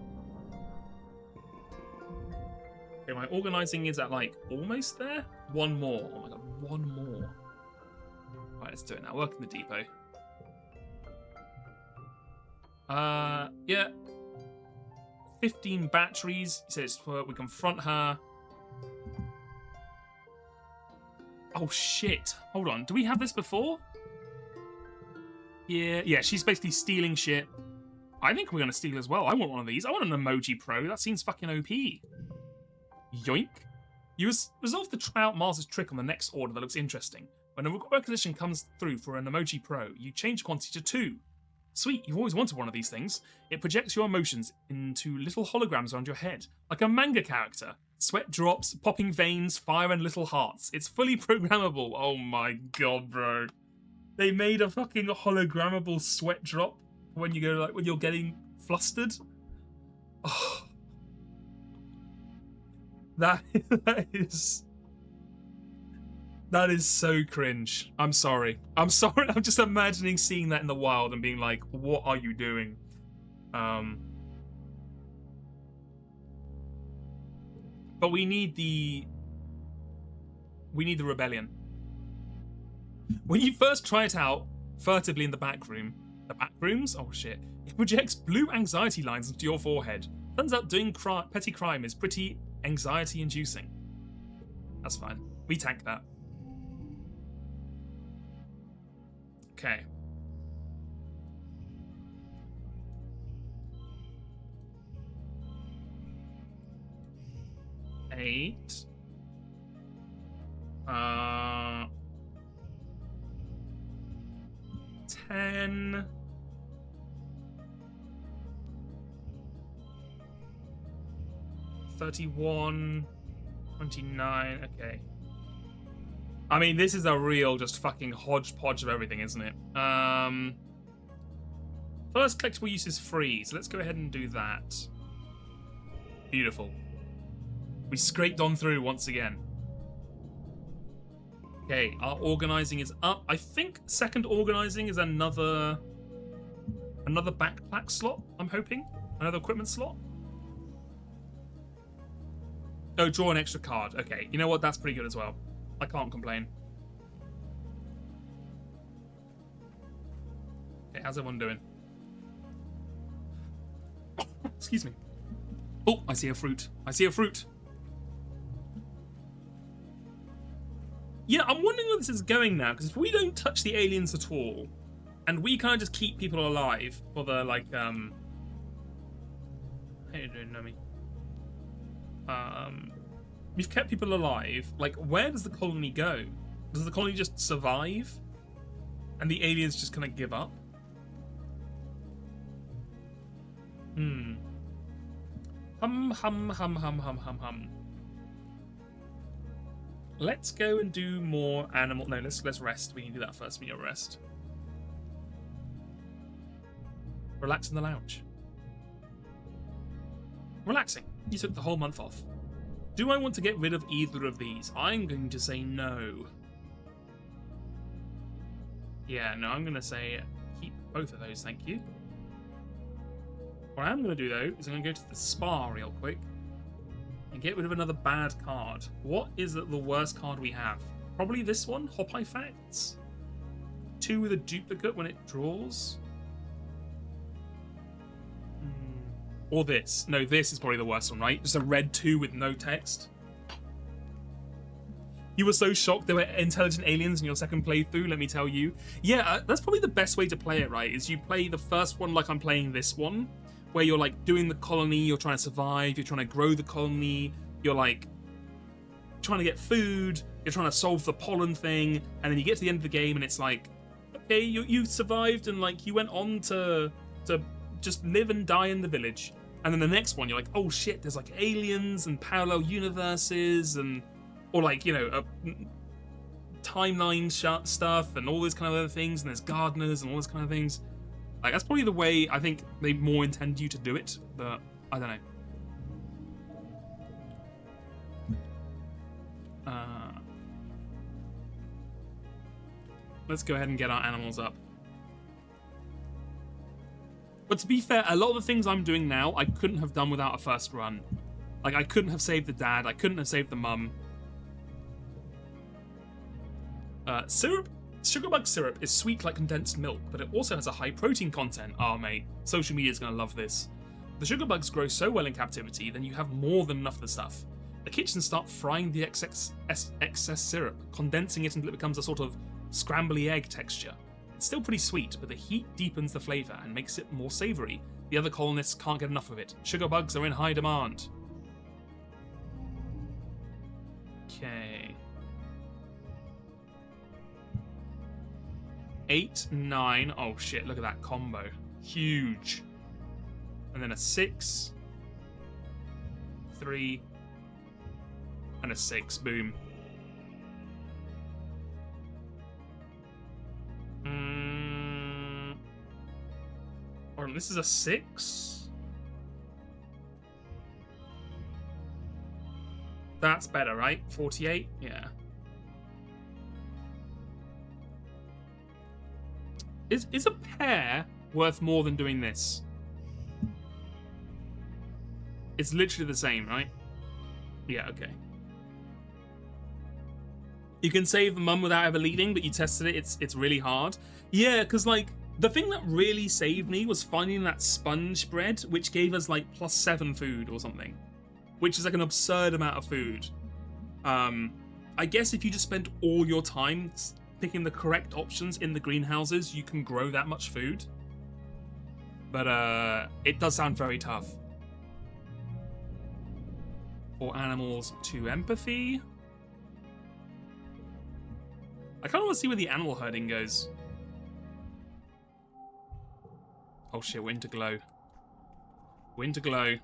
Okay, my organising is at like almost there. 1 more. Oh my god, 1 more. Right, let's do it now. Work in the depot. Yeah. 15 batteries. He says we confront her. Oh shit. Hold on. Do we have this before? Yeah, she's basically stealing shit. I think we're gonna steal as well. I want one of these. I want an emoji pro. That seems fucking OP. Yoink. You resolve to try out Mars's trick on the next order that looks interesting. When a requisition comes through for an emoji pro, you change the quantity to 2. Sweet, you've always wanted one of these things. It projects your emotions into little holograms around your head, like a manga character. Sweat drops, popping veins, fire, and little hearts. It's fully programmable. Oh my god, bro. They made a fucking hologrammable sweat drop when you go, like, when you're getting flustered. Oh. That is so cringe. I'm sorry. I'm sorry. I'm just imagining seeing that in the wild and being like, what are you doing? But we need the rebellion. When you first try it out furtively in the back room, oh shit, it projects blue anxiety lines into your forehead. Turns out doing petty crime is pretty anxiety inducing. That's fine. We tank that. Okay. Eight. 10. 31, 29, okay. I mean, this is a real just fucking hodgepodge of everything, isn't it? First collectible use is free, so let's go ahead and do that. Beautiful. We scraped on through once again. Okay, our organizing is up. I think second organizing is another backpack slot, I'm hoping. Another equipment slot. Oh, draw an extra card. Okay, you know what? That's pretty good as well. I can't complain. Okay, how's everyone doing? Excuse me. Oh, I see a fruit. I see a fruit. Yeah, I'm wondering where this is going now, because if we don't touch the aliens at all, and we kind of just keep people alive for the, like, how you doing, Nomi? We've kept people alive. Like, where does the colony go? Does the colony just survive? And the aliens just kind of give up? Hum. Let's go and do more animal. No, let's rest. We need to do that first. We need a rest. Relax in the lounge. Relaxing. You took the whole month off. Do I want to get rid of either of these? I'm going to say no. Yeah, no, I'm going to say keep both of those, thank you. What I'm going to do, though, is I'm going to go to the spa real quick and get rid of another bad card. What is the worst card we have? Probably this one, Hop Facts. 2 with a duplicate when it draws. Or this. No, this is probably the worst one, right? Just a red 2 with no text. You were so shocked there were intelligent aliens in your second playthrough, let me tell you. Yeah, that's probably the best way to play it, right? Is you play the first one like I'm playing this one, where you're like doing the colony, you're trying to survive, you're trying to grow the colony, you're like trying to get food, you're trying to solve the pollen thing, and then you get to the end of the game and it's like, okay, you survived and like you went on to just live and die in the village. And then the next one, you're like, oh shit, there's like aliens and parallel universes and, or like, you know, timeline stuff and all these kind of other things, and there's gardeners and all those kind of things. Like, that's probably the way I think they more intend you to do it, but I don't know. Let's go ahead and get our animals up. But to be fair, a lot of the things I'm doing now, I couldn't have done without a first run. Like, I couldn't have saved the dad, I couldn't have saved the mum. Syrup? Sugarbug syrup is sweet like condensed milk, but it also has a high protein content. Oh, mate, social media's gonna love this. The sugarbugs grow so well in captivity, then you have more than enough of the stuff. The kitchens start frying the excess syrup, condensing it until it becomes a sort of scrambly egg texture. It's still pretty sweet, but the heat deepens the flavour and makes it more savoury. The other colonists can't get enough of it. Sugarbugs are in high demand. Okay. 8, 9. Oh shit, look at that combo. Huge. And then a 6, 3, and a 6. Boom. Or this is a 6. That's better, right? 48? Yeah. Is a pair worth more than doing this? It's literally the same, right? Yeah, okay. You can save the mum without ever leaving, but you tested it, it's really hard. Yeah, because like, the thing that really saved me was finding that sponge bread, which gave us like +7 food or something. Which is like an absurd amount of food. I guess if you just spent all your time picking the correct options in the greenhouses, you can grow that much food. But it does sound very tough. For animals to empathy. I kind of want to see where the animal herding goes. Oh shit, we're into glow. We're into glow.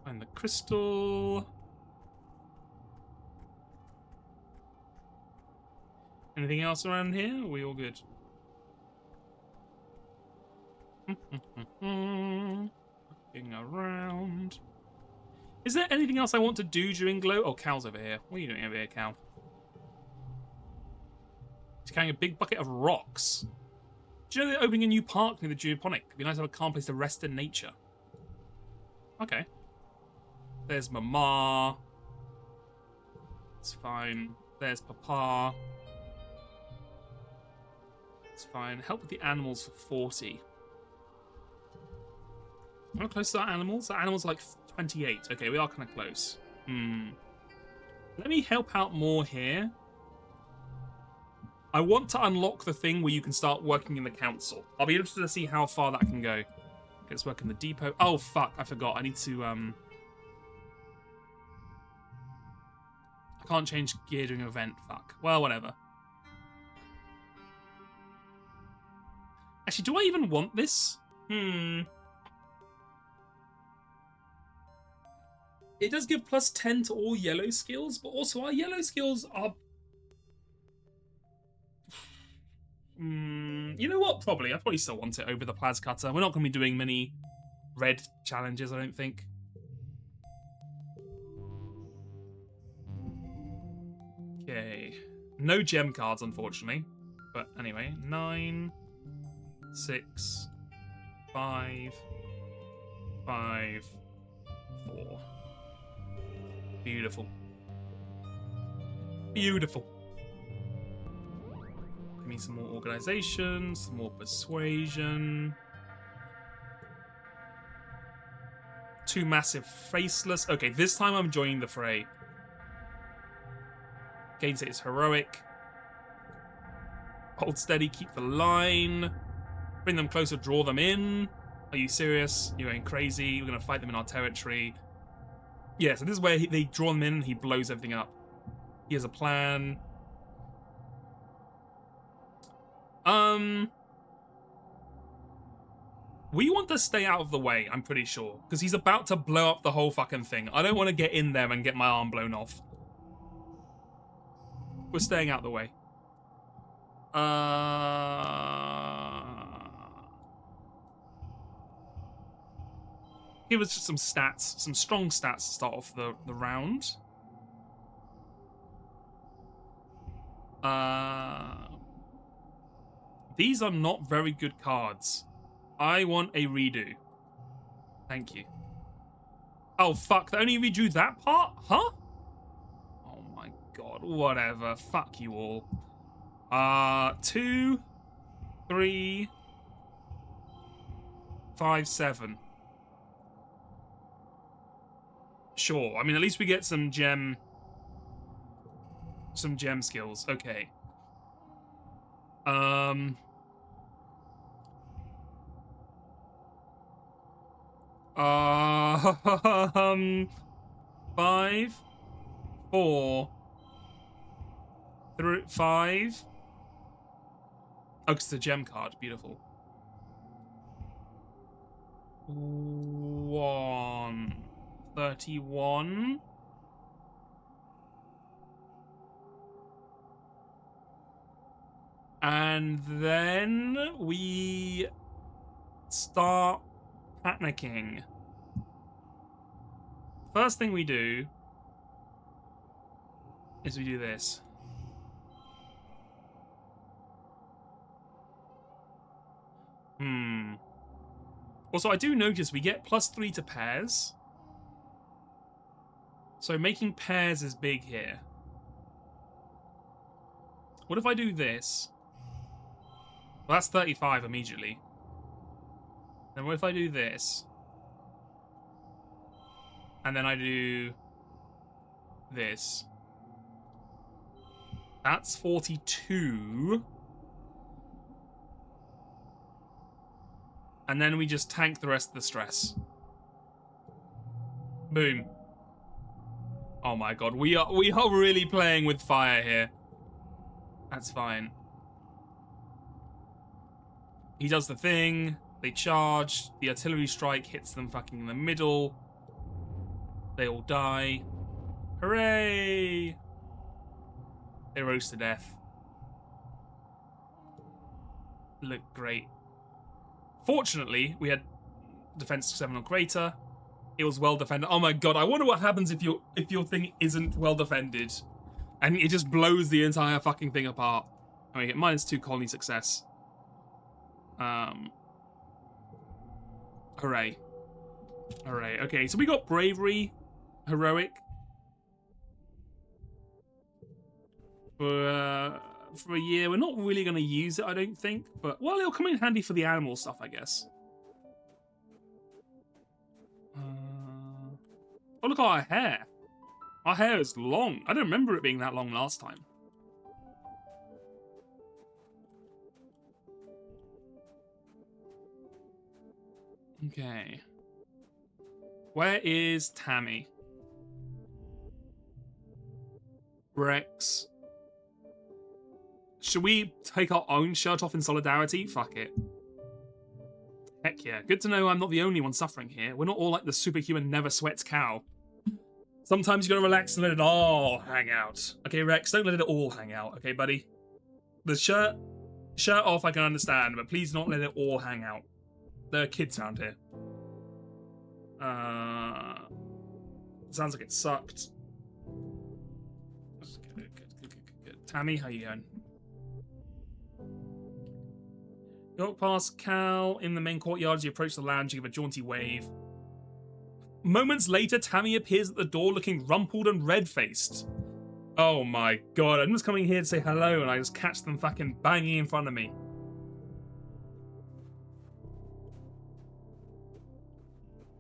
Find the crystal. Anything else around here? Are we all good? Looking around. Is there anything else I want to do during Glow? Oh, Cal's over here. What are you doing over here, Cal? He's carrying a big bucket of rocks. Do you know they're opening a new park near the Geoponic? It'd be nice to have a calm place to rest in nature. Okay. There's Mama. It's fine. There's Papa. It's fine. Help with the animals for 40. How close are our animals? Our animals are like 28. Okay, we are kind of close. Let me help out more here. I want to unlock the thing where you can start working in the council. I'll be interested to see how far that can go. Okay, let's work in the depot. Oh, fuck. I forgot. I need to, I can't change gear during an event. Fuck. Well, whatever. Actually, do I even want this? It does give plus 10 to all yellow skills, but also our yellow skills are... you know what? Probably. I probably still want it over the Plas Cutter. We're not going to be doing many red challenges, I don't think. Okay. No gem cards, unfortunately. But anyway, 9, 6, 5, 5, 4. Beautiful. Beautiful. Give me some more organization, some more persuasion. 2 massive faceless. Okay, this time I'm joining the fray. Gains it is heroic. Hold steady, keep the line. Bring them closer, draw them in. Are you serious? You're going crazy. We're going to fight them in our territory. Yeah, so this is where they draw him in and he blows everything up. He has a plan. We want to stay out of the way, I'm pretty sure. Because he's about to blow up the whole fucking thing. I don't want to get in there and get my arm blown off. We're staying out of the way. Give us just some stats, some strong stats to start off the round. These are not very good cards. I want a redo. Thank you. Oh, fuck. They only redrew that part? Huh? Oh, my God. Whatever. Fuck you all. 2, 3, 5, 7. Sure. I mean, at least we get some gem skills. Okay. 5, 4, 3, 5. Oh, it's the gem card. Beautiful. 1, 31. And then we start panicking. First thing we do is we do this. Also, I do notice we get +3 to pairs. So making pairs is big here. What if I do this? Well, that's 35 immediately. Then what if I do this? And then I do this. That's 42. And then we just tank the rest of the stress. Boom. Oh my god, we are really playing with fire here. That's fine. He does the thing. They charge. The artillery strike hits them fucking in the middle. They all die. Hooray! They roast to death. Look great. Fortunately, we had defense 7 or greater. It was well defended. Oh my god, I wonder what happens if your thing isn't well defended. And it just blows the entire fucking thing apart. I mean, -2 colony success. Hooray. Hooray. Okay, so we got bravery, heroic. For a year. We're not really going to use it, I don't think. But, well, it'll come in handy for the animal stuff, I guess. Oh, look at our hair. Our hair is long. I don't remember it being that long last time. Okay. Where is Tammy? Rex. Should we take our own shirt off in solidarity? Fuck it. Heck yeah. Good to know I'm not the only one suffering here. We're not all like the superhuman never sweats cow. Sometimes you gotta relax and let it all hang out. Okay, Rex, don't let it all hang out, okay, buddy? The shirt off I can understand, but please don't let it all hang out. There are kids around here. Sounds like it sucked. Good. Tammy, how you going? You walk past Cal in the main courtyard as you approach the lounge. You give a jaunty wave. Moments later, Tammy appears at the door looking rumpled and red-faced. Oh my god, I'm just coming here to say hello and I just catch them fucking banging in front of me.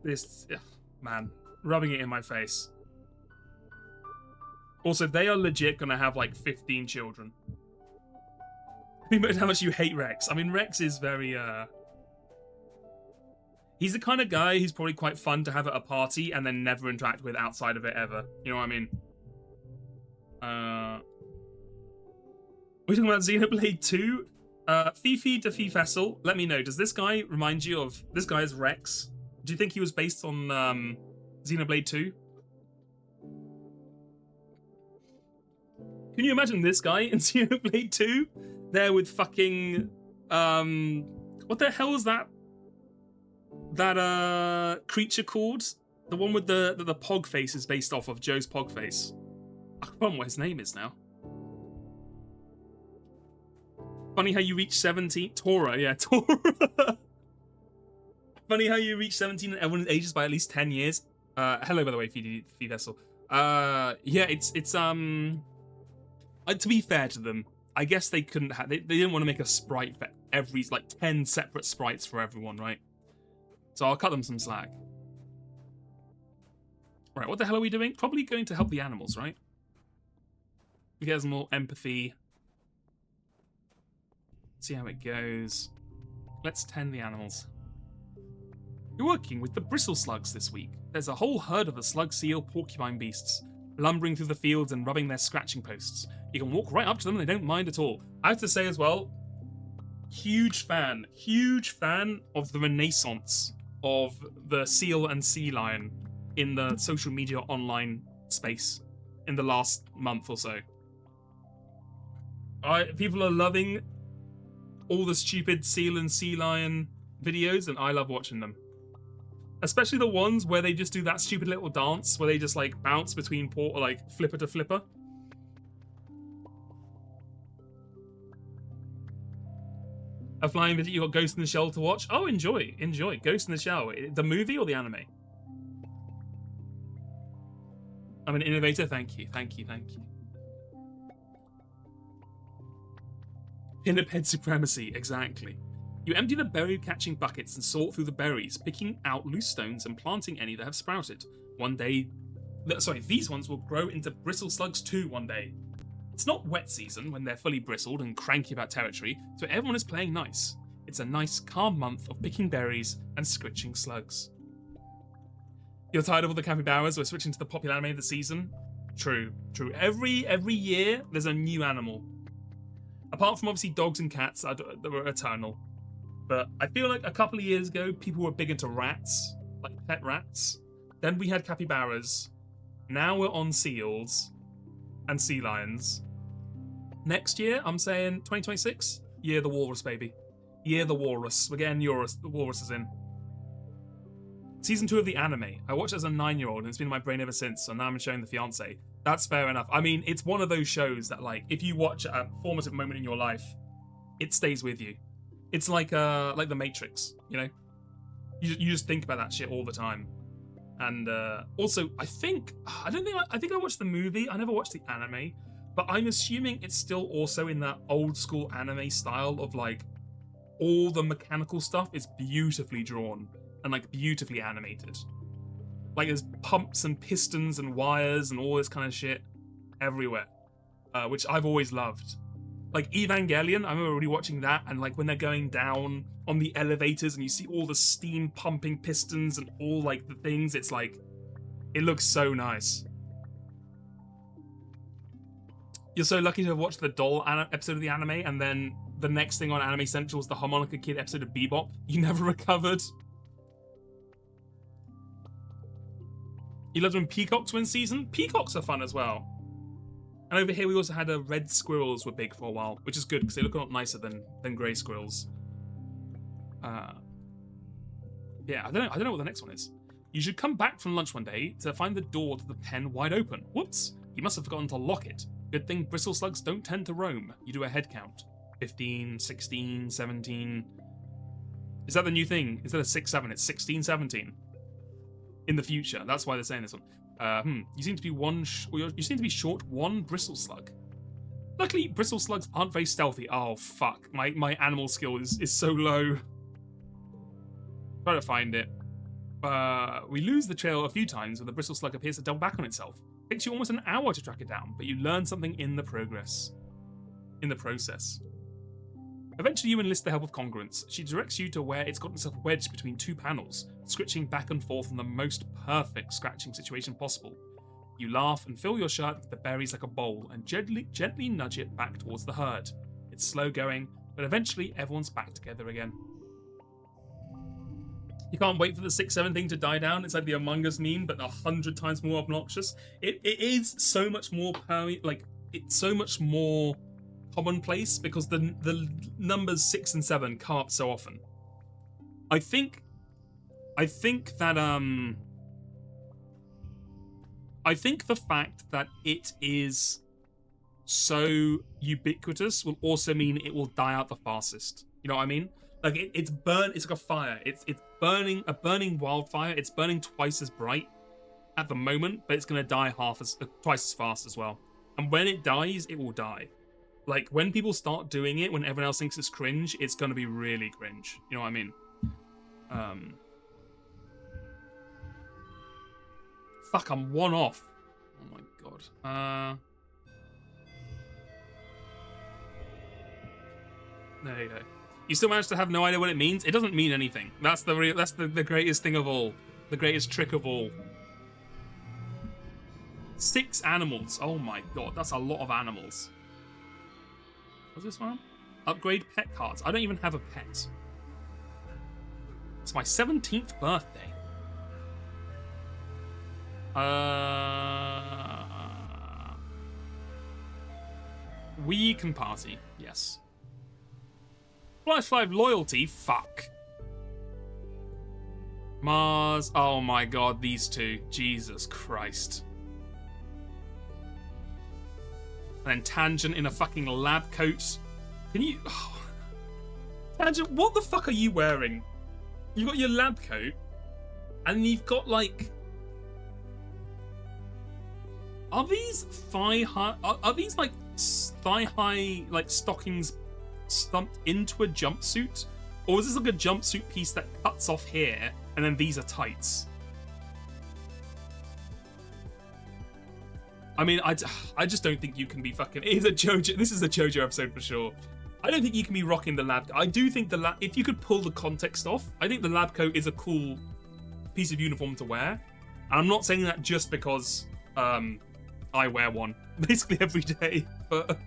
This, ugh, man, rubbing it in my face. Also, they are legit gonna have like 15 children. How much you hate Rex. I mean, Rex is very, he's the kind of guy who's probably quite fun to have at a party and then never interact with outside of it ever. You know what I mean? We're talking about Xenoblade 2? Fifi to Fifessel, let me know. Does this guy remind you of... This guy is Rex. Do you think he was based on Xenoblade 2? Can you imagine this guy in Xenoblade 2? There with fucking... what the hell is that? That creature called? The one with the pog face is based off of Joe's pog face. I can't remember what his name is now. Funny how you reach 17. Tora, yeah, Tora. Funny how you reach 17 and everyone ages by at least 10 years. Hello, by the way, Fee Vessel. Yeah, it's to be fair to them, I guess they couldn't have. They didn't want to make a sprite for every, like, 10 separate sprites for everyone, right? So I'll cut them some slack. Right, what the hell are we doing? Probably going to help the animals, right? Get some more empathy. See how it goes. Let's tend the animals. You're working with the bristle slugs this week. There's a whole herd of the slug, seal, porcupine beasts, lumbering through the fields and rubbing their scratching posts. You can walk right up to them and they don't mind at all. I have to say as well, huge fan of the renaissance of the seal and sea lion in the social media online space in the last month or so. People are loving all the stupid seal and sea lion videos, and I love watching them. Especially the ones where they just do that stupid little dance where they just like bounce between like flipper to flipper. A flying video, you got Ghost in the Shell to watch? Oh, enjoy. Ghost in the Shell. The movie or the anime? I'm an innovator, thank you. Pinniped supremacy, exactly. You empty the berry-catching buckets and sort through the berries, picking out loose stones and planting any that have sprouted. One day... Sorry, these ones will grow into bristle slugs too one day. It's not wet season when they're fully bristled and cranky about territory, so everyone is playing nice. It's a nice, calm month of picking berries and scritching slugs. You're tired of all the capybaras? We're switching to the popular anime of the season? True. Every year, there's a new animal. Apart from obviously dogs and cats that were eternal. But I feel like a couple of years ago, people were big into rats, like pet rats. Then we had capybaras. Now we're on seals and sea lions. Next year, I'm saying 2026, year of the walrus, baby. Year of the walrus. We're getting the walruses in. Season 2 of the anime. I watched it as a 9-year-old and it's been in my brain ever since, so now I'm showing the fiance. That's fair enough. I mean, it's one of those shows that, like, if you watch a formative moment in your life, it stays with you. It's like The Matrix, you know? You just think about that shit all the time. And also, I think I watched the movie. I never watched the anime, but I'm assuming it's still also in that old school anime style of, like, all the mechanical stuff is beautifully drawn and, like, beautifully animated. Like, there's pumps and pistons and wires and all this kind of shit everywhere, which I've always loved. Like, Evangelion, I remember rewatching that, and, like, when they're going down on the elevators and you see all the steam pumping pistons and all, like, the things, it's like, it looks so nice. You're so lucky to have watched the Doll episode of the anime, and then the next thing on Anime Central was the Harmonica Kid episode of Bebop. You never recovered. You loved when peacocks were in season? Peacocks are fun as well. And over here we also had red squirrels were big for a while, which is good because they look a lot nicer than grey squirrels. Yeah, I don't know what the next one is. You should come back from lunch one day to find the door to the pen wide open. Whoops, you must have forgotten to lock it. Good thing bristle slugs don't tend to roam. You do a head count. 15, 16, 17. Is that the new thing? Instead of 6, 7, it's 16, 17. In the future, that's why they're saying this one. You seem to be you seem to be short one bristle slug. Luckily, bristle slugs aren't very stealthy. Oh fuck, my animal skill is so low. Try to find it. We lose the trail a few times when the bristle slug appears to double back on itself. It takes you almost an hour to track it down, but you learn something in the process. Eventually, you enlist the help of Congruence. She directs you to where it's gotten itself wedged between two panels, scritching back and forth in the most perfect scratching situation possible. You laugh and fill your shirt with the berries like a bowl and gently nudge it back towards the herd. It's slow going, but eventually everyone's back together again. You can't wait for the 6-7 thing to die down. It's like the Among Us meme, but 100 times more obnoxious. It is so much more it's so much more commonplace because the numbers 6 and 7 come up so often. I think the fact that it is so ubiquitous will also mean it will die out the fastest. You know what I mean? Like it's like a fire. It's burning a burning wildfire. It's burning twice as bright at the moment, but it's gonna die twice as fast as well. And when it dies, it will die. Like when people start doing it, when everyone else thinks it's cringe, it's gonna be really cringe. You know what I mean? Fuck, I'm one off. Oh my god. There you go. You still managed to have no idea what it means? It doesn't mean anything. That's the greatest thing of all. The greatest trick of all. 6 animals. Oh my god, that's a lot of animals. What's this one? Upgrade pet cards. I don't even have a pet. It's my 17th birthday. We can party. Yes. +5 loyalty. Fuck. Mars. Oh my god, these two. Jesus Christ. And then Tangent in a fucking lab coat. Can you... Oh. Tangent, what the fuck are you wearing? You've got your lab coat, and you've got, like... Are these thigh-high... Are these, like, thigh-high, like, stockings stumped into a jumpsuit? Or is this, like, a jumpsuit piece that cuts off here, and then these are tights? I mean, I just don't think you can be fucking... It is a JoJo... This is a JoJo episode for sure. I don't think you can be rocking the lab... I do think the lab... If you could pull the context off, I think the lab coat is a cool piece of uniform to wear. And I'm not saying that just because I wear one basically every day. But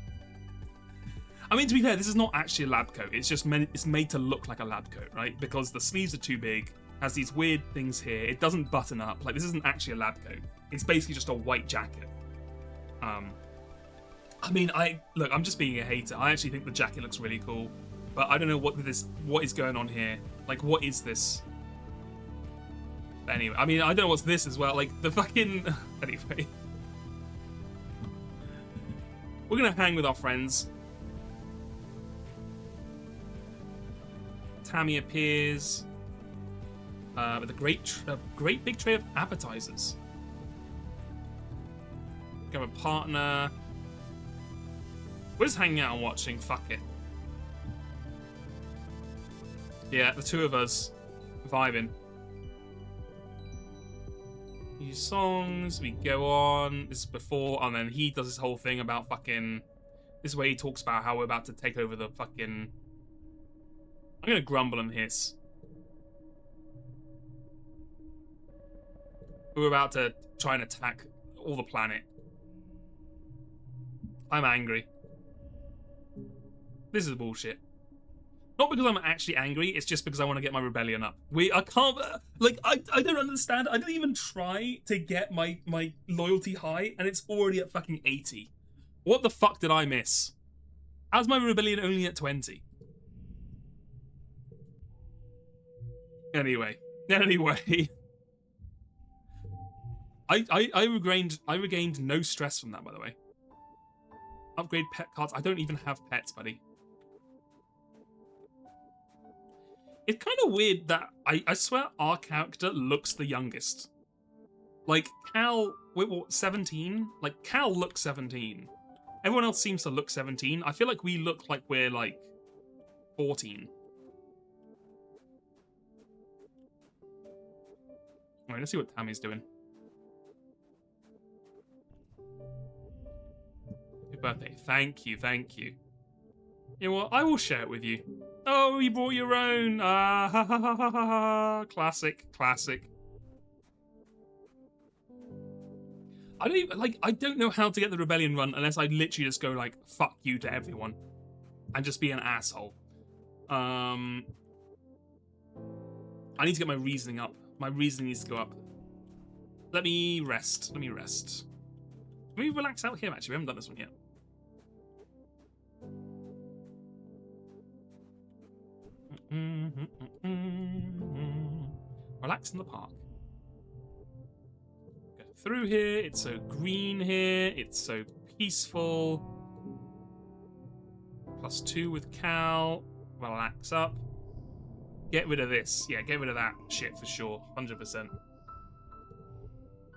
I mean, to be fair, this is not actually a lab coat. It's just it's made to look like a lab coat, right? Because the sleeves are too big has these weird things here. It doesn't button up. Like, this isn't actually a lab coat. It's basically just a white jacket. I mean, look, I'm just being a hater. I actually think the jacket looks really cool, but I don't know what is going on here. Like, what is this? Anyway, I mean, I don't know what's this as well. Like, the fucking... Anyway. We're gonna hang with our friends. Tammy appears with a great big tray of appetizers. Got a partner. We're just hanging out and watching. Fuck it. Yeah, the two of us vibing. New songs, we go on. This is before, and then he does this whole thing about fucking. This is where he talks about how we're about to take over the fucking. I'm gonna grumble and hiss. We're about to try and attack all the planet. I'm angry. This is bullshit. Not because I'm actually angry, it's just because I want to get my rebellion up. I can't, like, I don't understand. I didn't even try to get my loyalty high, and it's already at fucking 80. What the fuck did I miss? How's my rebellion only at 20? Anyway. I regained no stress from that, by the way. Upgrade pet cards. I don't even have pets, buddy. It's kind of weird that I swear our character looks the youngest. Like, Cal, wait, what, 17? Like, Cal looks 17. Everyone else seems to look 17. I feel like we look like we're, like, 14. Alright, let's see what Tammy's doing. Happy birthday. Thank you. You know what? I will share it with you. Oh, you brought your own. Ah, ha, ha, ha, ha, ha. Classic. I don't know how to get the rebellion run unless I literally just go like, fuck you to everyone. And just be an asshole. I need to get my reasoning up. My reasoning needs to go up. Let me rest. Can we relax out here, actually? We haven't done this one yet. Relax in the park. Go through here. It's so green here. It's so peaceful. +2 with Cal. Relax up. Get rid of this. Yeah, get rid of that shit for sure. 100%.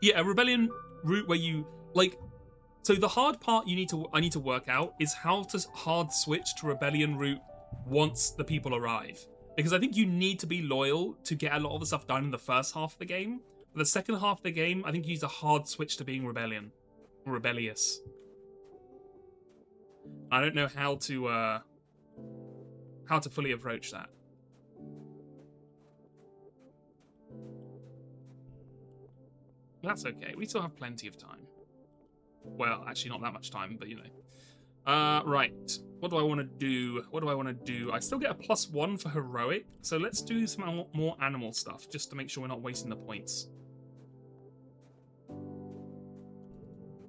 Yeah, a rebellion route where you like. So the hard part I need to work out is how to hard switch to rebellion route once the people arrive. Because I think you need to be loyal to get a lot of the stuff done in the first half of the game. For the second half of the game, I think you use a hard switch to being rebellious. I don't know how to fully approach that. That's okay. We still have plenty of time. Well, actually not that much time, but you know. Right. What do I want to do? I still get a +1 for heroic, so let's do some more animal stuff, just to make sure we're not wasting the points.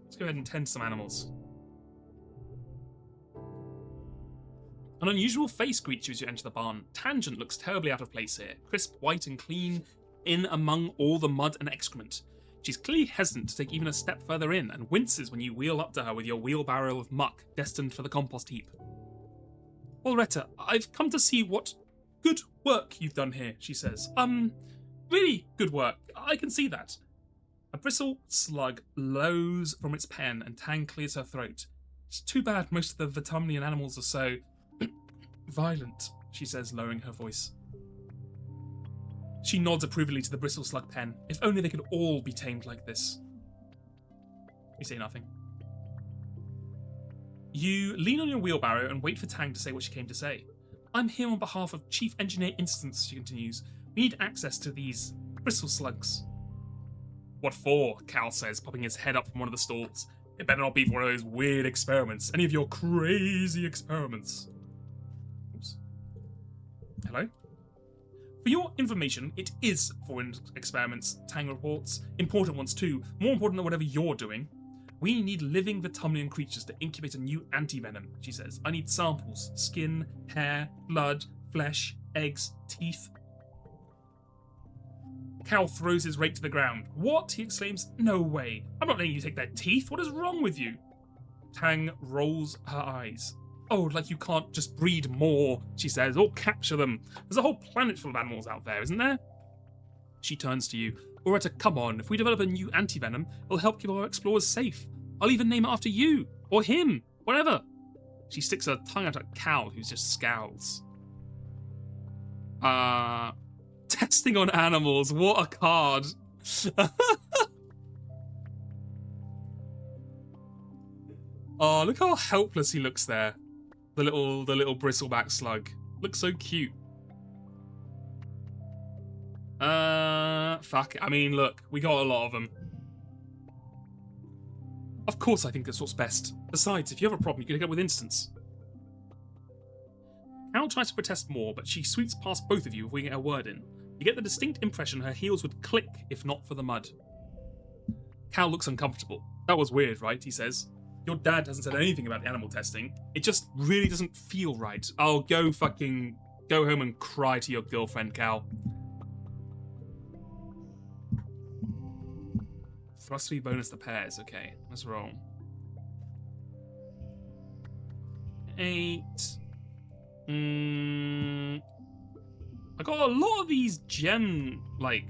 Let's go ahead and tend some animals. An unusual face greets you as you enter the barn. Tangent looks terribly out of place here, crisp, white, and clean in among all the mud and excrement. She's clearly hesitant to take even a step further in and winces when you wheel up to her with your wheelbarrow of muck destined for the compost heap. Well, Retta, I've come to see what good work you've done here, she says. Really good work. I can see that. A bristle slug lows from its pen and Tang clears her throat. It's too bad most of the Vitumnian animals are so violent, she says, lowering her voice. She nods approvingly to the bristle slug pen. If only they could all be tamed like this. You say nothing. You lean on your wheelbarrow and wait for Tang to say what she came to say. I'm here on behalf of Chief Engineer Instance, she continues. We need access to these bristle slugs. What for? Cal says, popping his head up from one of the stalls. It better not be for one of those weird experiments. Any of your crazy experiments. Oops. Hello? For your information, it is for experiments, Tang reports. Important ones too. More important than whatever you're doing. We need living Vitumnian creatures to incubate a new antivenom, she says. I need samples. Skin, hair, blood, flesh, eggs, teeth. Cal throws his rake to the ground. What? He exclaims. No way. I'm not letting you take their teeth. What is wrong with you? Tang rolls her eyes. Oh, like you can't just breed more, she says, or capture them. There's a whole planet full of animals out there, isn't there? She turns to you. Loretta, come on. If we develop a new antivenom, it'll help keep our explorers safe. I'll even name it after you, or him, whatever. She sticks her tongue out at Cal, who just scowls. Testing on animals. What a card. Oh, look how helpless he looks there. The little bristleback slug. Looks so cute. Fuck it. I mean, look, we got a lot of them. Of course I think that's what's best. Besides, if you have a problem, you can get with instance. Cal tries to protest more, but she sweeps past both of you if we get a word in. You get the distinct impression her heels would click if not for the mud. Cal looks uncomfortable. That was weird, right? He says. Your dad hasn't said anything about the animal testing. It just really doesn't feel right. Oh, go home and cry to your girlfriend, Cal. Thrust 3 bonus the pairs. Okay, let's roll. 8. I got a lot of these gem, like,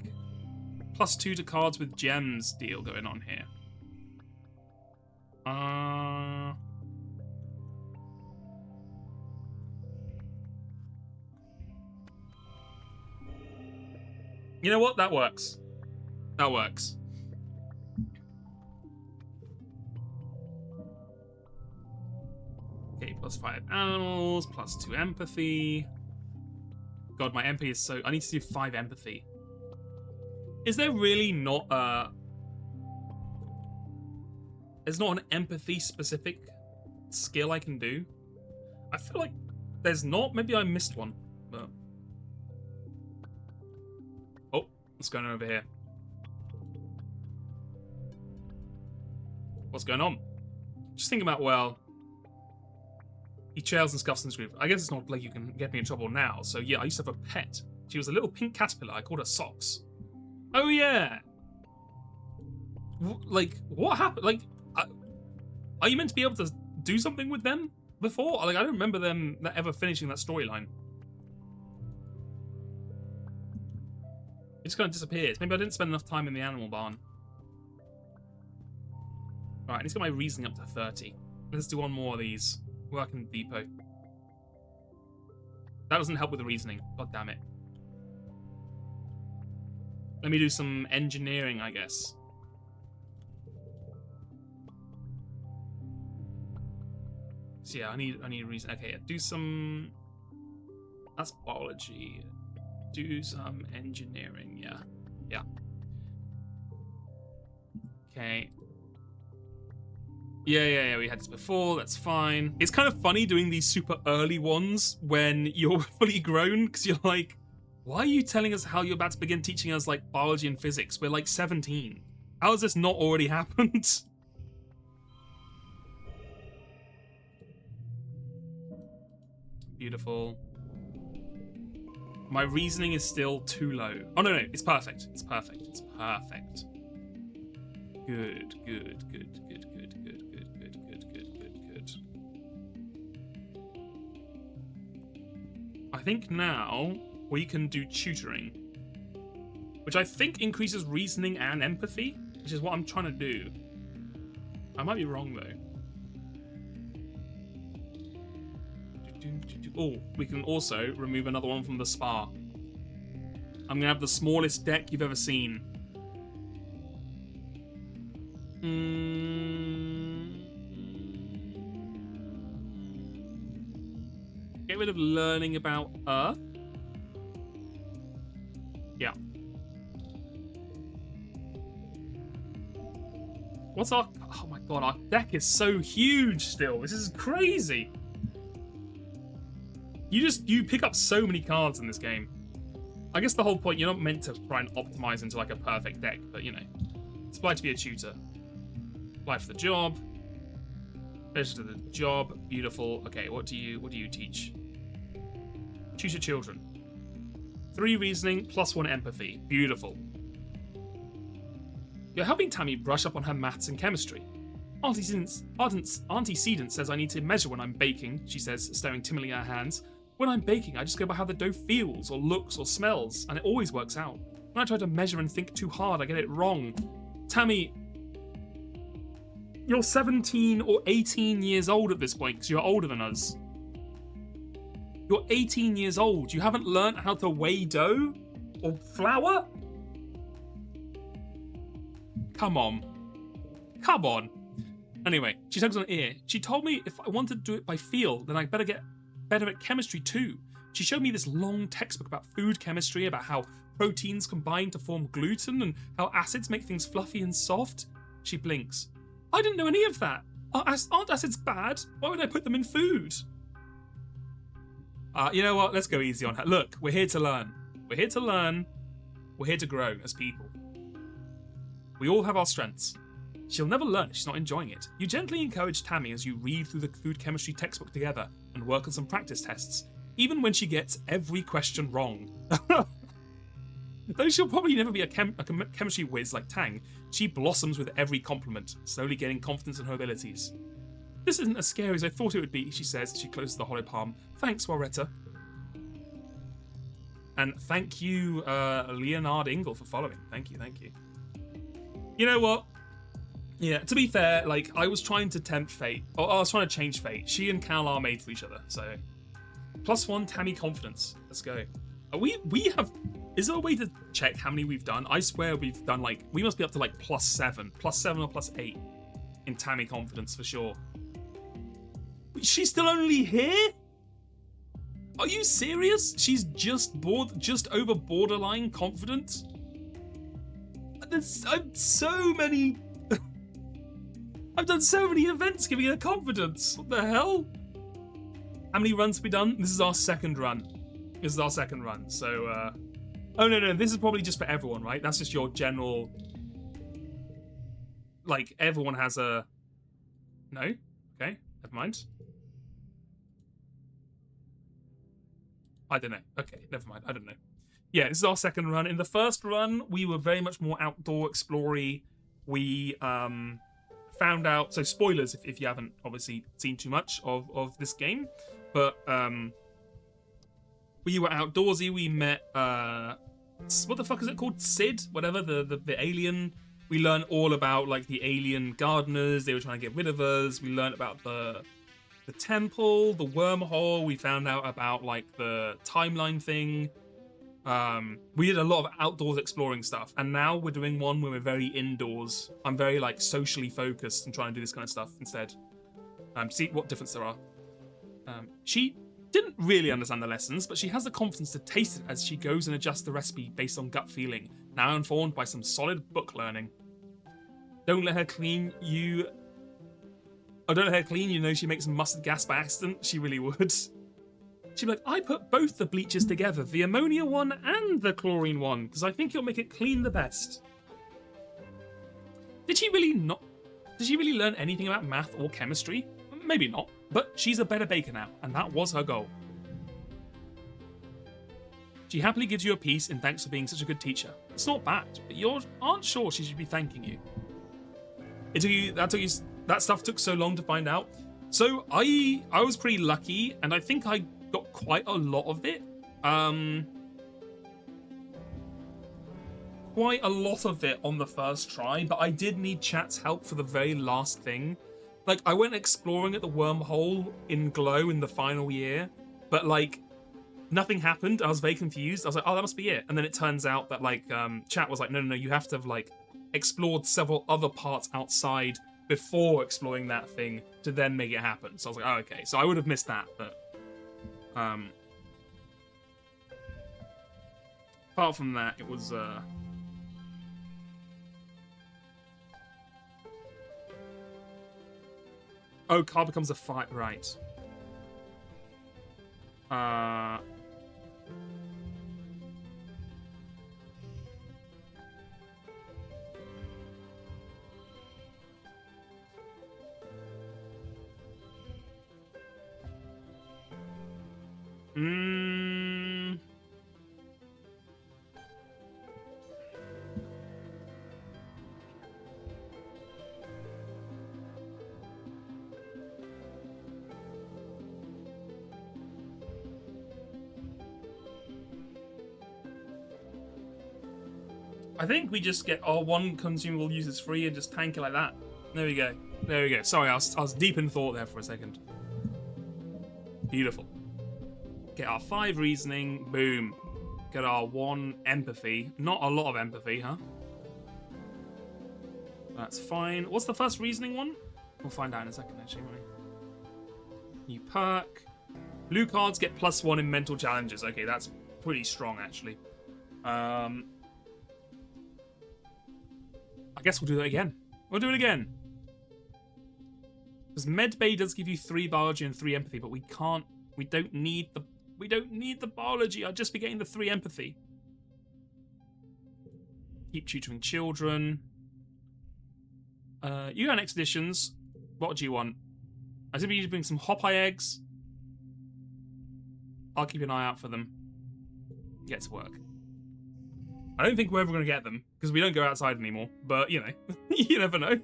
+2 to cards with gems deal going on here. You know what? That works. That works. Okay, +5 animals, +2 empathy. God, my MP is so... I need to do 5 empathy. Is there really not a... There's not an empathy-specific skill I can do? I feel like there's not. Maybe I missed one, but... Oh, what's going on over here? What's going on? Just think about, well... He trails and scuffs and screams. I guess it's not like you can get me in trouble now, so yeah, I used to have a pet. She was a little pink caterpillar. I called her Socks. Oh, yeah! Like, what happened? Like... Are you meant to be able to do something with them before? Like, I don't remember them ever finishing that storyline. It just kind of disappears. Maybe I didn't spend enough time in the animal barn. Alright, I need to get my reasoning up to 30. Let's do one more of these. Work in the depot. That doesn't help with the reasoning. God damn it. Let me do some engineering, I guess. So yeah, I need a reason. Okay, do some... That's biology. Do some engineering, yeah. Yeah. Okay. Yeah, we had this before, that's fine. It's kind of funny doing these super early ones when you're fully grown, because you're like, why are you telling us how you're about to begin teaching us, like, biology and physics? We're like 17. How has this not already happened? Beautiful. My reasoning is still too low. Oh, no, it's perfect. It's perfect. It's perfect. Good. I think now we can do tutoring, which I think increases reasoning and empathy, which is what I'm trying to do. I might be wrong, though. Oh, we can also remove another one from the spa. I'm gonna have the smallest deck you've ever seen. Get rid of learning about Earth. Yeah. What's our... Oh my god, our deck is so huge still. This is crazy. You pick up so many cards in this game. I guess the whole point, you're not meant to try and optimize into like a perfect deck, but you know, apply to be a tutor. Apply for the job. Register the job. Beautiful. Okay, what do you teach? Tutor children. 3 reasoning, +1 empathy. Beautiful. You're helping Tammy brush up on her maths and chemistry. Auntie Sedent says I need to measure when I'm baking, she says, staring timidly at her hands. When I'm baking, I just go by how the dough feels, or looks, or smells, and it always works out. When I try to measure and think too hard, I get it wrong. Tammy, you're 17 or 18 years old at this point, because you're older than us. You're 18 years old. You haven't learned how to weigh dough? Or flour? Come on. Come on. Anyway, she tugs on her ear. She told me if I wanted to do it by feel, then I'd better get better at chemistry too. She showed me this long textbook about food chemistry, about how proteins combine to form gluten, and how acids make things fluffy and soft. She blinks. I didn't know any of that. Aren't acids bad? Why would I put them in food? You know what? Let's go easy on her. Look, we're here to learn. We're here to learn. We're here to grow as people. We all have our strengths. She'll never learn if she's not enjoying it. You gently encourage Tammy as you read through the food chemistry textbook together and work on some practice tests, even when she gets every question wrong. Though she'll probably never be a chemistry whiz like Tang, she blossoms with every compliment, slowly gaining confidence in her abilities. This isn't as scary as I thought it would be, she says as she closes the hollow palm. Thanks, Waretta. And thank you, Leonard Ingle, for following. Thank you, thank you. You know what? Yeah, to be fair, like, I was trying to tempt fate. Or I was trying to change fate. She and Cal are made for each other, so... +1 Tammy confidence. Let's go. We have... Is there a way to check how many we've done? I swear we've done, like... We must be up to, like, +7. +7 or +8 in Tammy confidence, for sure. She's still only here? Are you serious? She's just over borderline confident? I've so many... I've done so many events giving her confidence. What the hell? How many runs have we done? This is our second run. This is our second run. So, oh, no. This is probably just for everyone, right? That's just your general... Like, everyone has a... No? Okay, never mind. I don't know. Okay, never mind. I don't know. Yeah, this is our second run. In the first run, we were very much more outdoor explory. We found out... So spoilers if you haven't obviously seen too much of this game. But we were outdoorsy. We met... what the fuck is it called? Sid? Whatever, the alien. We learned all about like the alien gardeners. They were trying to get rid of us. We learned about the temple, the wormhole. We found out about like the timeline thing. We did a lot of outdoors exploring stuff, and now we're doing one where we're very indoors. I'm very like socially focused and trying to do this kind of stuff instead. See what difference there are. She didn't really understand the lessons, but she has the confidence to taste it as she goes and adjusts the recipe based on gut feeling, now informed by some solid book learning. Don't let her clean you. Oh, don't let her clean. You know she makes mustard gas by accident. She really would. She'd be like, I put both the bleaches together, the ammonia one and the chlorine one, because I think it'll make it clean the best. Did she really not? Did she really learn anything about math or chemistry? Maybe not, but she's a better baker now, and that was her goal. She happily gives you a piece in thanks for being such a good teacher. It's not bad, but you aren't sure she should be thanking you. That stuff took so long to find out. So I was pretty lucky, and I think I got quite a lot of it. Quite a lot of it on the first try, but I did need chat's help for the very last thing. Like, I went exploring at the wormhole in Glow in the final year, but like, nothing happened. I was very confused. I was like, oh, that must be it. And then it turns out that like, chat was like, no, you have to have like explored several other parts outside before exploring that thing to then make it happen. So I was like, oh, okay. So I would have missed that, but apart from that, it was oh, car becomes a fight, right. I think we just get our one consumable uses free and just tank it like that. There we go. There we go. Sorry, I was deep in thought there for a second. Beautiful. Get our 5 reasoning. Boom. Get our 1 empathy. Not a lot of empathy, huh? That's fine. What's the first reasoning one? We'll find out in a second, actually, won't we? New perk. Blue cards get +1 in mental challenges. Okay, that's pretty strong, actually. I guess we'll do that again. We'll do it again. Because Medbay does give you 3 biology and 3 empathy, but we don't need the biology. I'd just be getting the 3 empathy. Keep tutoring children. You go on expeditions. What do you want? I think we need to bring some Hop-Eye eggs. I'll keep an eye out for them. Get to work. I don't think we're ever going to get them, because we don't go outside anymore. But, you know, you never know.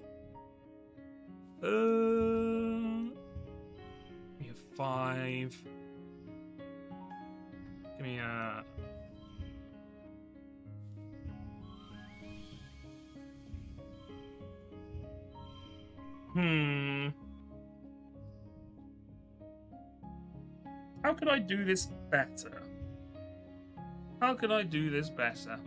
We have 5. Give me a... How could I do this better? How could I do this better?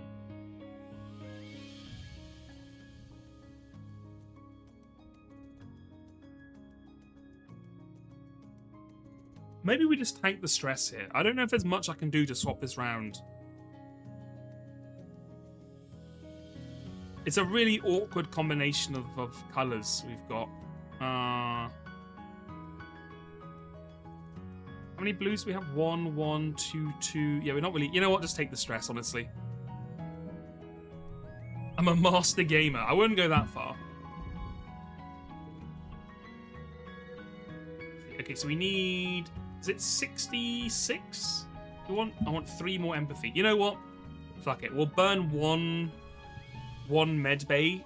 Maybe we just tank the stress here. I don't know if there's much I can do to swap this round. It's a really awkward combination of colours we've got. How many blues do we have? 1, 1, 2, 2. Yeah, we're not really... You know what? Just take the stress, honestly. I'm a master gamer. I wouldn't go that far. Okay, so we need... Is it 66? I want 3 more empathy. You know what? Fuck it. We'll burn one medbay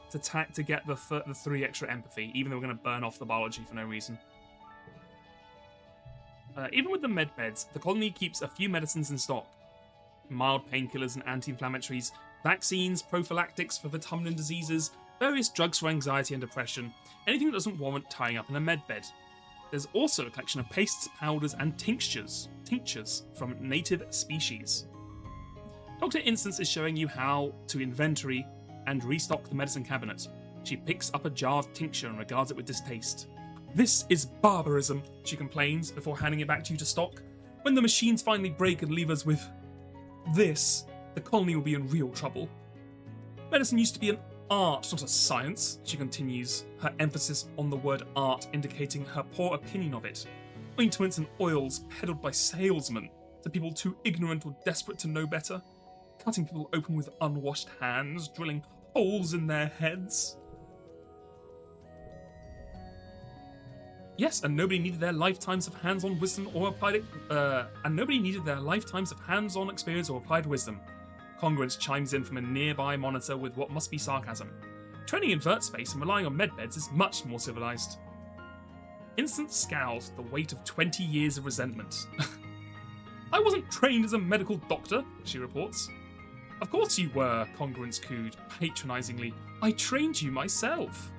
to get the 3 extra empathy, even though we're going to burn off the biology for no reason. Even with the med beds, the colony keeps a few medicines in stock. Mild painkillers and anti-inflammatories, vaccines, prophylactics for vitamin diseases, various drugs for anxiety and depression, anything that doesn't warrant tying up in a med bed. There's also a collection of pastes, powders, and tinctures from native species. Dr. Instance is showing you how to inventory and restock the medicine cabinet. She picks up a jar of tincture and regards it with distaste. "This is barbarism," she complains before handing it back to you to stock. "When the machines finally break and leave us with this, the colony will be in real trouble. Medicine used to be an art, not a science," she continues, her emphasis on the word art indicating her poor opinion of it. Ointments and oils peddled by salesmen to people too ignorant or desperate to know better, cutting people open with unwashed hands, drilling holes in their heads. Yes, and nobody needed their lifetimes of hands-on wisdom or applied experience or applied wisdom. Congruence chimes in from a nearby monitor with what must be sarcasm. Training in vert space and relying on medbeds is much more civilized. Instant scowls at the weight of 20 years of resentment. "I wasn't trained as a medical doctor," she reports. "Of course you were," Congruence cooed, patronizingly. "I trained you myself."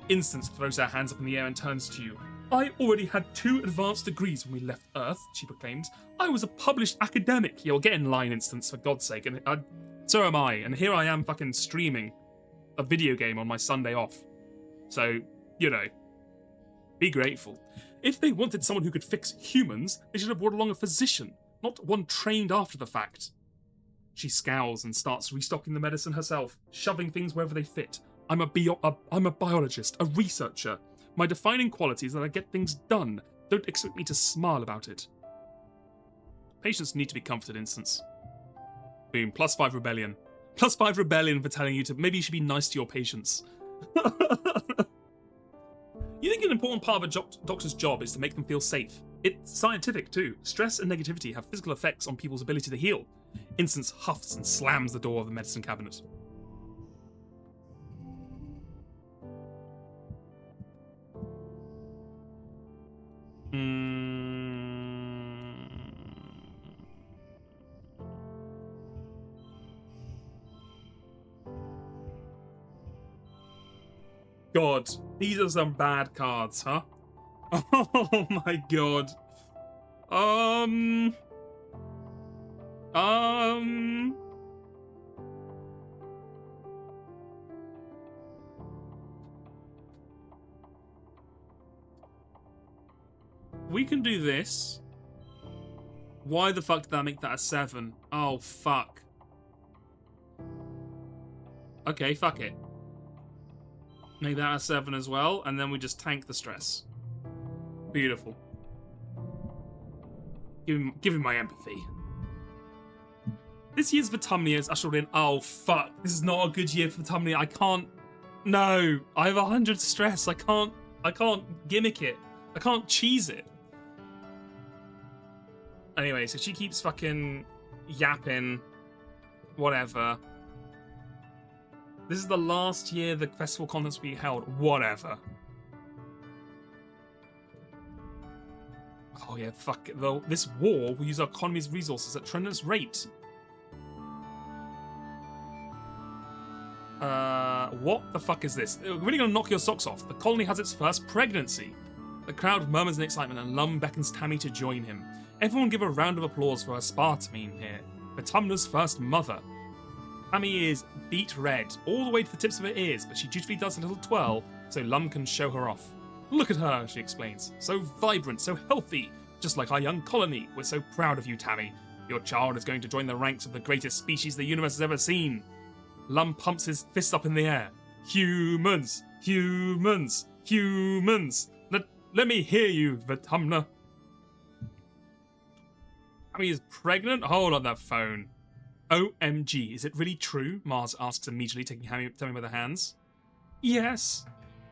Instance throws her hands up in the air and turns to you. "I already had 2 advanced degrees when we left Earth," she proclaims. "I was a published academic." You'll get in line, Instance, for God's sake. And so am I. And here I am fucking streaming a video game on my Sunday off. So, you know, be grateful. "If they wanted someone who could fix humans, they should have brought along a physician, not one trained after the fact." She scowls and starts restocking the medicine herself, shoving things wherever they fit. I'm a biologist, a researcher. My defining quality is that I get things done. Don't expect me to smile about it." Patients need to be comforted, Instance. Boom, +5 rebellion. +5 rebellion for telling you to maybe you should be nice to your patients. You think an important part of a doctor's job is to make them feel safe. It's scientific too. Stress and negativity have physical effects on people's ability to heal. Instance huffs and slams the door of the medicine cabinet. god. These are some bad cards, huh? Oh my god. We can do this. Why the fuck did that make that a 7? Oh, fuck. Okay, fuck it. Make that a 7 as well, and then we just tank the stress. Beautiful. Give him my empathy. This year's Vertumnia is ushered in. Oh, fuck. This is not a good year for Vertumnia. I can't... No. I have 100 stress. I can't gimmick it. I can't cheese it. Anyway, so she keeps fucking yapping. Whatever. This is the last year the festival contest will be held. Whatever. Oh yeah, fuck it though. This war will use our economy's resources at tremendous rate. What the fuck is this? We're really gonna knock your socks off. The colony has its first pregnancy. The crowd murmurs in excitement and Lum beckons Tammy to join him. Everyone give a round of applause for her Spartamine here, Vertumna's first mother. Tammy is beet red, all the way to the tips of her ears, but she dutifully does a little twirl so Lum can show her off. Look at her, she explains. So vibrant, so healthy, just like our young colony. We're so proud of you, Tammy. Your child is going to join the ranks of the greatest species the universe has ever seen. Lum pumps his fists up in the air. Humans! Humans! Humans! Let me hear you, Vertumna. Tammy is pregnant? Hold on that phone. OMG, is it really true? Mars asks immediately, taking Tammy by the hands. Yes,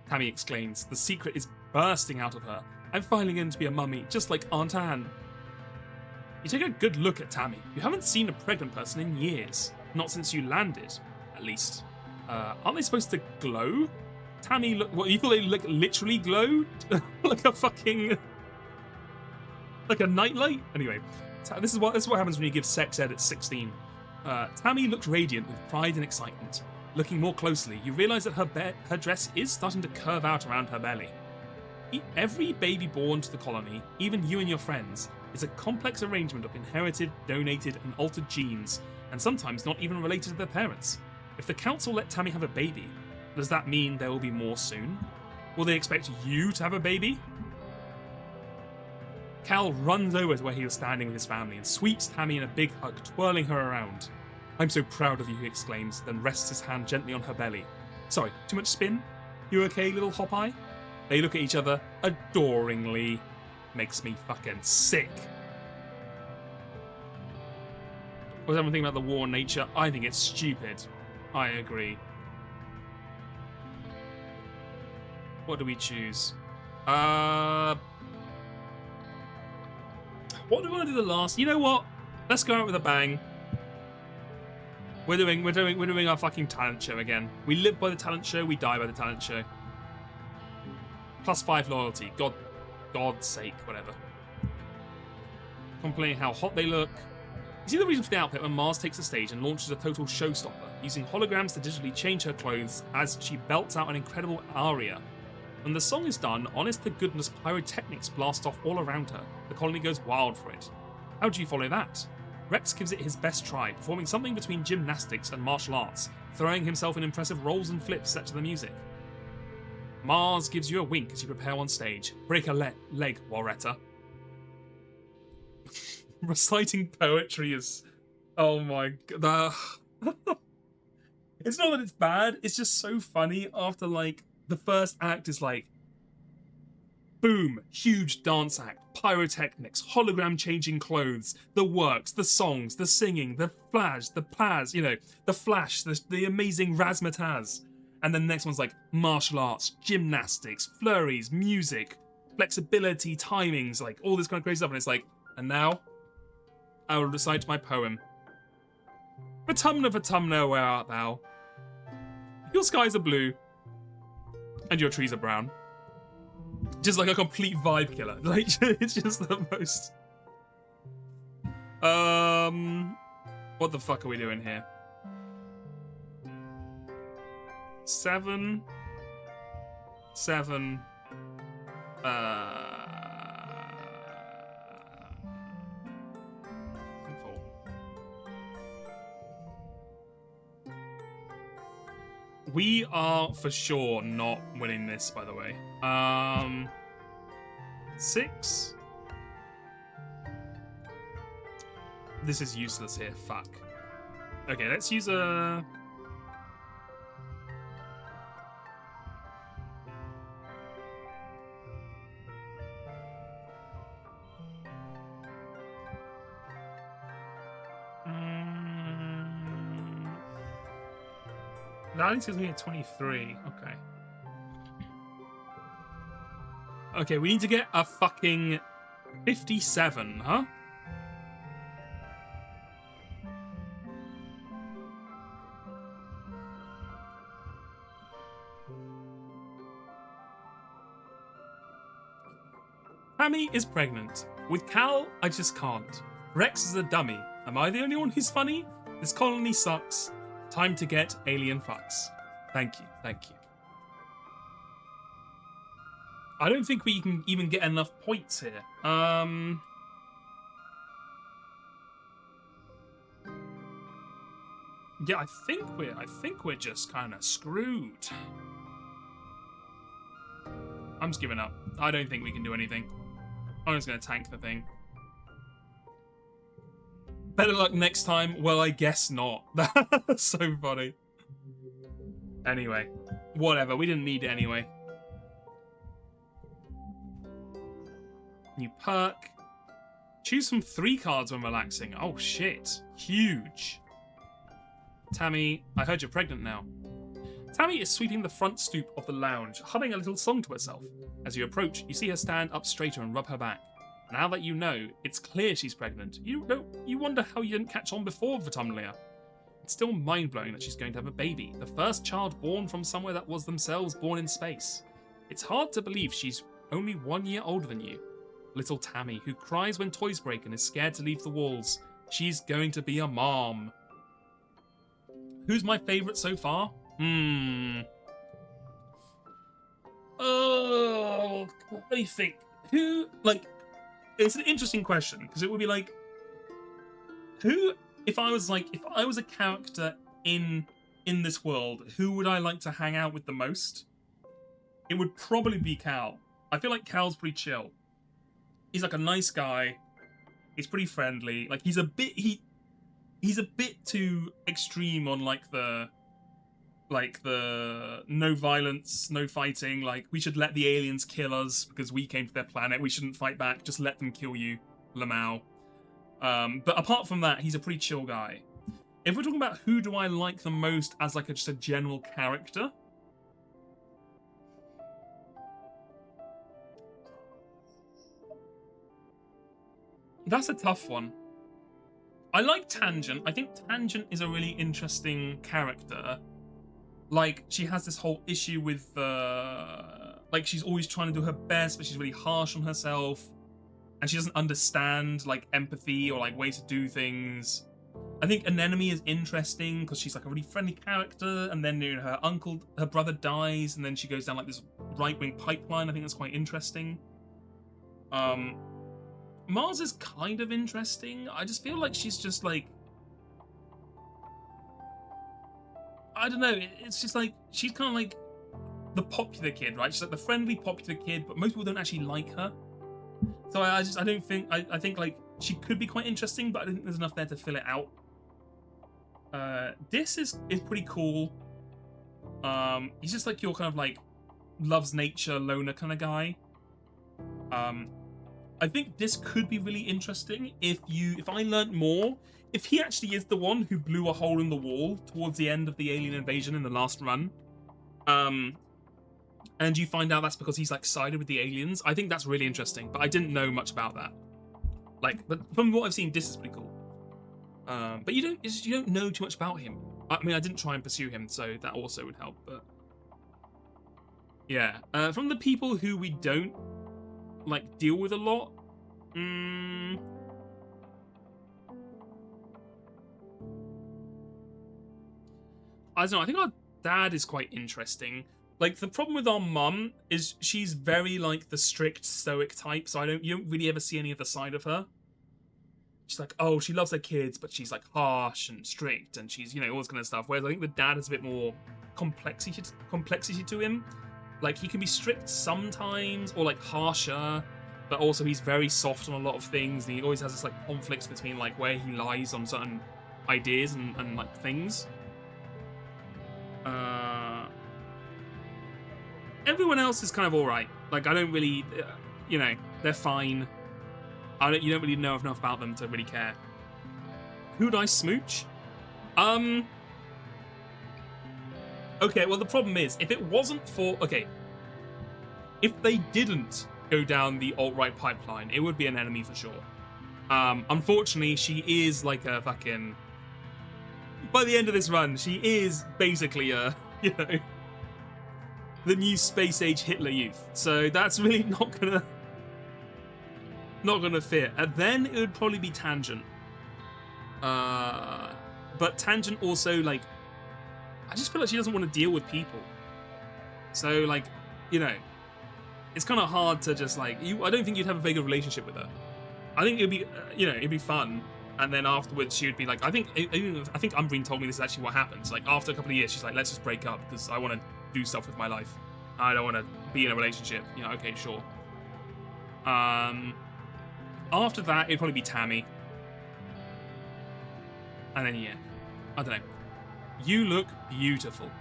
Tammy exclaims. The secret is bursting out of her. I'm finally going to be a mummy, just like Aunt Anne. You take a good look at Tammy. You haven't seen a pregnant person in years. Not since you landed, at least. Aren't they supposed to glow? Tammy look... What, you thought they literally glowed? Like a fucking... Like a nightlight? Anyway, this is what happens when you give sex ed at 16. Tammy looked radiant with pride and excitement. Looking more closely, you realise that her dress is starting to curve out around her belly. Every baby born to the colony, even you and your friends, is a complex arrangement of inherited, donated, and altered genes, and sometimes not even related to their parents. If the council let Tammy have a baby, does that mean there will be more soon? Will they expect you to have a baby? Cal runs over to where he was standing with his family and sweeps Tammy in a big hug, twirling her around. I'm so proud of you, he exclaims, then rests his hand gently on her belly. Sorry, too much spin? You okay, little Hop-Eye? They look at each other adoringly. Makes me fucking sick. What does everyone think about the war in nature? I think it's stupid. I agree. What do we choose? What do we want to do the last? You know what? Let's go out with a bang. We're doing our fucking talent show again. We live by the talent show, we die by the talent show. +5 loyalty. God's sake, whatever. Complaining how hot they look. You see the reason for the outfit when Mars takes the stage and launches a total showstopper, using holograms to digitally change her clothes as she belts out an incredible aria. When the song is done, honest-to-goodness pyrotechnics blast off all around her. The colony goes wild for it. How do you follow that? Rex gives it his best try, performing something between gymnastics and martial arts, throwing himself in impressive rolls and flips set to the music. Mars gives you a wink as you prepare on stage. Break a leg, Warretta. Reciting poetry is... Oh my god. It's not that it's bad, it's just so funny after, like, the first act is like... Boom! Huge dance act, pyrotechnics, hologram changing clothes, the works, the songs, the singing, the flash, the plaz, you know, the flash, the amazing razzmatazz. And then the next one's like martial arts, gymnastics, flurries, music, flexibility, timings, like all this kind of crazy stuff. And it's like, and now I will recite my poem. Vertumna, Vertumna, where art thou? Your skies are blue, and your trees are brown. Just like a complete vibe killer. Like, it's just the most... What the fuck are we doing here? 7? 7. We are for sure not winning this, by the way. 6. This is useless here. Fuck. Okay, let's use a... That only gives me a 23. Okay. Okay, we need to get a fucking 57, huh? Tammy is pregnant. With Cal, I just can't. Rex is a dummy. Am I the only one who's funny? This colony sucks. Time to get alien fucks. Thank you, thank you. I don't think we can even get enough points here. Yeah, I think we're just kind of screwed. I'm just giving up. I don't think we can do anything. I'm just gonna tank the thing. Better luck next time. Well, I guess not. That's so funny. Anyway, whatever. We didn't need it anyway. New perk. Choose from 3 cards when relaxing. Oh, shit. Huge. Tammy, I heard you're pregnant now. Tammy is sweeping the front stoop of the lounge, humming a little song to herself. As you approach, you see her stand up straighter and rub her back. Now that you know, it's clear she's pregnant. You wonder how you didn't catch on before, Vitumlia. It's still mind-blowing that she's going to have a baby, the first child born from somewhere that was themselves born in space. It's hard to believe she's only 1 year older than you. Little Tammy, who cries when toys break and is scared to leave the walls. She's going to be a mom. Who's my favourite so far? Oh, let me think. Who, like... It's an interesting question, because it would be like, who, if I was a character in this world, who would I like to hang out with the most? It would probably be Cal. I feel like Cal's pretty chill. He's like a nice guy. He's pretty friendly. Like he's a bit too extreme on like the no violence, no fighting, like we should let the aliens kill us because we came to their planet, we shouldn't fight back, just let them kill you, Lamau. But apart from that, he's a pretty chill guy. If we're talking about who do I like the most as like just a general character, that's a tough one. I like Tangent. I think Tangent is a really interesting character. Like, she has this whole issue with, like, she's always trying to do her best, but she's really harsh on herself. And she doesn't understand, like, empathy or, like, ways to do things. I think Anemone is interesting because she's, like, a really friendly character. And then, you know, her brother dies, and then she goes down, like, this right-wing pipeline. I think that's quite interesting. Mars is kind of interesting. I just feel like she's just, like... I don't know, it's just like, she's kind of like the popular kid, right? She's like the friendly, popular kid, but most people don't actually like her. So I think like, she could be quite interesting, but I don't think there's enough there to fill it out. This is pretty cool. He's just like your kind of like, loves nature, loner kind of guy. I think this could be really interesting if I learnt more. If he actually is the one who blew a hole in the wall towards the end of the alien invasion in the last run, and you find out that's because he's like sided with the aliens, I think that's really interesting. But I didn't know much about that. Like, but from what I've seen, this is pretty cool. But you don't know too much about him. I mean, I didn't try and pursue him, so that also would help. But yeah, from the people who we don't like deal with a lot. I don't know, I think our dad is quite interesting. Like, the problem with our mum is she's very, like, the strict, stoic type, so you don't really ever see any other side of her. She's like, oh, she loves her kids, but she's, like, harsh and strict, and she's, all this kind of stuff. Whereas I think the dad has a bit more complexity to him. Like, he can be strict sometimes, or, like, harsher, but also he's very soft on a lot of things, and he always has this, like, conflicts between, like, where he lies on certain ideas and like, things. Everyone else is kind of alright. Like, I don't really, they're fine. You don't really know enough about them to really care. Who'd I smooch? Okay, well, the problem is, if it wasn't for... Okay. If they didn't go down the alt-right pipeline, it would be an enemy for sure. Unfortunately, she is like a fucking... By the end of this run, she is basically a, the new space-age Hitler Youth. So that's really not gonna fit. And then it would probably be Tangent. But Tangent also, like... I just feel like she doesn't want to deal with people. So, like, it's kind of hard to just, like... I don't think you'd have a very good relationship with her. I think it'd be, it'd be fun. And then afterwards, she would be like... I think Umbreen told me this is actually what happens. Like, after a couple of years, she's like, let's just break up, because I want to do stuff with my life. I don't want to be in a relationship. Okay, sure. After that, it'd probably be Tammy. And then, yeah. I don't know. You look beautiful.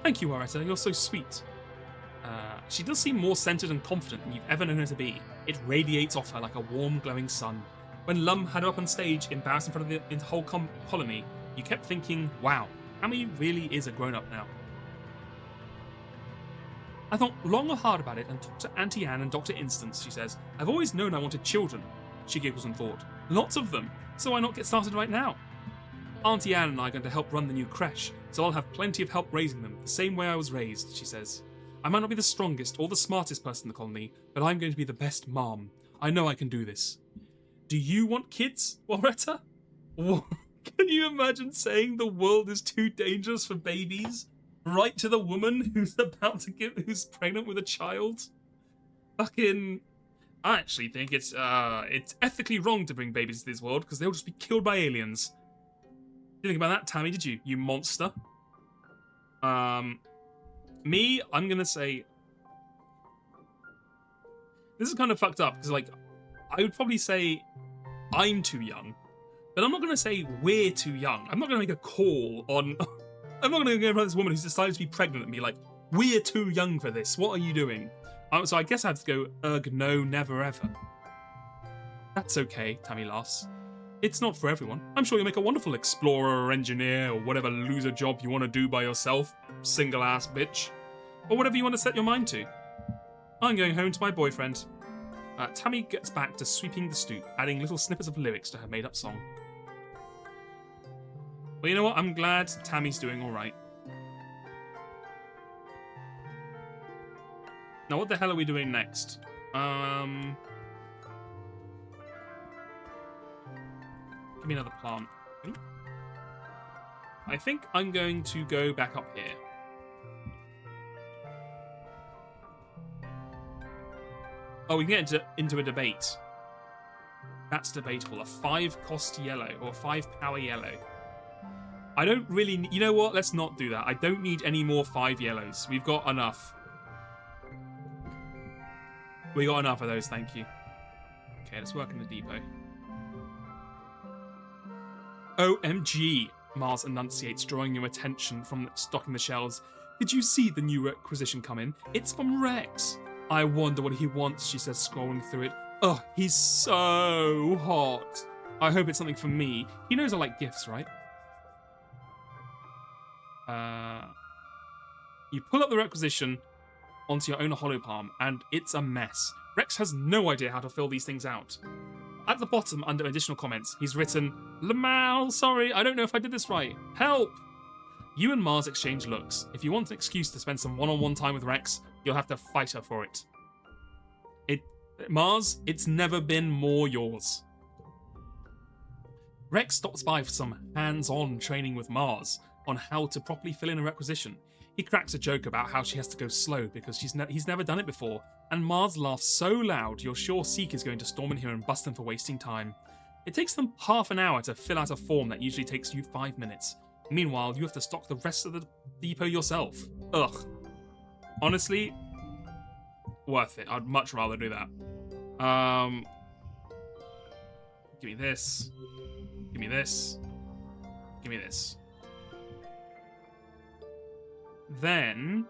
Thank you, Aretta. You're so sweet. She does seem more centered and confident than you've ever known her to be. It radiates off her like a warm, glowing sun. When Lum had her up on stage, embarrassed in front of the whole colony, you kept thinking, wow, Tammy really is a grown-up now. I thought long or hard about it and talked to Auntie Anne and Dr. Instance, she says. I've always known I wanted children. She giggles and thought. Lots of them. So why not get started right now? Auntie Anne and I are going to help run the new creche, so I'll have plenty of help raising them, the same way I was raised, she says. I might not be the strongest or the smartest person in the colony, but I'm going to be the best mom. I know I can do this. Do you want kids, Loretta? Can you imagine saying the world is too dangerous for babies? Right to the woman who's who's pregnant with a child? Fucking... I actually think it's ethically wrong to bring babies to this world, because they'll just be killed by aliens. Didn't think about that, Tammy, did you? You monster. Me, I'm gonna say... This is kind of fucked up, because, like, I would probably say I'm too young, but I'm not gonna say we're too young. I'm not gonna make a call on... I'm not gonna go around this woman who's decided to be pregnant and be like, we're too young for this, what are you doing? So I guess I have to go, no, never ever. That's okay, Tammy laughs. It's not for everyone. I'm sure you'll make a wonderful explorer or engineer or whatever loser job you want to do by yourself, single-ass bitch. Or whatever you want to set your mind to. I'm going home to my boyfriend. Tammy gets back to sweeping the stoop, adding little snippets of lyrics to her made-up song. Well, you know what? I'm glad Tammy's doing alright. Now, what the hell are we doing next? Give me another plant. I think I'm going to go back up here. Oh, we can get into a debate. That's debatable. A 5-cost yellow, or 5-power yellow. I don't really... You know what? Let's not do that. I don't need any more 5 yellows. We've got enough. We got enough of those, thank you. Okay, let's work in the depot. OMG, Mars enunciates, drawing your attention from stocking the shelves. Did you see the new requisition come in? It's from Rex. I wonder what he wants, she says, scrolling through it. Ugh, he's so hot. I hope it's something for me. He knows I like gifts, right? You pull up the requisition onto your own holopalm, and it's a mess. Rex has no idea how to fill these things out. At the bottom, under additional comments, he's written, Lamal, sorry, I don't know if I did this right. Help! You and Mars exchange looks. If you want an excuse to spend some one-on-one time with Rex, you'll have to fight her for it. Mars, it's never been more yours. Rex stops by for some hands-on training with Mars. on how to properly fill in a requisition. He cracks a joke about how she has to go slow because he's never done it before, and Mars laughs so loud you're sure Seek is going to storm in here and bust them for wasting time. It takes them half an hour to fill out a form that usually takes you 5 minutes. Meanwhile, you have to stock the rest of the depot yourself. Ugh. Honestly, worth it. I'd much rather do that. Give me this. Give me this. Give me this. Then...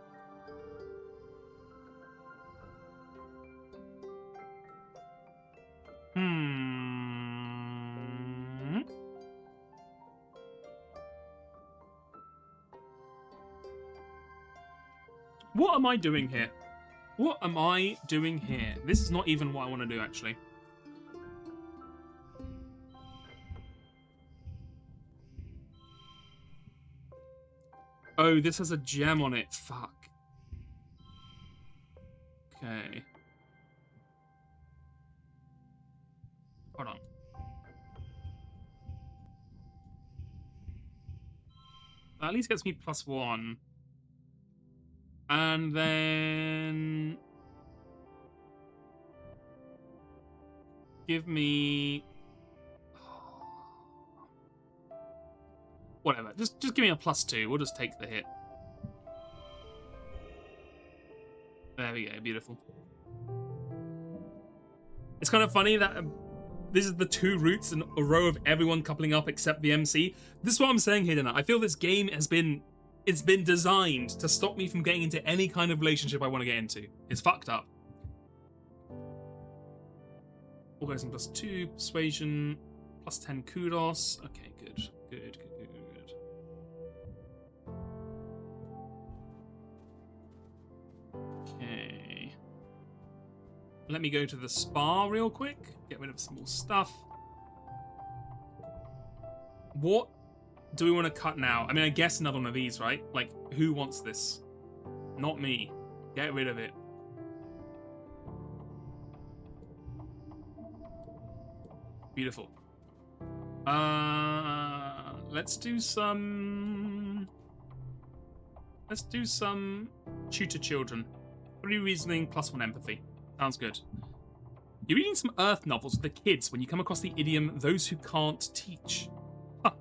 What am I doing here? What am I doing here? This is not even what I want to do, actually. Oh, this has a gem on it. Fuck. Okay. Hold on. That at least gets me +1. And then... give me... whatever. Just give me a +2. We'll just take the hit. There we go. Beautiful. It's kind of funny that this is the 2 routes in a row of everyone coupling up except the MC. This is what I'm saying here tonight. I feel this game has been... it's been designed to stop me from getting into any kind of relationship I want to get into. It's fucked up. Organizing +2, persuasion, +10 kudos. Okay, good. Good. Okay. Let me go to the spa real quick. Get rid of some more stuff. What do we want to cut now? I mean, I guess another one of these, right? Like, who wants this? Not me. Get rid of it. Beautiful. Let's do some tutor children. 3 reasoning +1 empathy. Sounds good. You're reading some Earth novels with the kids when you come across the idiom, those who can't teach. Huh.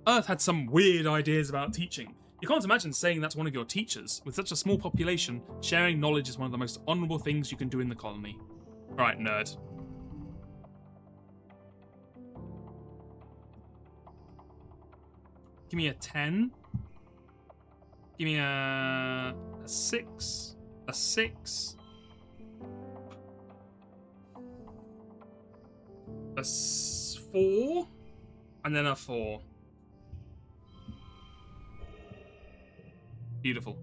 Earth had some weird ideas about teaching. You can't imagine saying that to one of your teachers. With such a small population, sharing knowledge is one of the most honourable things you can do in the colony. Alright, nerd. Give me a 10. Give me a 6. A 6. A 4. And then a 4. Beautiful.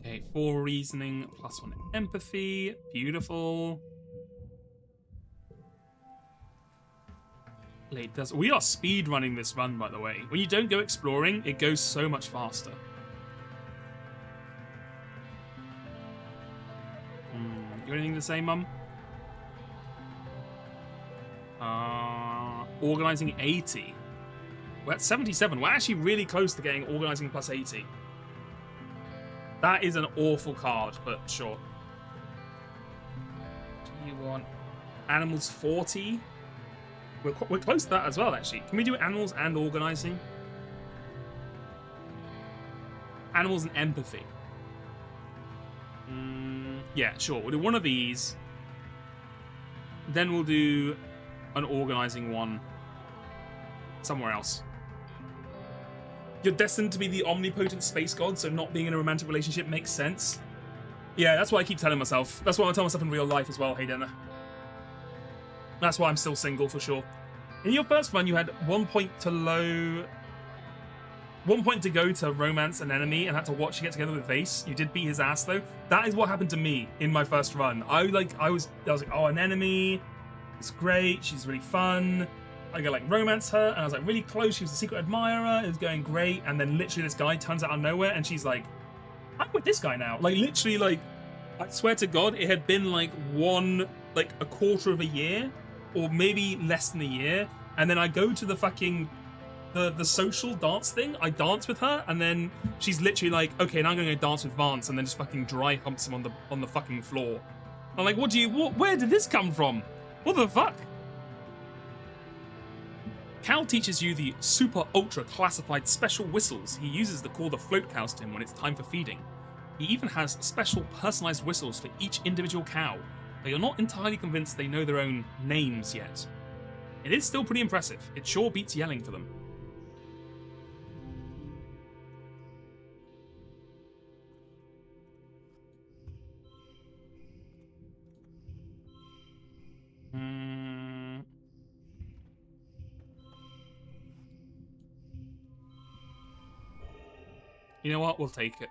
Okay, 4 reasoning, +1 empathy. Beautiful. We are speed running this run, by the way. When you don't go exploring, it goes so much faster. You got anything to say, Mum? Organizing 80. We're at 77. We're actually really close to getting organizing +80. That is an awful card, but sure. Do you want animals 40? We're close to that as well, actually. Can we do animals and organizing? Animals and empathy. Yeah, sure. We'll do one of these. Then we'll do an organizing one somewhere else. You're destined to be the omnipotent space god, so not being in a romantic relationship makes sense. Yeah, that's what I keep telling myself. That's what I tell myself in real life as well, Hayden. That's why I'm still single, for sure. In your first run, you had 1 point to go to romance an enemy and had to watch you get together with Vase. You did beat his ass, though. That is what happened to me in my first run. I was like, oh, an enemy. It's great. She's really fun. I go like romance her, and I was like really close. She was a secret admirer. It was going great, and then literally this guy turns out of nowhere, and she's like, I'm with this guy now. Like literally, like I swear to God, it had been like a quarter of a year, or maybe less than a year, and then I go to the fucking the social dance thing. I dance with her, and then she's literally like, okay, now I'm gonna go dance with Vance, and then just fucking dry humps him on the fucking floor. I'm like, where did this come from? What the fuck? Cal teaches you the super ultra classified special whistles he uses to call the float cows to him when it's time for feeding. He even has special personalized whistles for each individual cow, but you're not entirely convinced they know their own names yet. It is still pretty impressive. It sure beats yelling for them. You know what? We'll take it.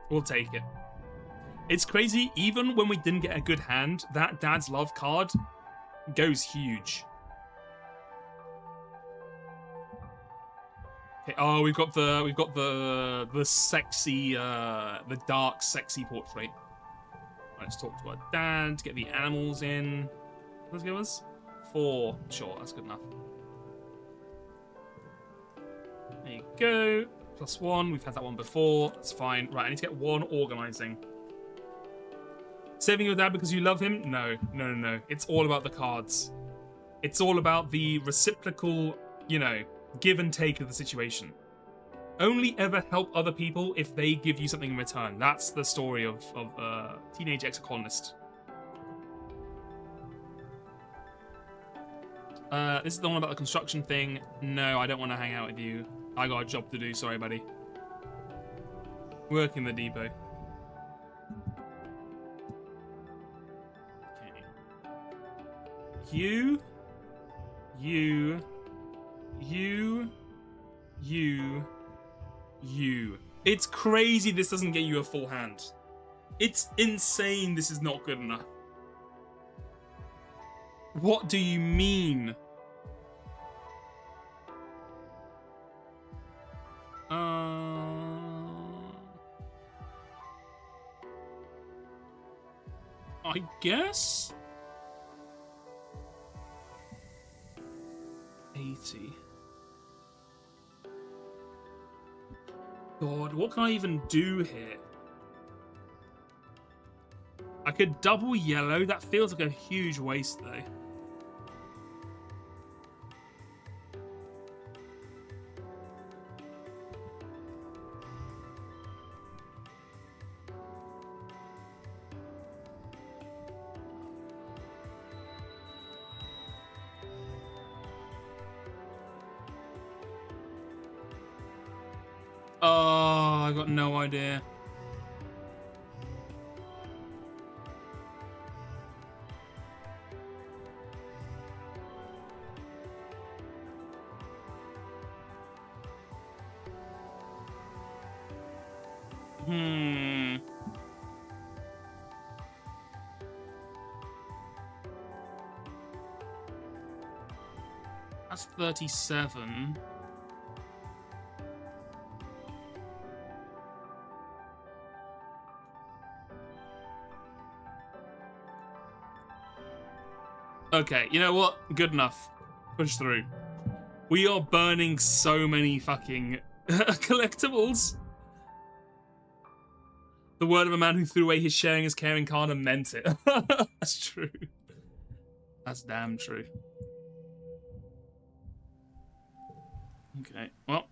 We'll take it. It's crazy, even when we didn't get a good hand, that Dad's Love card goes huge. Okay, oh, we've got the sexy, the dark, sexy portrait. Let's talk to our dad, get the animals in. Let's give us 4. Sure, that's good enough. There you go. +1. We've had that one before. That's fine. Right, I need to get 1 organizing. Saving your dad because you love him? No. It's all about the cards. It's all about the reciprocal, you know, give and take of the situation. Only ever help other people if they give you something in return. That's the story of Teenage Exocolonist. This is the one about the construction thing. No, I don't want to hang out with you. I got a job to do. Sorry, buddy. Work in the depot. Okay. You. It's crazy this doesn't get you a full hand. It's insane this is not good enough. What do you mean? I guess? 80. God, what can I even do here? I could double yellow. That feels like a huge waste, though. Oh, I got no idea. That's 37. Okay, you know what? Good enough. Push through. We are burning so many fucking collectibles. The word of a man who threw away his sharing his caring card and meant it. That's true. That's damn true. Okay, well.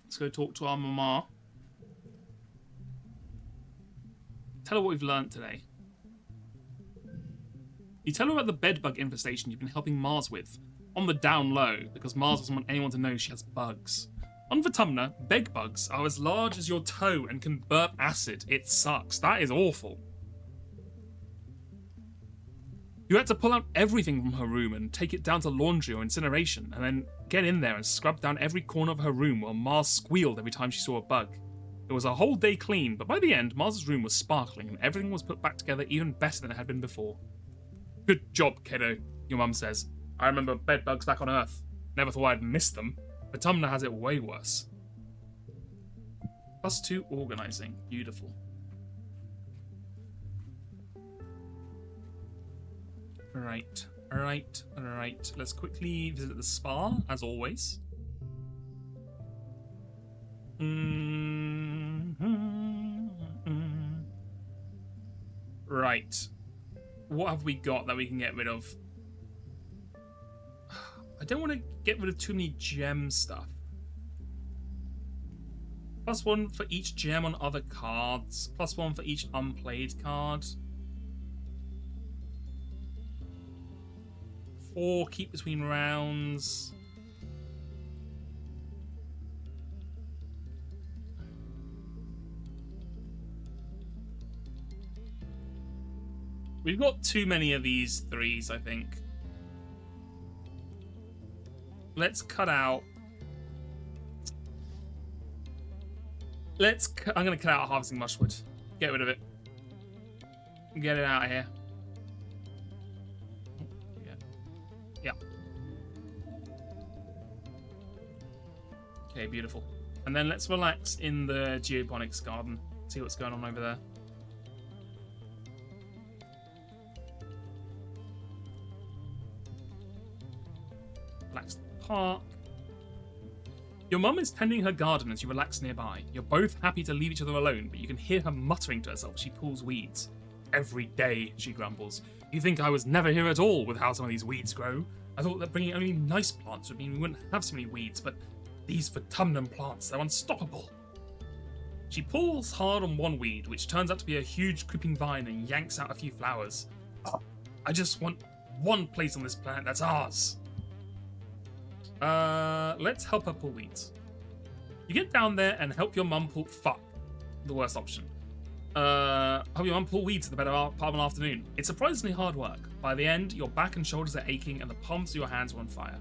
Let's go talk to our mama. Tell her what we've learned today. You tell her about the bedbug infestation you've been helping Mars with. On the down low, because Mars doesn't want anyone to know she has bugs. On Vertumna, bedbugs are as large as your toe and can burp acid. It sucks. That is awful. You had to pull out everything from her room and take it down to laundry or incineration, and then get in there and scrub down every corner of her room while Mars squealed every time she saw a bug. It was a whole day clean, but by the end, Mars's room was sparkling and everything was put back together even better than it had been before. Good job, kiddo, your mum says. I remember bedbugs back on Earth. Never thought I'd miss them. But Tumna has it way worse. +2 organizing. Beautiful. Right. Let's quickly visit the spa, as always. Right. What have we got that we can get rid of? I don't want to get rid of too many gem stuff. +1 for each gem on other cards. +1 for each unplayed card. 4 keep between rounds. We've got too many of these 3s, I think. Let's cut out. I'm going to cut out harvesting mushwood. Get rid of it. Get it out of here. Yeah. Okay, beautiful. And then let's relax in the geoponics garden. See what's going on over there. Relax the park. Your mum is tending her garden as you relax nearby. You're both happy to leave each other alone, but you can hear her muttering to herself as she pulls weeds. Every day, she grumbles. You think I was never here at all with how some of these weeds grow? I thought that bringing only nice plants would mean we wouldn't have so many weeds, but these Vertumnum plants, they're unstoppable. She pulls hard on one weed, which turns out to be a huge creeping vine, and yanks out a few flowers. Oh, I just want one place on this planet that's ours. Let's help her pull weeds. You get down there and help your mum pull... Fuck. The worst option. Help your mum pull weeds at the better part of an afternoon. It's surprisingly hard work. By the end, your back and shoulders are aching and the palms of your hands are on fire.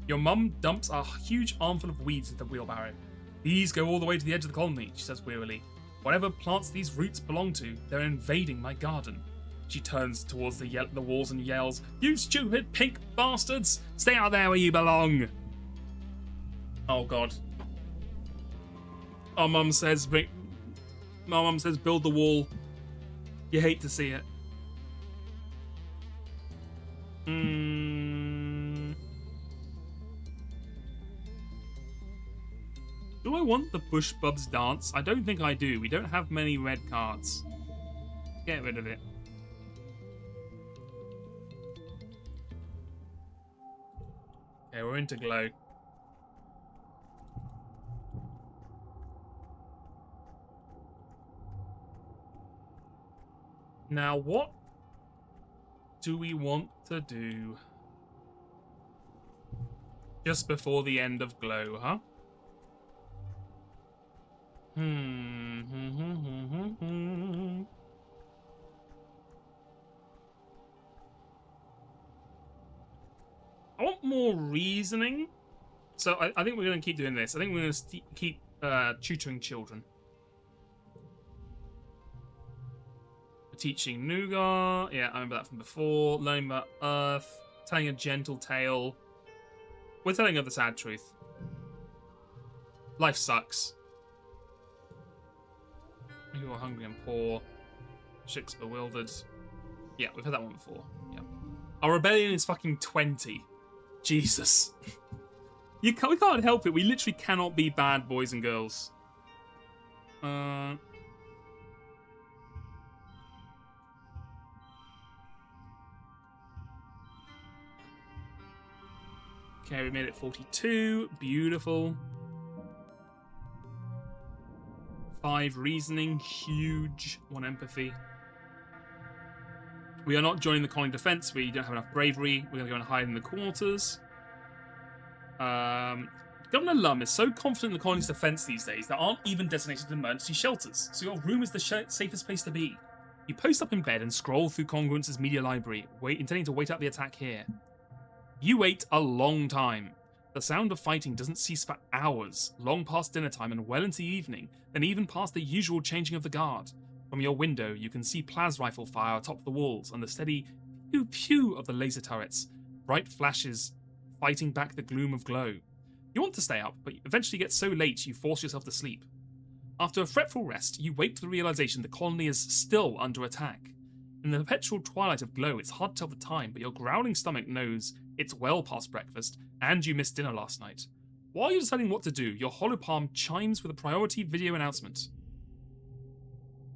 Your mum dumps a huge armful of weeds into the wheelbarrow. These go all the way to the edge of the colony, she says wearily. Whatever plants these roots belong to, they're invading my garden. She turns towards the walls and yells, "You stupid pink bastards! Stay out there where you belong!" Oh god. Our mum says, my mum says, build the wall. You hate to see it. Do I want the Push Bubs dance? I don't think I do. We don't have many red cards. Get rid of it. Okay, we're into glow. Now, what do we want to do just before the end of glow, huh? I want more reasoning. So I think we're going to keep doing this. I think we're going to keep tutoring children. Teaching nougat. Yeah, I remember that from before. Learning about Earth. Telling a gentle tale. We're telling her the sad truth. Life sucks. You are hungry and poor. Chick's bewildered. Yeah, we've had that one before. Yeah. Our rebellion is fucking 20. Jesus. We can't help it. We literally cannot be bad boys and girls. Okay, we made it 42. Beautiful. 5 reasoning. Huge. 1 empathy. We are not joining the colony defense. We don't have enough bravery. We're going to go and hide in the quarters. Governor Lum is so confident in the colony's defense these days there aren't even designated emergency shelters, so your room is the safest place to be. You post up in bed and scroll through Congruence's media library, intending to wait out the attack here. You wait a long time. The sound of fighting doesn't cease for hours, long past dinner time and well into the evening, then even past the usual changing of the guard. From your window, you can see plas rifle fire atop the walls and the steady pew-pew of the laser turrets, bright flashes fighting back the gloom of glow. You want to stay up, but eventually get so late you force yourself to sleep. After a fretful rest, you wake to the realization the colony is still under attack. In the perpetual twilight of glow, it's hard to tell the time, but your growling stomach knows it's well past breakfast, and you missed dinner last night. While you're deciding what to do, your hollow palm chimes with a priority video announcement.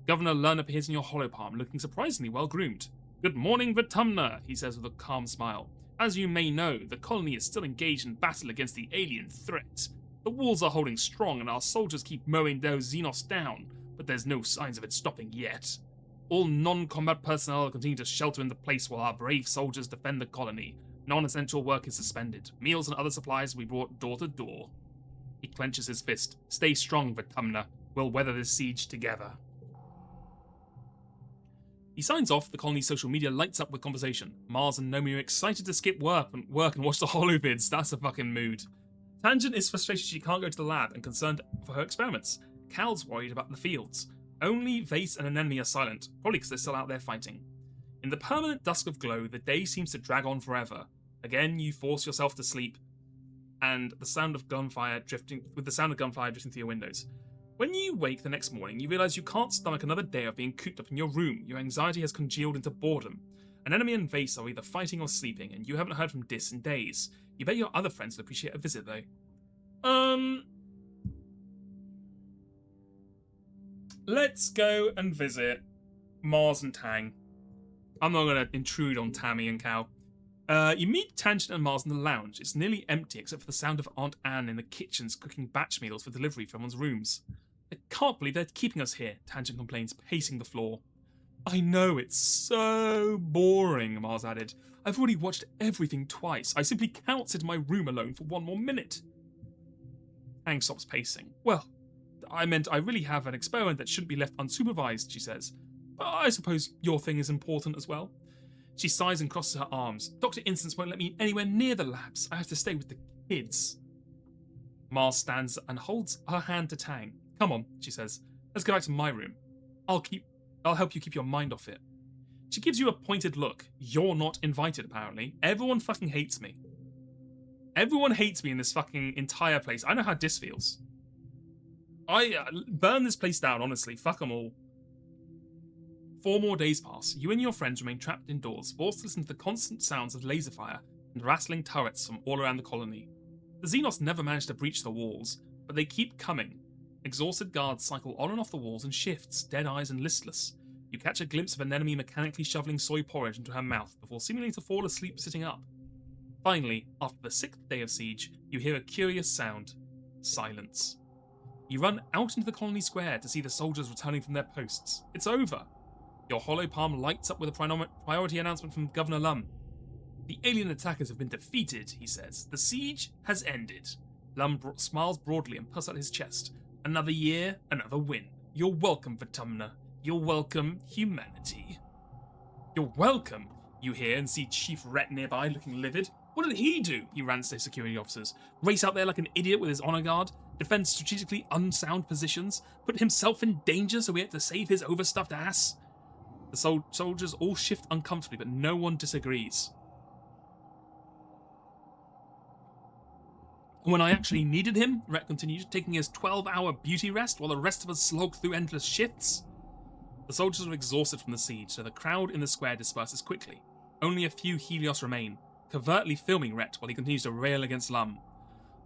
Governor Lern appears in your hollow palm, looking surprisingly well-groomed. Good morning, Vertumna, he says with a calm smile. As you may know, the colony is still engaged in battle against the alien threat. The walls are holding strong, and our soldiers keep mowing those Xenos down, but there's no signs of it stopping yet. All non-combat personnel continue to shelter in the place while our brave soldiers defend the colony. Non-essential work is suspended. Meals and other supplies will be brought door to door. He clenches his fist. Stay strong, Vertumna. We'll weather this siege together. He signs off. The colony's social media lights up with conversation. Mars and Nomi are excited to skip work and watch the holovids. That's a fucking mood. Tangent is frustrated she can't go to the lab and concerned for her experiments. Cal's worried about the fields. Only Vase and Anemone are silent, probably because they're still out there fighting. In the permanent dusk of glow, the day seems to drag on forever. Again, you force yourself to sleep, and the sound of gunfire drifting through your windows. When you wake the next morning, you realise you can't stomach another day of being cooped up in your room. Your anxiety has congealed into boredom. Anemone and Vase are either fighting or sleeping, and you haven't heard from Dis in days. You bet your other friends will appreciate a visit, though. Let's go and visit Mars and Tang. I'm not going to intrude on Tammy and Cal. You meet Tangent and Mars in the lounge. It's nearly empty except for the sound of Aunt Anne in the kitchens cooking batch meals for delivery from everyone's rooms. I can't believe they're keeping us here, Tangent complains, pacing the floor. I know, it's so boring, Mars added. I've already watched everything twice. I simply cannot sit in my room alone for one more minute. Tang stops pacing. Well, I meant I really have an experiment that shouldn't be left unsupervised, she says. But I suppose your thing is important as well. She sighs and crosses her arms. Dr. Instance won't let me anywhere near the labs. I have to stay with the kids. Mars stands and holds her hand to Tang. Come on, she says. Let's go back to my room. I'll help you keep your mind off it. She gives you a pointed look. You're not invited, apparently. Everyone fucking hates me. Everyone hates me in this fucking entire place. I know how Dis feels. I burn this place down, honestly. Fuck them all. 4 more days pass. You and your friends remain trapped indoors, forced to listen to the constant sounds of laser fire and rattling turrets from all around the colony. The Xenos never manage to breach the walls, but they keep coming. Exhausted guards cycle on and off the walls in shifts, dead-eyes and listless. You catch a glimpse of an enemy mechanically shoveling soy porridge into her mouth before seemingly to fall asleep sitting up. Finally, after the 6th day of siege, you hear a curious sound. Silence. You run out into the colony square to see the soldiers returning from their posts. It's over. Your hollow palm lights up with a priority announcement from Governor Lum. The alien attackers have been defeated, he says. The siege has ended. Lum smiles broadly and puffs out his chest. Another year, another win. You're welcome, Vertumna. You're welcome, humanity. You're welcome, you hear and see Chief Rhett nearby looking livid. What did he do? He rants to security officers. Race out there like an idiot with his honor guard? Defend strategically unsound positions? Put himself in danger so we have to save his overstuffed ass? The soldiers all shift uncomfortably, but no one disagrees. When I actually needed him, Rhett continued, taking his 12-hour beauty rest while the rest of us slog through endless shifts. The soldiers are exhausted from the siege, so the crowd in the square disperses quickly. Only a few Helios remain, covertly filming Rhett while he continues to rail against Lum.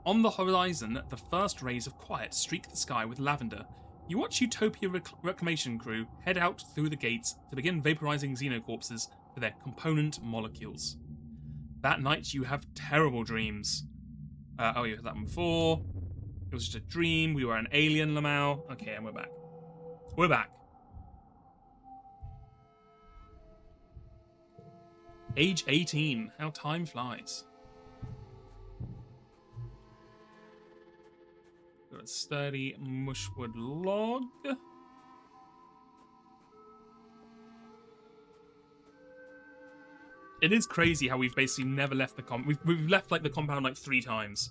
On the horizon, the first rays of quiet streak the sky with lavender. You watch Utopia Reclamation crew head out through the gates to begin vaporizing xenocorpses for their component molecules. That night, you have terrible dreams. You had that one before. It was just a dream. We were an alien, Lamau. Okay, and we're back. We're back. Age 18. How time flies. Got a sturdy mushwood log. It is crazy how we've basically never left the we've left like the compound like 3 times.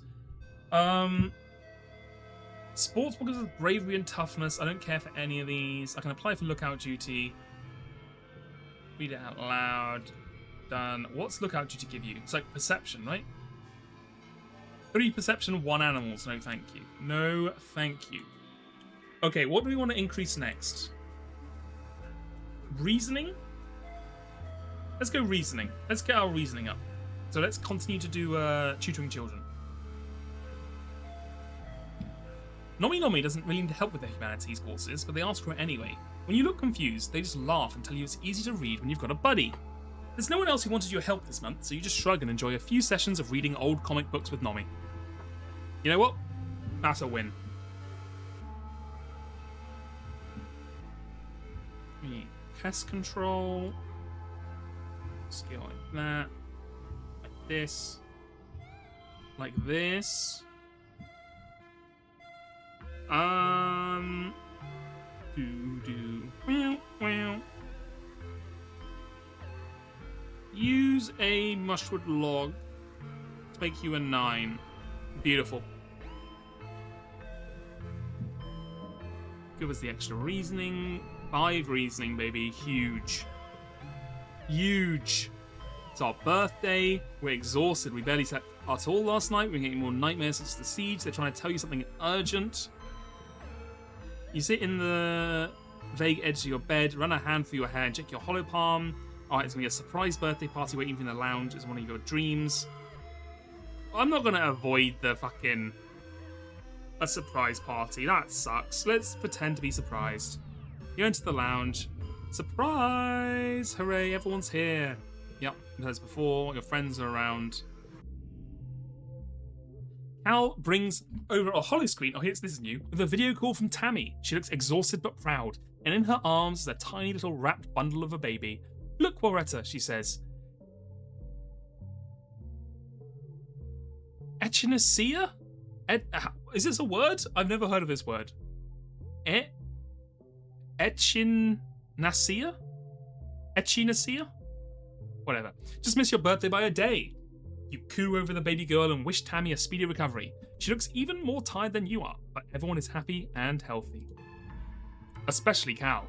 Sports because of bravery and toughness. I don't care for any of these. I can apply for lookout duty. Read it out loud. Done. What's lookout duty give you? It's like perception, right? 3 perception, 1 animals. No, thank you. No, thank you. Okay, what do we want to increase next? Reasoning? Let's go reasoning. Let's get our reasoning up. So let's continue to do tutoring children. Nomi doesn't really need help with the humanities courses, but they ask for it anyway. When you look confused, they just laugh and tell you it's easy to read when you've got a buddy. There's no one else who wanted your help this month, so you just shrug and enjoy a few sessions of reading old comic books with Nomi. You know what? That's a win. Pest control. Skill like that. Like this. Like this. Use a mushwood log to make you a 9. Beautiful. Give us the extra reasoning. 5 reasoning, baby. Huge. Huge. It's our birthday. We're exhausted. We barely slept at all last night. We're getting more nightmares since the siege. They're trying to tell you something urgent. You sit in the vague edge of your bed, run a hand through your hair, and check your hollow palm. Alright, it's going to be a surprise birthday party waiting for you in the lounge. It's one of your dreams. I'm not going to avoid the fucking... a surprise party. That sucks. Let's pretend to be surprised. You enter the lounge. Surprise! Hooray, everyone's here. Yep, as before, your friends are around. Cal brings over a hollow screen. Oh, this is new. With a video call from Tammy. She looks exhausted but proud. And in her arms is a tiny little wrapped bundle of a baby. Look, Waretta, she says. Echinacea? Is this a word? I've never heard of this word. Echinacea? Echinacea? Whatever. Just miss your birthday by a day. You coo over the baby girl and wish Tammy a speedy recovery. She looks even more tired than you are, but everyone is happy and healthy. Especially Cal.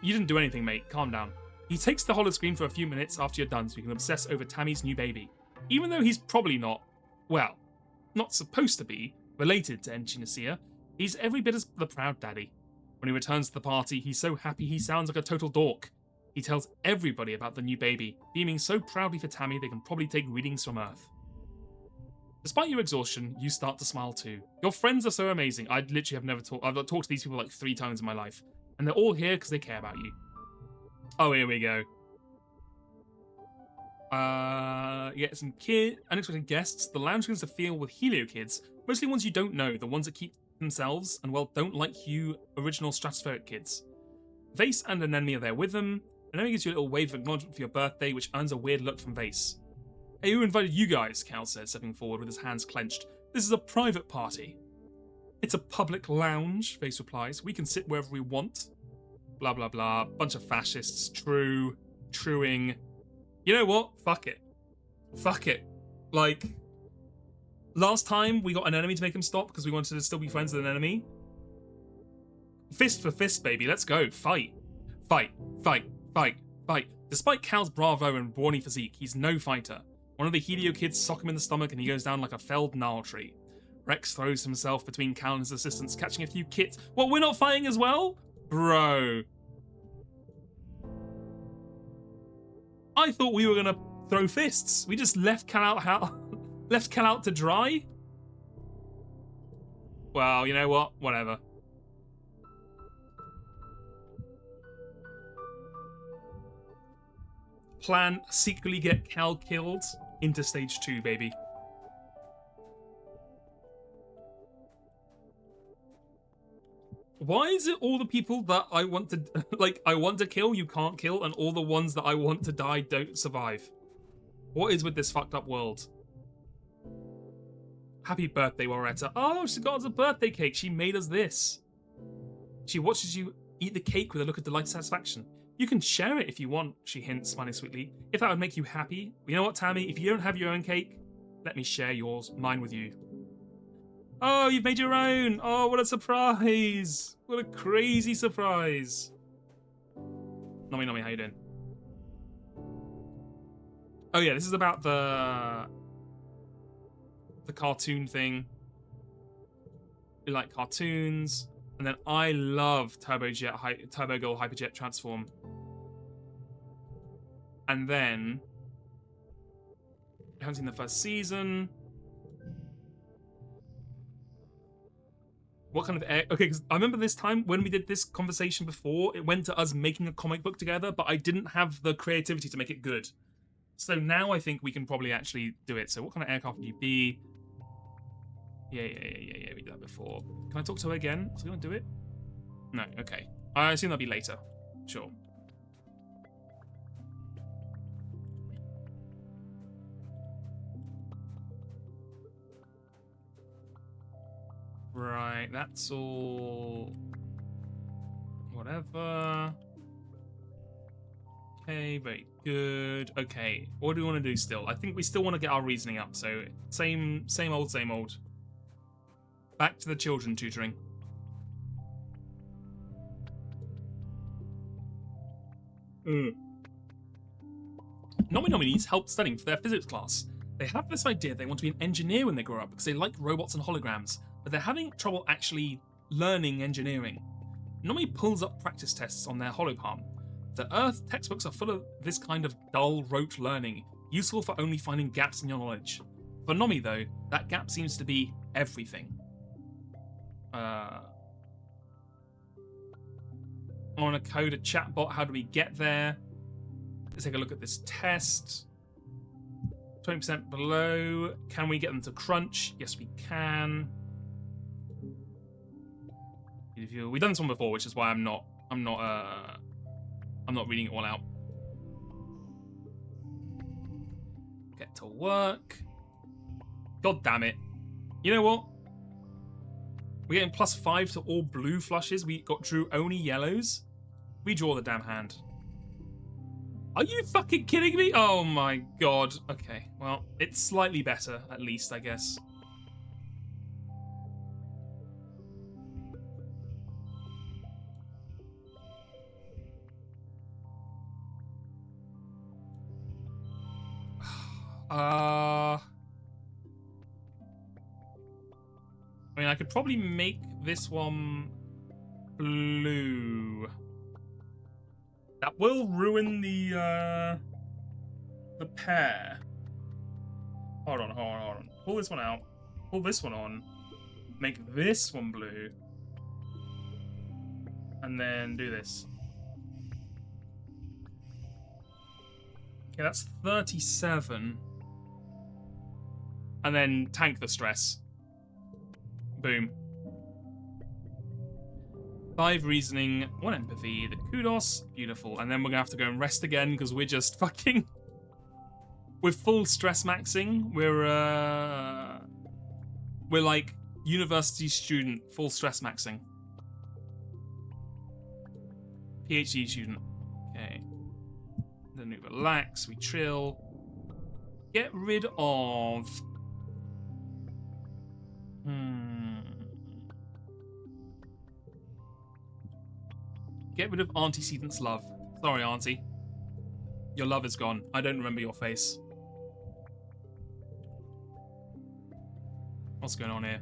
You didn't do anything, mate. Calm down. He takes the holoscreen for a few minutes after you're done so you can obsess over Tammy's new baby. Even though he's probably not, well, not supposed to be, related to Echinacea, he's every bit as the proud daddy. When he returns to the party, he's so happy he sounds like a total dork. He tells everybody about the new baby, beaming so proudly for Tammy they can probably take readings from Earth. Despite your exhaustion, you start to smile too. Your friends are so amazing. I've talked to these people like 3 times in my life. And they're all here because they care about you. Oh, here we go. You get some unexpected guests. The lounge begins to fill with Helio kids. Mostly ones you don't know, the ones that keep themselves and, well, don't like you original stratospheric kids. Vase and Anemone are there with them. Anemone gives you a little wave of acknowledgement for your birthday, which earns a weird look from Vase. Hey, who invited you guys? Cal says, stepping forward with his hands clenched. This is a private party. It's a public lounge, Vase replies. We can sit wherever we want. Blah, blah, blah. Bunch of fascists. True. Truing. You know what? Fuck it. Fuck it. Like, last time we got an enemy to make him stop because we wanted to still be friends with an enemy. Fist for fist, baby. Let's go. Fight. Fight. Fight. Fight. Fight. Despite Cal's bravo and brawny physique, he's no fighter. One of the Helio kids sock him in the stomach and he goes down like a felled gnarl tree. Rex throws himself between Cal and his assistants, catching a few kits. What, we're not fighting as well? Bro. I thought we were gonna throw fists. We just left Cal out to dry? Well, you know what? Whatever. Plan, secretly get Cal killed into stage 2, baby. Why is it all the people that I want to, I want to kill, you can't kill, and all the ones that I want to die don't survive? What is with this fucked up world? Happy birthday, Waretta. Oh, she got us a birthday cake. She made us this. She watches you eat the cake with a look of delighted satisfaction. You can share it if you want, she hints, smiling sweetly. If that would make you happy. You know what, Tammy? If you don't have your own cake, let me share mine with you. Oh, you've made your own. Oh, what a surprise. What a crazy surprise. Nomi, how you doing? Oh yeah, this is about the cartoon thing. We like cartoons. And then I love Turbo Girl Hyperjet Transform. And then I haven't seen the first season. What kind of okay, because I remember this time when we did this conversation before, it went to us making a comic book together, but I didn't have the creativity to make it good. So now I think we can probably actually do it. So what kind of aircraft would you be? Yeah, we did that before. Can I talk to her again? Is she gonna do it? No, okay. I assume that'll be later. Sure. Right, that's all... Whatever. Okay, very good. Okay, what do we want to do still? I think we still want to get our reasoning up, so same old, same old. Back to the children tutoring. Nomi needs help studying for their physics class. They have this idea they want to be an engineer when they grow up because they like robots and holograms, but they're having trouble actually learning engineering. Nomi pulls up practice tests on their holopalm. The Earth textbooks are full of this kind of dull, rote learning, useful for only finding gaps in your knowledge. For Nomi, though, that gap seems to be everything. I want to code a chatbot. How do we get there? Let's take a look at this test. 20% below. Can we get them to crunch? Yes, we can. We've done this one before, which is why I'm not reading it all out. Get to work. God damn it. You know what? We're getting +5 to all blue flushes. We drew only yellows. Redraw the damn hand. Are you fucking kidding me? Oh my god. Okay, well, it's slightly better, at least, I guess. I mean, I could probably make this one blue. That will ruin the pair. Hold on. Pull this one out. Pull this one on. Make this one blue. And then do this. Okay, that's 37. And then tank the stress. Boom. 5 reasoning, 1 empathy, the kudos, beautiful. And then we're gonna have to go and rest again because we're just fucking... We're full stress maxing. We're like university student, full stress maxing. PhD student. Okay. Then we relax, we chill. Get rid of... Get rid of Antecedent's love. Sorry, Auntie. Your love is gone. I don't remember your face. What's going on here?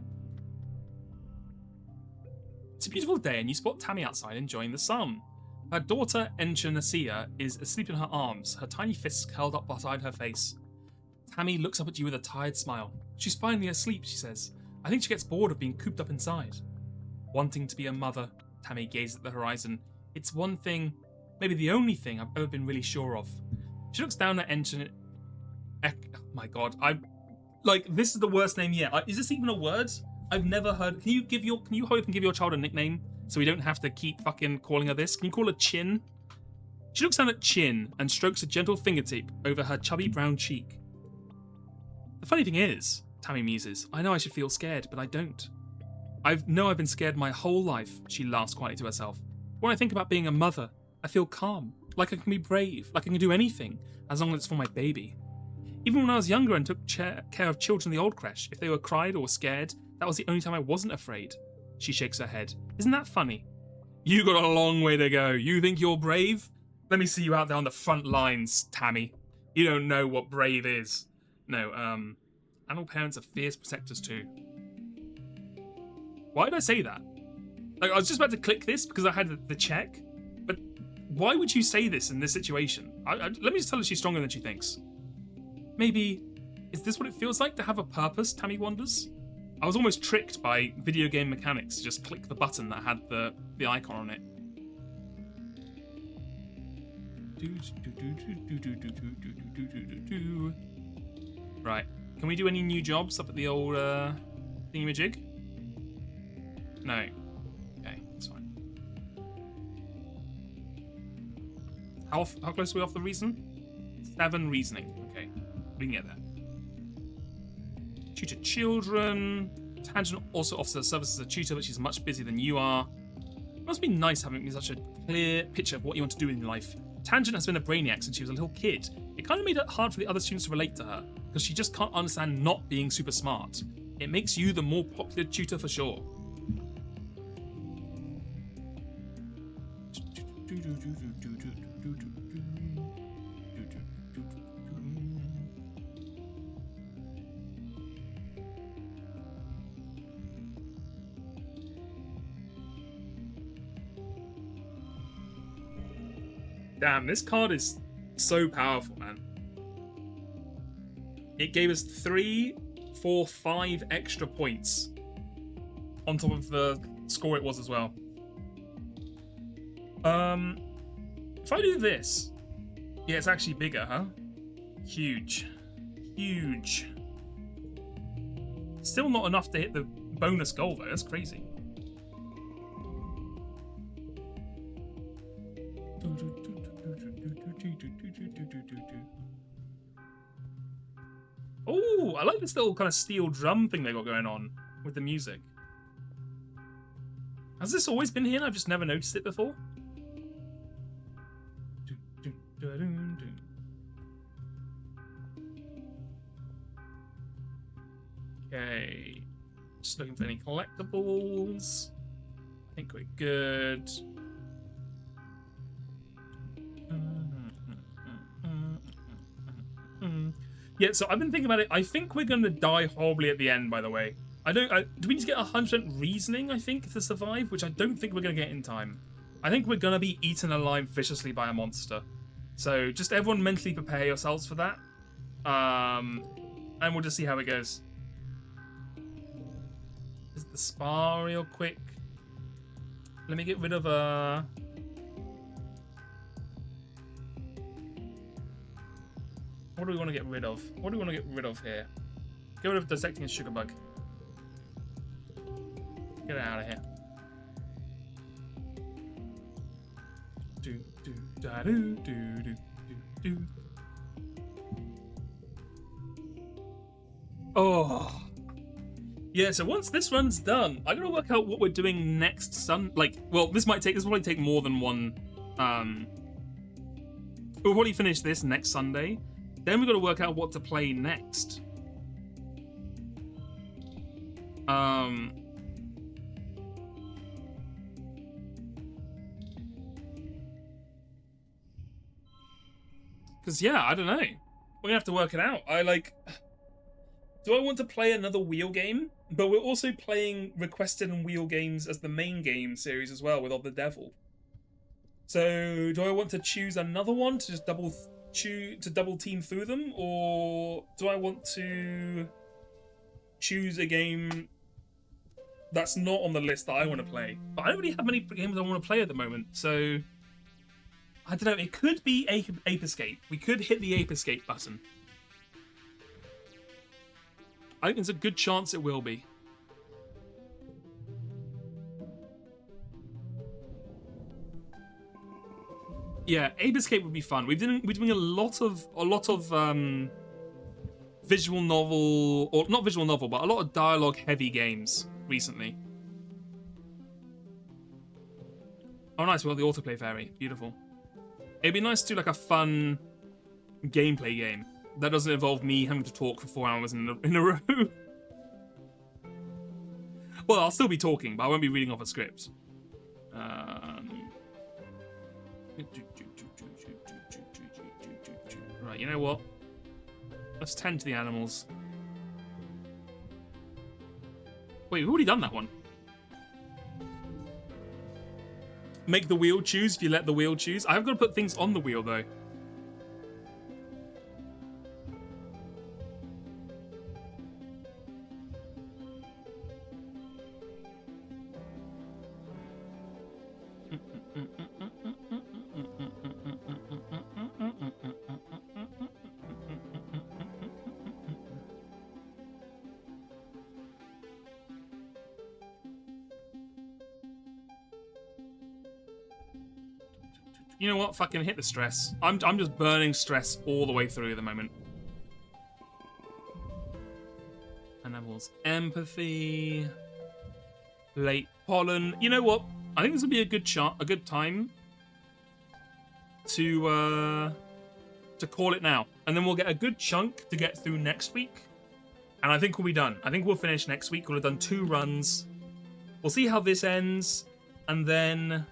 It's a beautiful day and you spot Tammy outside enjoying the sun. Her daughter, Enchanacia, is asleep in her arms, her tiny fists curled up beside her face. Tammy looks up at you with a tired smile. She's finally asleep, she says. I think she gets bored of being cooped up inside. Wanting to be a mother, Tammy gazes at the horizon. It's one thing, maybe the only thing I've ever been really sure of. She looks down at oh my god, this is the worst name yet. Is this even a word? I've never heard. Can you hope and give your child a nickname so we don't have to keep fucking calling her this? Can you call her Chin? She looks down at Chin and strokes a gentle fingertip over her chubby brown cheek. The funny thing is, Tammy muses, I know I should feel scared, but I don't. I've been scared my whole life, she laughs quietly to herself. When I think about being a mother, I feel calm, like I can be brave, like I can do anything, as long as it's for my baby. Even when I was younger and took care of children in the old creche, if they were cried or were scared, that was the only time I wasn't afraid. She shakes her head. Isn't that funny? You got a long way to go. You think you're brave? Let me see you out there on the front lines, Tammy. You don't know what brave is. No, animal parents are fierce protectors too. Why did I say that? Like, I was just about to click this because I had the check, but why would you say this in this situation? Let me just tell her she's stronger than she thinks. Maybe, is this what it feels like to have a purpose, Tammy wonders? I was almost tricked by video game mechanics to just click the button that had the icon on it. Right. Can we do any new jobs up at the old thingamajig? No. Okay, that's fine. How close are we off the reason? 7 reasoning. Okay, we can get there. Tutor children. Tangent also offers her service as a tutor, but she's much busier than you are. It must be nice having such a clear picture of what you want to do in your life. Tangent has been a brainiac since she was a little kid. It kind of made it hard for the other students to relate to her, because she just can't understand not being super smart. It makes you the more popular tutor for sure. Damn, this card is so powerful, man. It gave us 3, 4, 5 extra points on top of the score it was as well. If I do this, yeah, it's actually bigger, huh? Huge. Huge. Still not enough to hit the bonus goal, though. That's crazy. Oh, I like this little kind of steel drum thing they got going on with the music. Has this always been here and I've just never noticed it before? Okay. Just looking for any collectibles. I think we're good. Yeah, so I've been thinking about it. I think we're going to die horribly at the end, by the way. Do we need to get 100% reasoning, I think, to survive? Which I don't think we're going to get in time. I think we're going to be eaten alive viciously by a monster. So just everyone mentally prepare yourselves for that. And we'll just see how it goes. Is the spa real quick? Let me get rid of what do we want to get rid of? What do we want to get rid of here? Get rid of dissecting a sugar bug. Get it out of here. Oh. Yeah, so once this run's done, I gotta work out what we're doing next well, this will probably take more than one, we'll probably finish this next Sunday. Then we've got to work out what to play next. Because, yeah, I don't know. We're going to have to work it out. Do I want to play another wheel game? But we're also playing Requested and Wheel games as the main game series as well with Of the Devil. So, do I want to choose another one to just double team through them, or do I want to choose a game that's not on the list that I want to play? But I don't really have many games I want to play at the moment, so I don't know. It could be Ape Escape. We could hit the Ape Escape button. I think there's a good chance it will be. Yeah, Ape Escape would be fun. We're doing a lot of visual novel, or not visual novel, but a lot of dialogue heavy games recently. Oh, nice. Well, the autoplay fairy, beautiful. It'd be nice to do like a fun gameplay game that doesn't involve me having to talk for 4 hours in a row. Well, I'll still be talking, but I won't be reading off a script. Right, you know what? Let's tend to the animals. Wait, we've already done that one. Make the wheel choose if you let the wheel choose. I've got to put things on the wheel, though. You know what? Fucking hit the stress. I'm just burning stress all the way through at the moment. Animals, empathy, late pollen. You know what? I think this will be a good time to call it now, and then we'll get a good chunk to get through next week, and I think we'll be done. I think we'll finish next week. We'll have done 2 runs. We'll see how this ends, and then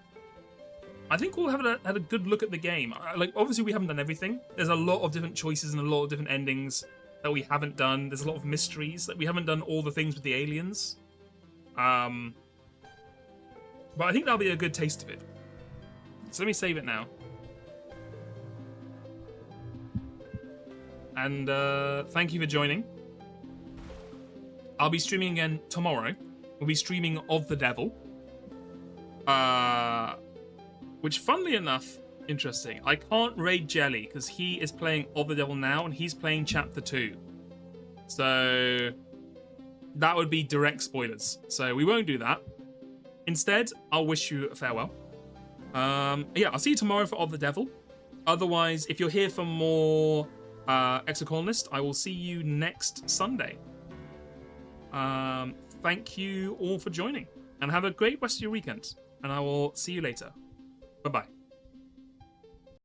I think we'll have had a good look at the game. Like, obviously, we haven't done everything. There's a lot of different choices and a lot of different endings that we haven't done. There's a lot of mysteries that we haven't done all the things with the aliens. But I think that'll be a good taste of it. So let me save it now. And thank you for joining. I'll be streaming again tomorrow. We'll be streaming Of the Devil. Which, funnily enough, interesting. I can't raid Jelly because he is playing Of the Devil now and he's playing Chapter 2. So that would be direct spoilers. So we won't do that. Instead, I'll wish you a farewell. Yeah, I'll see you tomorrow for Of the Devil. Otherwise, if you're here for more Exocolonist, I will see you next Sunday. Thank you all for joining and have a great rest of your weekend. And I will see you later. Bye-bye.